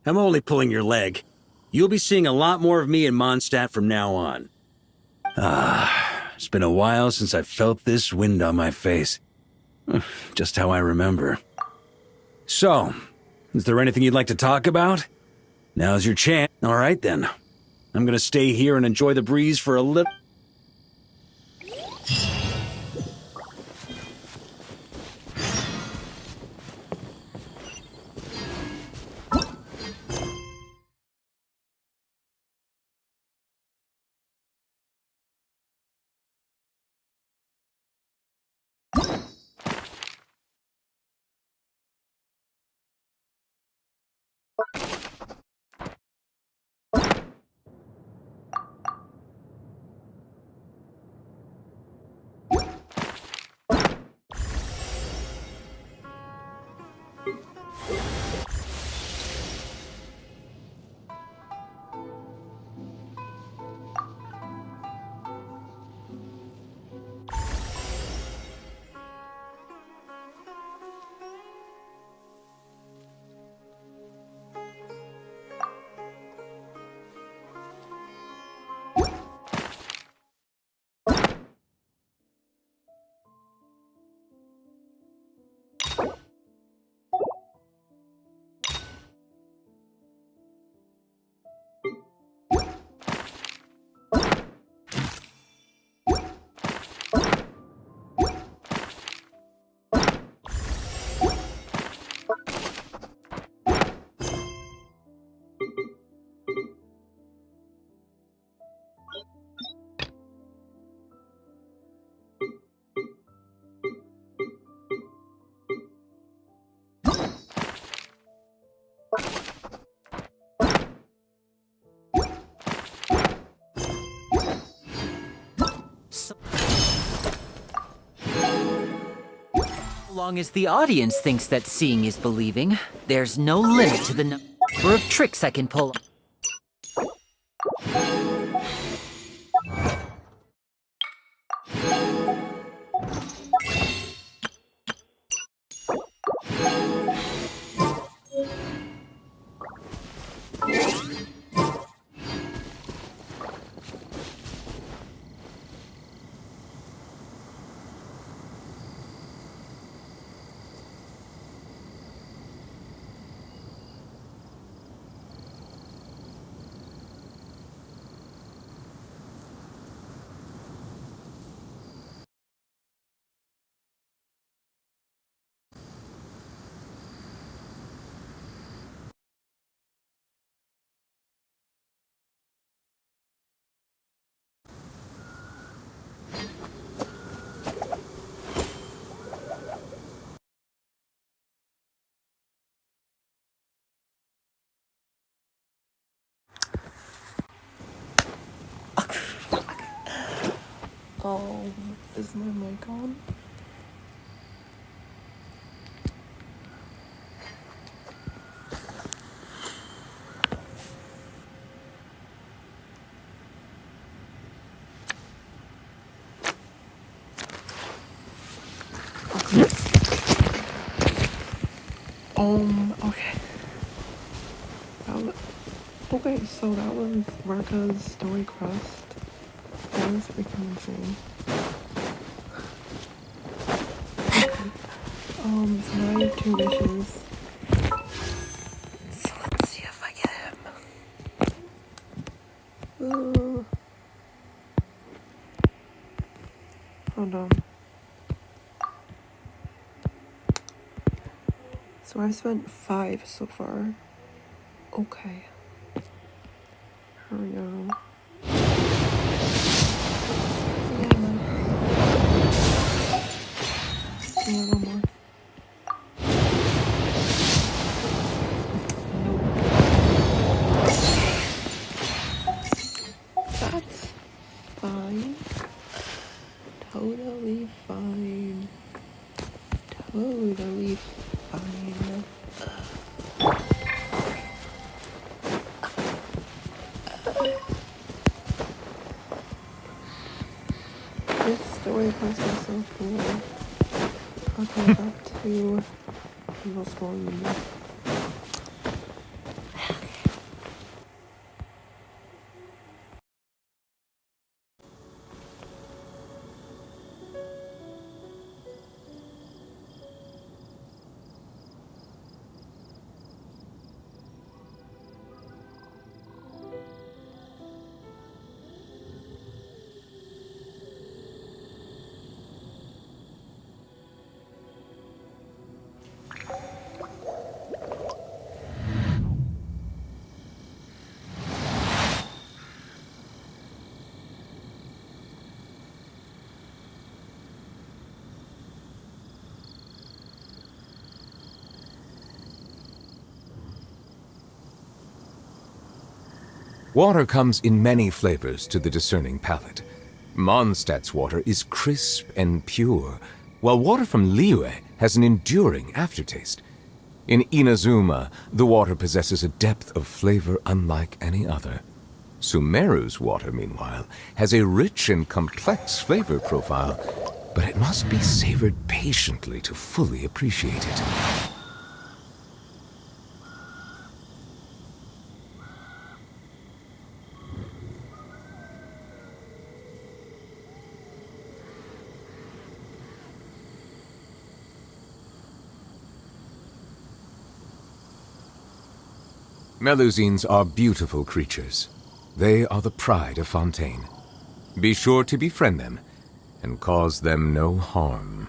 I'm only pulling your leg. You'll be seeing a lot more of me in Mondstadt from now on. It's been a while since I felt this wind on my face. Just how I remember. So, is there anything you'd like to talk about? Now's your chance. All right then. I'm gonna stay here and enjoy the breeze for a little...
As long as the audience thinks that seeing is believing, there's no limit to the number of tricks I can pull.
Oh, is my mic on? Okay. Okay, so that was Varka's Story Crust. That was freaking insane. So now I have 2 wishes. So let's see if I get him. Hold on. So I spent 5 so far. Okay. Here we go. Yeah, one more. That's fine. Totally fine. Totally fine. This story quest is so cool. Okay, back to the story.
Water comes in many flavors to the discerning palate. Mondstadt's water is crisp and pure, while water from Liyue has an enduring aftertaste. In Inazuma, the water possesses a depth of flavor unlike any other. Sumeru's water, meanwhile, has a rich and complex flavor profile, but it must be savored patiently to fully appreciate it. Melusines are beautiful creatures. They are the pride of Fontaine. Be sure to befriend them and cause them no harm.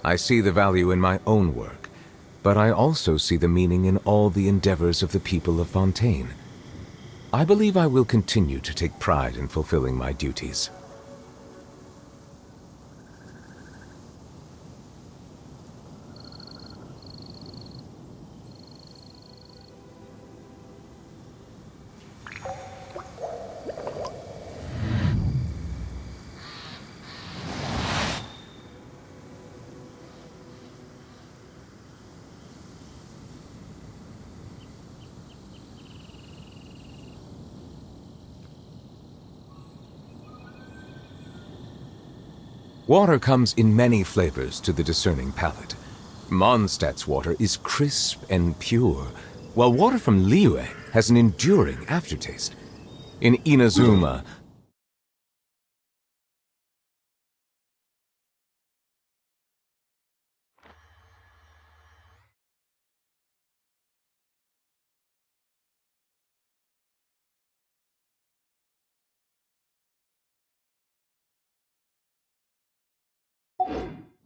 I see the value in my own work, but I also see the meaning in all the endeavors of the people of Fontaine. I believe I will continue to take pride in fulfilling my duties. Water comes in many flavors to the discerning palate. Mondstadt's water is crisp and pure, while water from Liyue has an enduring aftertaste. In Inazuma,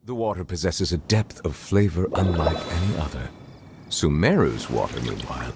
the water possesses a depth of flavor unlike any other. Sumeru's water, meanwhile,